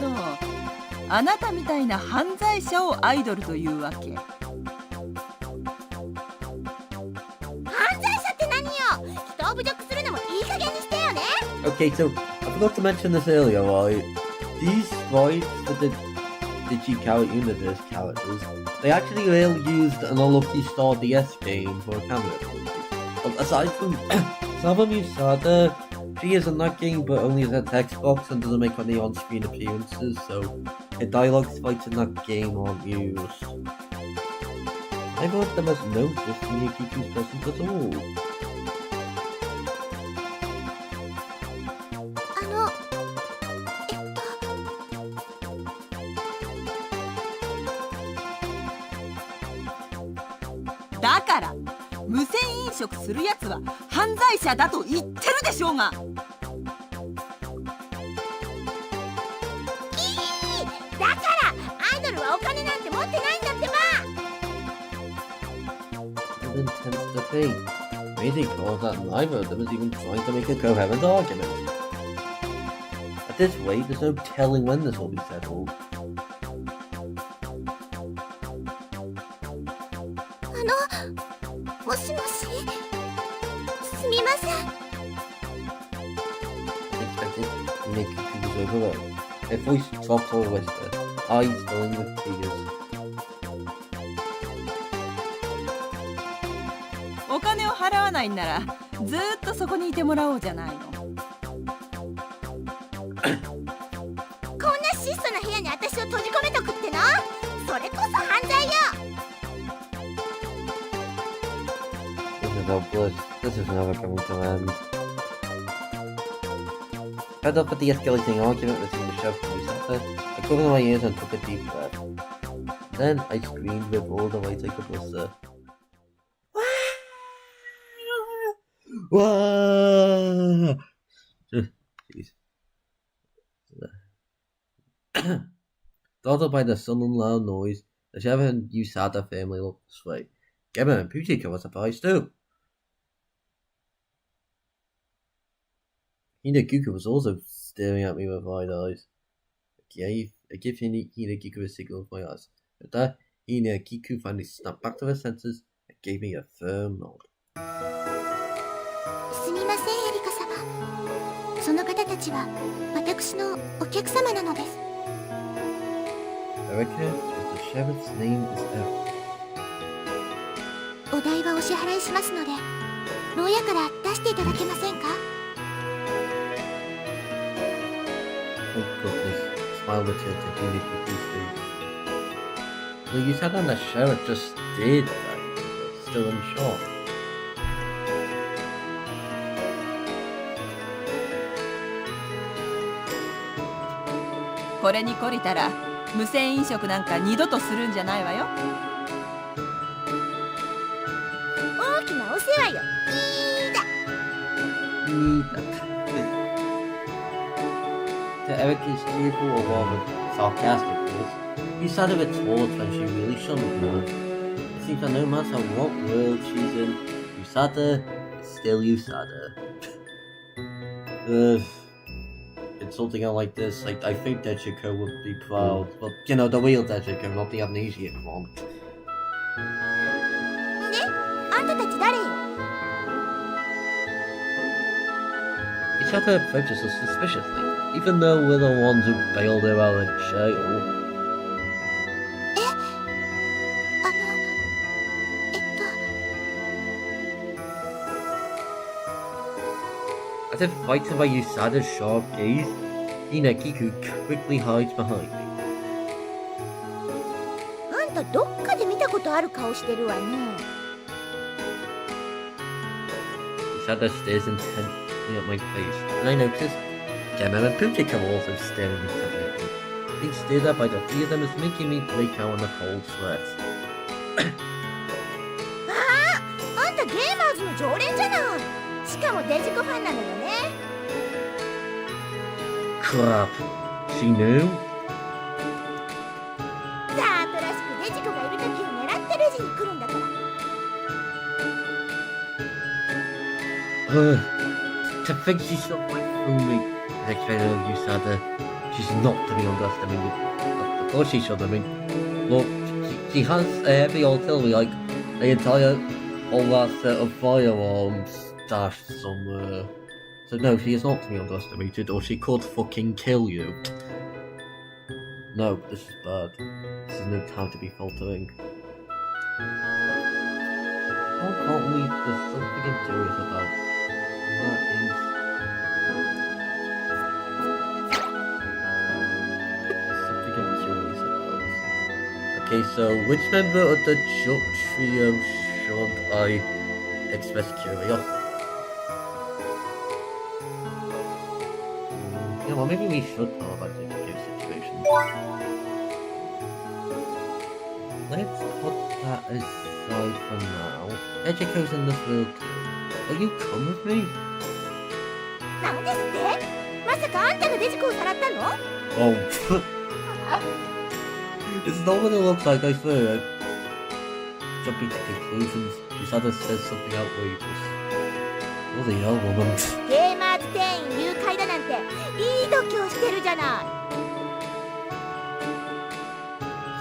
あなたみたいな犯罪者をアイドルというわけ。犯罪者って何よ。人を侮辱するのもいい加減にしてよね。 Okay, so I forgot to mention this earlier, right? These sprites for the G-Character Universe characters, they actually all used an Unlucky Star DS game for a cameo. But aside from Sama Musada, she is in that game but only as a text box and doesn't make any on-screen appearances, so her dialogue sprites in that game aren't used. I thought them as noticed in Yukiku's presence at all. だから無銭飲食するやつは犯罪者だと言ってるでしょうが。だからアイドルはお金なんて持ってないんだってば。 An intense debate. Amazing calls that neither of them is even trying to make a coherent argument. At this rate, there's no telling when this will be settled. もしもし。すみません。 Expected, Nick was overwhelmed. Her voice dropped to a whisper, eyes filling with tears. お金を払わないんならずーっとそこにいてもらおうじゃないの。こんな質素な部屋に私を閉じ込めとくっての？それこそ犯罪よ。 This is hopeless. This is never coming to an end. Fed up with the escalating argument between the sheriff and Usada, I covered my ears and took a deep breath. Then I screamed with all the might I could muster. Wah! Jeez. Startled by the sudden loud noise, the sheriff and Usada family looked this way. Gemma and Puchika were surprised too. Hinagiku was also staring at me with wide eyes. I gave Hinagiku a signal with my eyes. At that, Hinagiku finally snapped back to her senses and gave me a firm nod. すみません、エリカ様。その方たちは私のお客様なのです。 Erica, the sheriff's name is Eric. お代はお支払いしますので、牢屋から出していただけませんか？ Oh goodness, smile returned to Hinagiku's face. Well, you said that the sheriff just did that, still in shock. これに懲りたら無銭飲食なんか二度とするんじゃないわよ。大きなお世話よ。いいだ。To Erica's cheerful or rather sarcastic voice, Usada retorts when she really shouldn't know. It seems that no matter what world she's in, Usada is still Usada. Insulting her like this, I think Dejiko would be proud. But, you know, the real Dejiko, not the amnesiac one. で、あんたたち誰よ。Usada approaches us suspiciously, even though we're the ones who bailed her out of jail. え、As if frightened by Usada's sharp gaze, Kiku quickly hides behind me. あんたどっかで見たことある顔してるわね。Usada stares intently at my face, and I notice Gemma and Pukiko are also staring intently at me. Being stared at by the three of them is making me break out in a cold sweat. あんたゲーマーズの常連じゃない。しかもデジコファンなのよね。Crap. She knew? ザートらしくデジコがいる時を狙ってレジに来るんだから。To think she's not right through me. I kind of Usada. She's not to be underestimated. Of course she should, I mean. Look, she has a heavy artillery, like the entire whole last set of firearms stashed somewhere. So no, she is not to be underestimated, or she could fucking kill you. No, this is bad. This is no time to be faltering. How can't we? There's something I'm curious about. That is... something I'm curious about. Okay, so which member of the Chuck trio should I express curiosity? Yeah, well, maybe we should know about the Dejiko situation. Let's put that aside for now. Dejiko's in this world too. Will you come with me? なんですって？まさかあんたがデジコをさらったの？ Oh. It's not what it looks like, I swear. Jumping to conclusions, Usada says something outrageous. What the hell, woman? ゲーマーズ店員誘拐だなんていい度胸してるじゃない。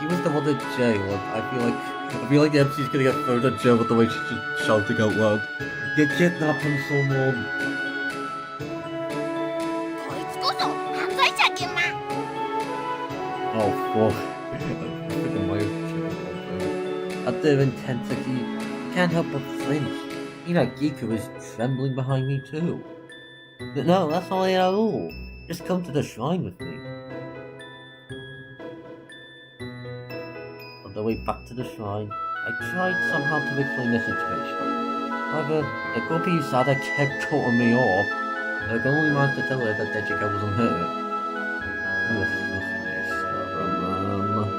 He was the one in jail, and I feel like the MC's gonna get thrown in jail with the way she's just shouting out loud. You're kidnapping someone. こいつこそ犯罪者ゲーマー。 Oh fuck. I think I might have killed. At their intensity, I can't help but flinch. Giku is trembling behind me too. But no, that's not it at all. Just come to the shrine with me. On the way back to the shrine, I tried somehow to explain the situation. However, the grumpy Usada kept cutting me off, and I could only manage to tell her that Dejiko wasn't hurt. Who the fuck is Usada, man?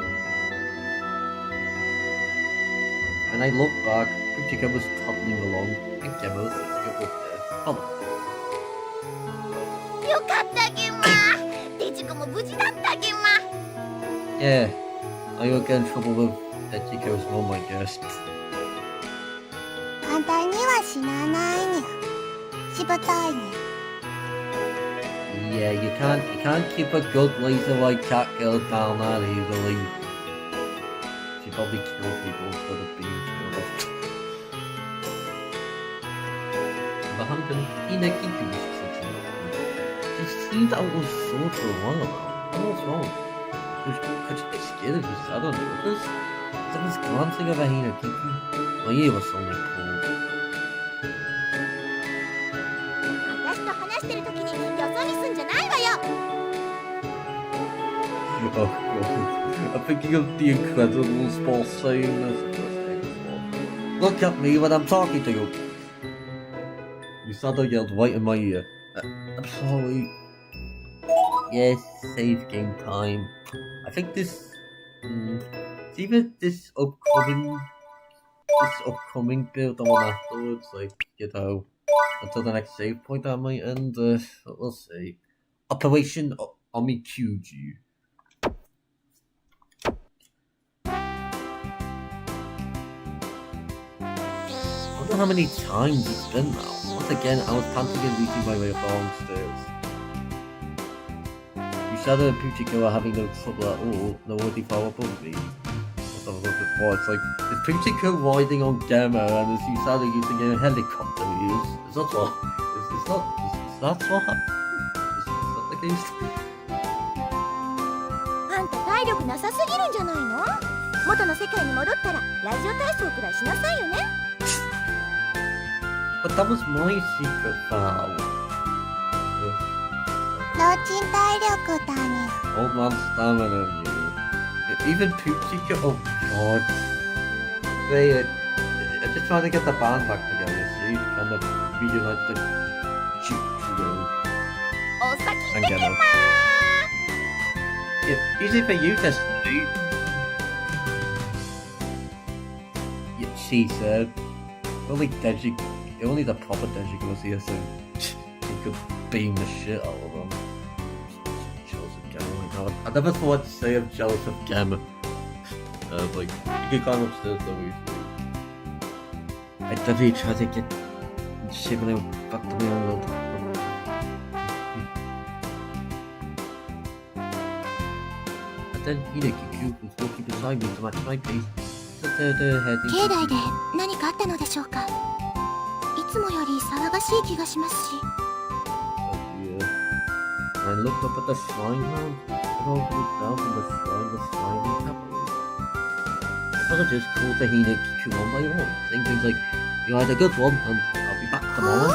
When I looked back, Dejiko was toddling along, and Gemma was sitting up there, following. よかったゲーマー。デジコも無事だったゲーマー。 Yeah, I will get in trouble with Dejiko's mom, I guess. 簡単には死なないにゃ。しぶといにゃ。 Yeah, you can't keep a good laser like catgirl down that easily. She probably killed people instead of being killed. Behind him, Kiku was clutching up. She seemed out of sorts for a while now. What's wrong? Could she be scared of Usada and the others? As I was glancing over Kiku, my ear was suddenly pulled. 私と話してる時によそ見すんじゃないわよ。 Oh god, I'm thinking of the Incredibles boss saying this. Look at me when I'm talking to you. Usada yelled right in my ear. I'm sorry. Yes, save game time. I think this... it's either this upcoming this upcoming build on afterwards, like, you know, until the next save point I might end, we'll see. Operation Omikyuju. I wonder how many times it's been now. Once again, I was panting and reaching my way up the long stairs. Yusada and Puchiko are having no trouble at all, nor would they far above me. Let's have a look at what it's like. Is Puchiko riding on Gamma and is Yusada using a helicopter wheels? Is that what? Is that what happened? Is that the case? あんた体力なさすぎるんじゃないの？元の世界に戻ったらラジオ体操くらいしなさいよね。But that was my secret vow. 老人体力だね。 Old man stamina and you. Even Puchiko, oh god. They are just trying to get the band back together, see? Kind of reunite the trio. お先And 行ってき Gemma. ま Yeah, easy for you, Destiny. Yeah, she said. Only the proper Deji was here, so he could beam the shit out of them. Jealous of Gemma. I never thought to say I'm jealous of Gemma. Like, you could climb upstairs though easily. I definitely tried to get Shibano back to my own world. And then Hineki was walking beside me to match my pace. So they're heading 境内で何かあったのでしょうか。いつもより騒がしい気がしますし。Yeah. And I looked up at the shrine now. It all looked down from the shrine was smiling happily. I thought I'd just call to Hineki one by one, saying things like, "You had a good one, and I'll be back tomorrow."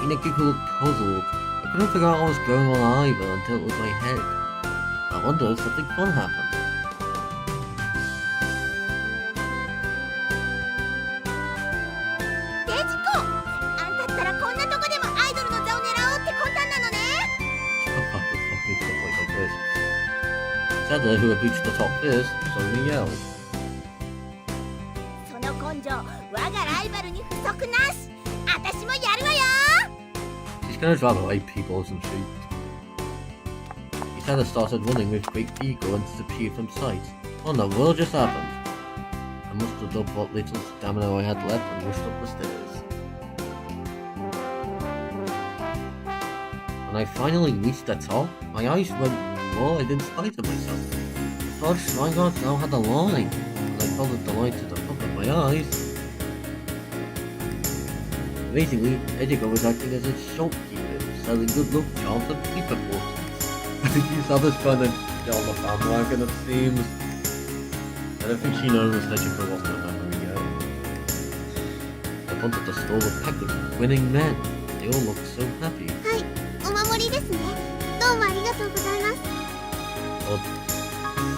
Hineki looked puzzled. I couldn't figure out what was going on either until it was my head. I wonder if something fun happened. デジコ、あんたったらこんなとこでもアイドルの座を狙おうって魂胆なのね。 Stuff like this. Sada, who had reached the top first, suddenly yelled. その根性、我がライバルに不足なし。私もやるわよ。 She's gonna drive away people, isn't she? Sada started running with great ego and disappeared from sight. What in the world just happened? I must have dumped what little stamina I had left and rushed up the stairs. When I finally reached the top, my eyes went wide in spite of myself. The large shrine guards now had a line, and I felt the delight to the front of my eyes. Amazingly, Ejigo was acting as a shopkeeper, selling good luck charms and paper fortunes. I think he's others trying to get on the bandwagon, it seems. I don't think she knows Ejigo wasn't a memory yet. The front of the store was packed with winning men. They all looked so happy. はい、お守りですね。どうもありがとうございます。 Well,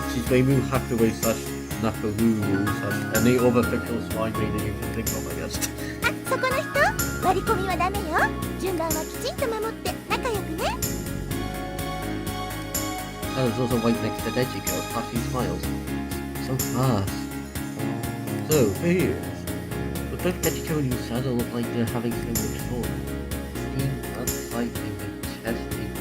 she's Weimu Hakuway slash Nakaruru slash any other fictional swine meaning you can think of, I guess. あ、そこの人、割り込みはダメよ。順番はきちんと守って仲良くね。 And there's also right next to Dejiko, flashing smiles. So fast. So, here. But both Dejiko and Yusada look like they're having so much fun. Seeing and fighting and testing.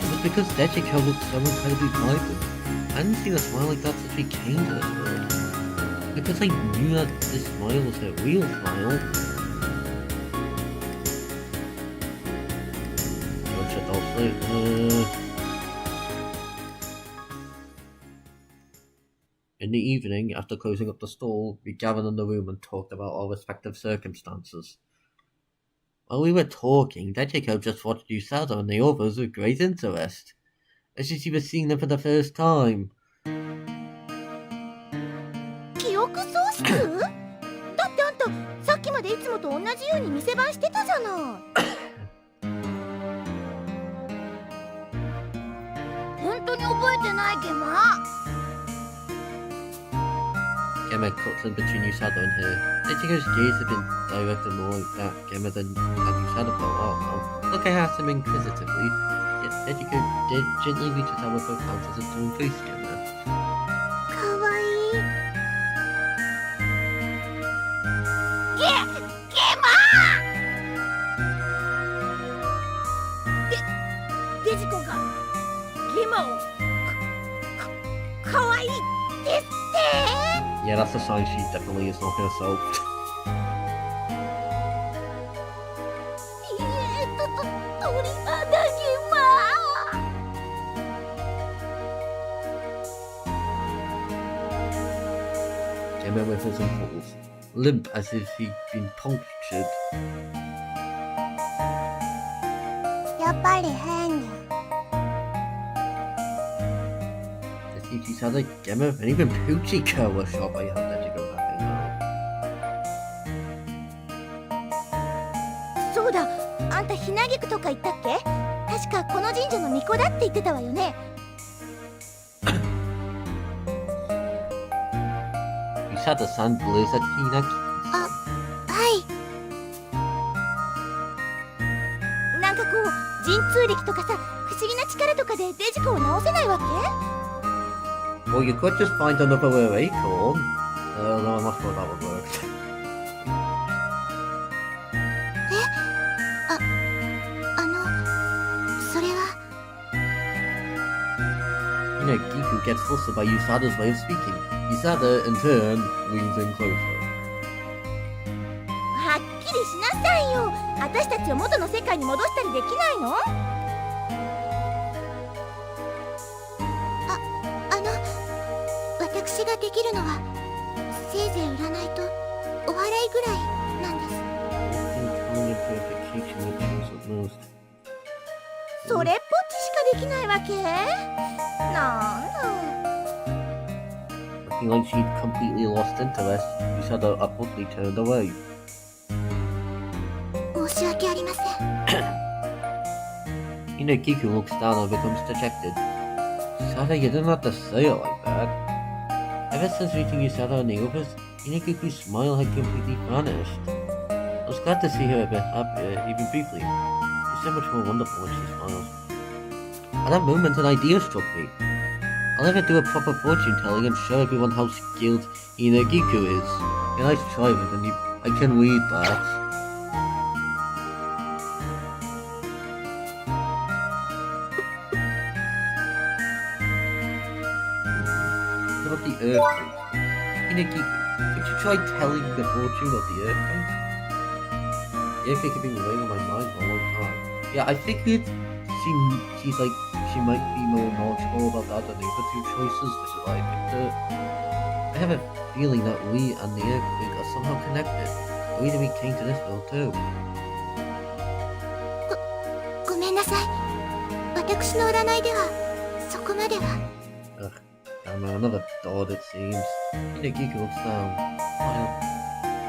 It was because Dejiko looked so incredibly vibrant. I hadn't seen a smile like that since we came to this world. Because I knew that this smile was her real smile. In the evening, after closing up the stall, we gathered in the room and talked about our respective circumstances. While we were talking, Dejiko just watched Yusada and the others with great interest, as if she was seeing them for the first time. 記憶喪失？だってあんたさっきまでいつもと同じように店番してたじゃない。本当に覚えてないけど。 Gemma cuts in between Yusada and her. Dejiko's gaze had been directed more at Gemma than at Yusada for a while now. Looking at him inquisitively, yet Dejiko did gently reach out with both hands as if to embrace Gemma. かわい Yeah, that's a sign she definitely is not herself. 鳥肌げま Gemma with his impulse, limp as if he'd been punctured. やっぱり変に I think she's had a Gemma and even Poochie Girl was shot by her to go back now. そうだ、あんたひなぎくとか言ったっけ？確かこの神社の巫女だって言ってたわよね。You said the sun blaze at Hinaki. あ、はい。なんかこう神通力とかさ、不思議な力とかでデジコを直せないわけ？ Well, you could just find another acorn. No, I'm not sure that would work. それは You know, Giku gets flustered by Usada's way of speaking. Usada, in turn, leans in closer. はっきりしなさいよ。私たちを元の世界に戻したりできないの？私ができるのはせいぜい占いとお祓いぐらいなんです。それっぽっちしかできないわけ？なんだ。Looking like she'd completely lost interest, Usada abruptly turned away. 申し訳ありません。You know, Giku looks down and becomes dejected. Usada, you didn't have to say it like that. Ever since meeting Usada and the others, Inekuku's smile had completely vanished. I was glad to see her a bit happier, even briefly. She's so much more wonderful when she smiles. At that moment, an idea struck me. I'll never do a proper fortune telling and show everyone how skilled Inegiku is. A nice try with and I can read that. What about the earthquake? Inegiku, could you try telling the fortune of the earthquake? The earthquake had been weighing on my mind for a long time. Yeah, I figured she's like, she might be more knowledgeable about that than the other two choices, which is why I picked her. I have a feeling that we and the earthquake are somehow connected. The reason we came to this world too. ごめんなさい。私の占いではそこまでは。 Ugh, damn, another dog it seems. Inegiku looks down. Well,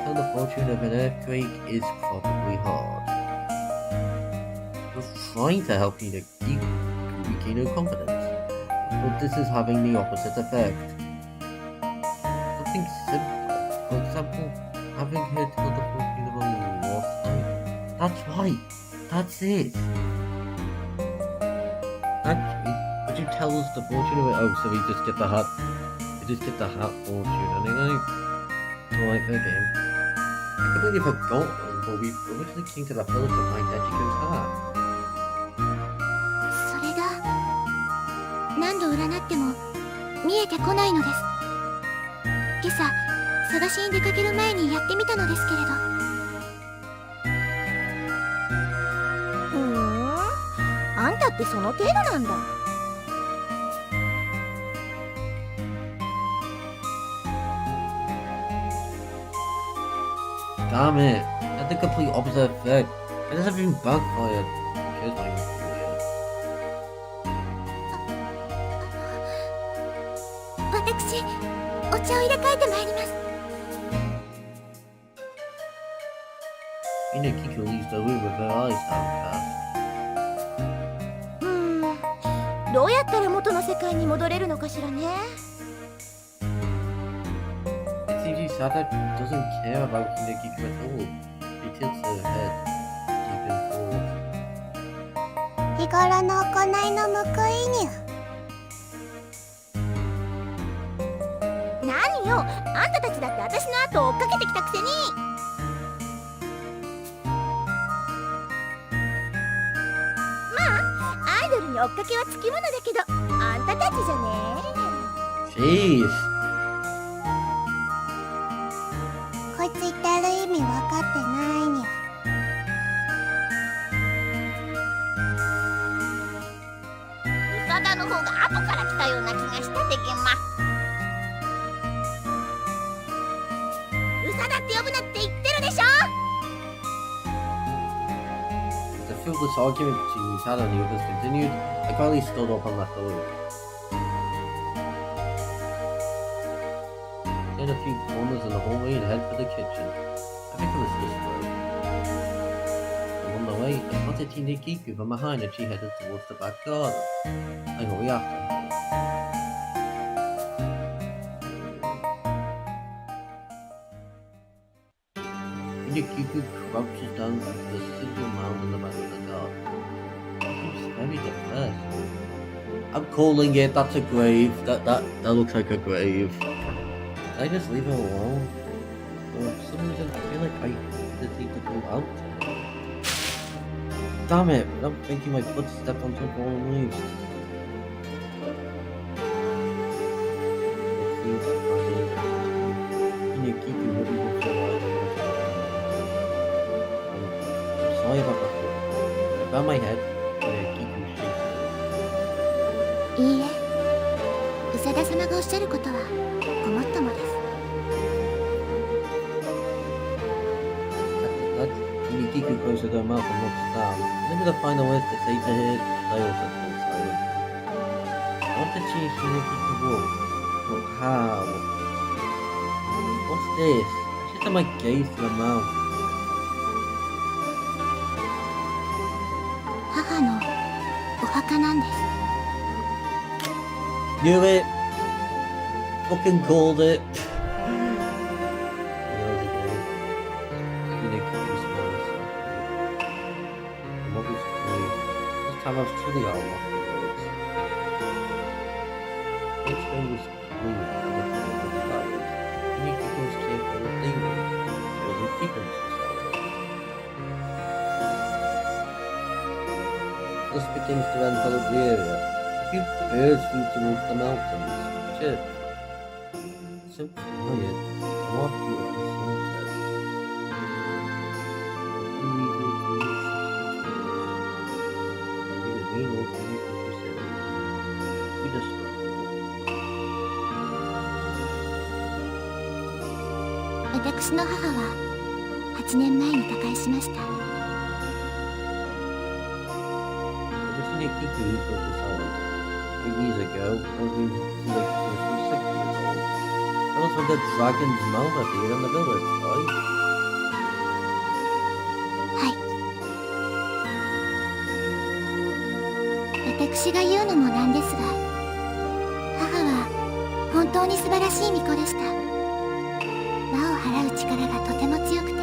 tell the fortune of an earthquake is probably hard. I was trying to help Inegiku regain her confidence, but this is having the opposite effect. Something simple, for example, having her tell the fortune of a lost item. That's right, that's it. Actually, could you tell us the fortune of it? Oh, so we just get the hat. We just get the hat fortune anyway. Alright, fair game. I completely forgot, but we originally came to the village to find Dejiko's hat. それが何度占っても見えてこないのです。今朝探しに出かける前にやってみたのですけれど。あんたってその程度なんだ。Damn it! Had the complete opposite effect. It has been backfired. Here's my infuriated. 私、お茶を入れ替えてまいります。Inegiku leaves the room with her eyes downcast. どうやったら元の世界に戻れるのかしらね。It seems Usada doesn't care about Inegiku at all. She tilts her head, deep in thought. 日頃の行いの報いに。何よ、あんたたちだって私の後を追っかけてきたくせに。アイドルに追っかけはつきものだけど、あんたたちじゃね。 Jeez. 言ってる意味分かってないにゃ。ウサダの方が後から来たような気がしたでげま。ウサダって呼ぶなって言ってるでしょ。As the fruitless argument between Tado and the others continued, I quietly stood up and left the room. In a few corners in the hallway and head for the kitchen. I think it was this road. On the way, I spotted Tina Kiku from behind and she headed towards the back garden. I hurry after her. Tina Kiku crouches down to the single mound in the back of the garden. She seems very depressed. I'm calling it, that's a grave. That looks like a grave. I just leave her alone. For some reason, I feel like I need to go out. Damn it! I'm thinking my foot stepped on some fallen leaves. It feels like my neighbor. Can you keep your moving with your eyes? I'm sorry about that. I found my head, and I keep you shaking. いいえ、宇佐田様がおっしゃることはごもっともです。Kiku closes her mouth and looks down. Maybe the final words to say to her, I also fall silent. I want to change Kiku walk. But how? What's this? I shifted my gaze to the mouth. 母のお墓なんです。Knew it! Fucking called it! Time I've truly all lost the words. Each day was clean and the field of flowers, and you keep those careful and daily, or you keep them to sorrow. This begins to envelop the area. A few birds flew towards the mountains, chirp. So quiet, what beautiful sunset. We 私の母は8年前に他界しました。Years ago, I was in relationship with 6 years old. That was when the dragon's mouth appeared in the village, right? はい。私が言うのもなんですが、母は本当に素晴らしい巫女でした。魔を払う力がとても強くて。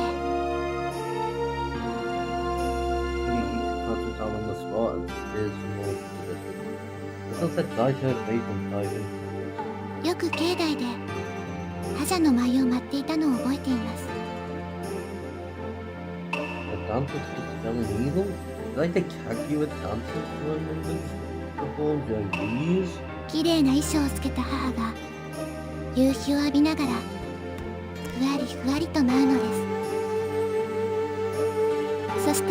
On the spot and stares for more position. The sunset dyed her face and died into よく境内で覇者の舞を待っていたのを覚えています。The dancers just fell in evil? Did I catch you with dancers to perform during these? 綺麗な衣装をつけた母が夕日を浴びながらふわりふわりと舞うのです。そして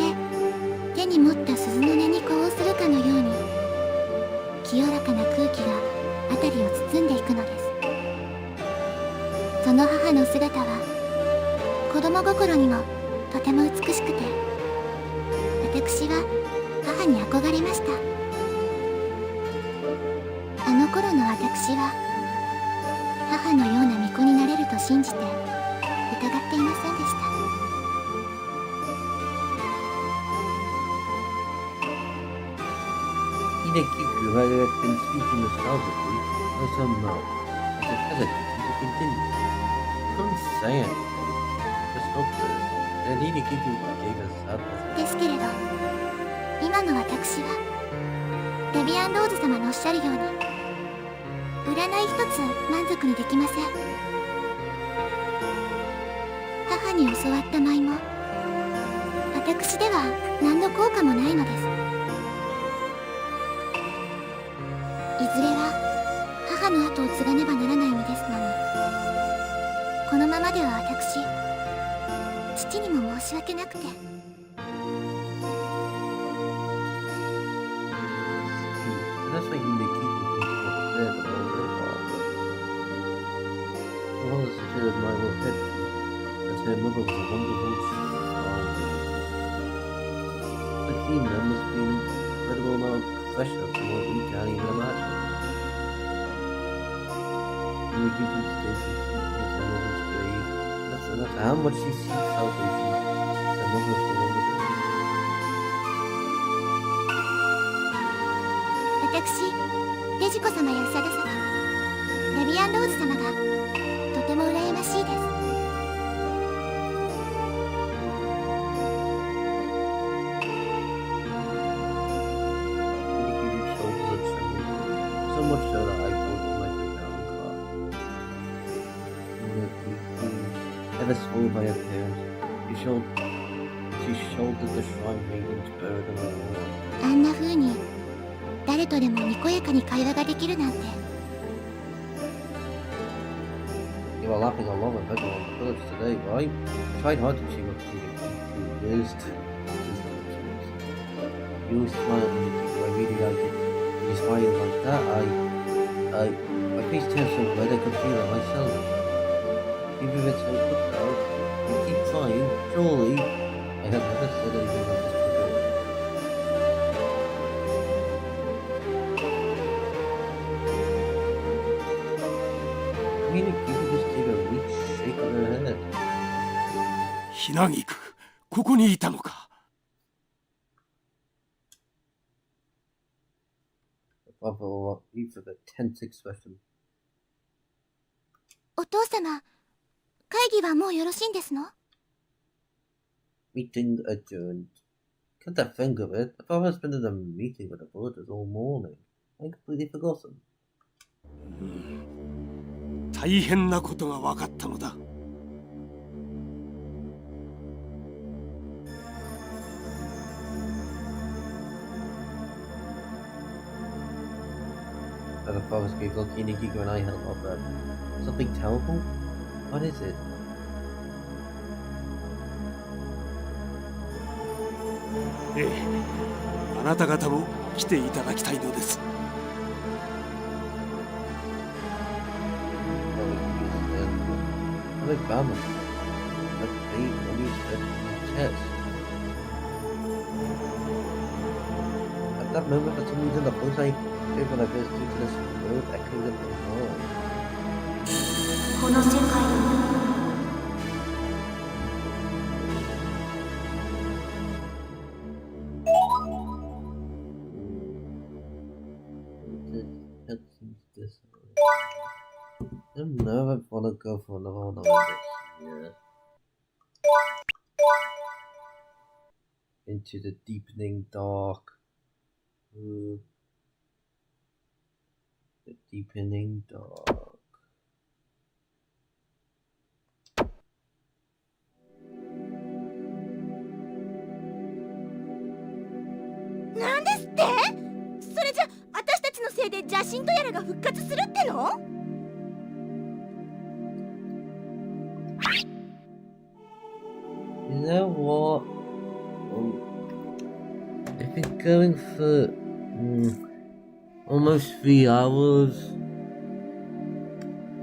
手に持った鈴の音に呼応するかのように清らかな空気が辺りを包んでいくのです。その母の姿は子供心にもとても美しくて、私は母に憧れました。あの頃の私は母のような巫女になれると信じて疑っていませんでした。Ida Kiku had been speaking nostalgically as her mouth, as if hesitating to continue. Couldn't say anything. Just looked at her. Then Ida Kiku gave a sad look. ですけれど、今の私はデビアンローズ様のおっしゃるように占い一つ満足にできません。母に教わった舞も私では何の効果もないのです。いずれは母の後を継がねばならない身ですのに、このままでは私父にも申し訳なくて。And that's why you need to keep looking for the bed and all that hard. Well, as a kid, my little pet that her mother was a wonderful child. The theme there must be an incredible amount of pressure to what we can't even imagine. And you give these days to keep with her mother's grave. That's enough how much she felt as she her mother for longer than 私、デジコ様やサダ様、レビアンローズ様がとても羨ましいです。your shoulders are trembling, so much so that I thought you might be down and cry. Ever swallowed by her parents, she shouldered the shrine maiden's burden alone. あんな風に誰とでもにこやかに会話ができるなんて。You were laughing along with everyone in the village today, right? Tried hard to achieve what you used. You always smile when you think I really like it. When you smile like that, my face turned so red I could feel it myself. Even if it's so good now, you keep trying, surely. I have never said anything like this before. I mean, if you could just give a weak shake of her head. ひなぎく、ここにいたのか。Bravo, you for the tense expression. お父様、会議はもうよろしいんですの？ Meeting adjourned. Come to think of it, I've almost been in a meeting with the villagers all morning. I completely forgotten. 大変なことが分かったのだ。The father's grave, looking Giga and I held our breath. Something terrible? What is it? ええ、あなた方も来ていただきたいのです。Like Bama. That babe always said in chest. At that moment, for some reason, the voice I heard when I first came to this world echoed in my mind. この世界に That seems this way. I don't know if I want to go for another one of this. Yeah. Into the deepening dark. The deepening dark.なんですって？それじゃ私たちのせいで邪神とやらが復活するっての？ You know what? I've been going for almost 3 hours.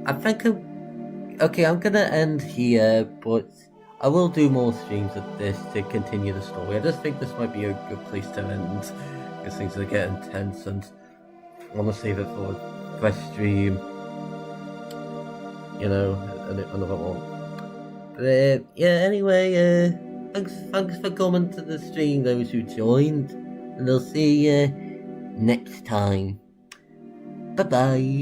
I think I'm gonna end here, but I will do more streams of this to continue the story. I just think this might be a good place to end, because things are getting tense and I want to save it for a fresh stream. You know, another one. But yeah, anyway, thanks for coming to the stream, those who joined, and I'll see you next time. Bye bye.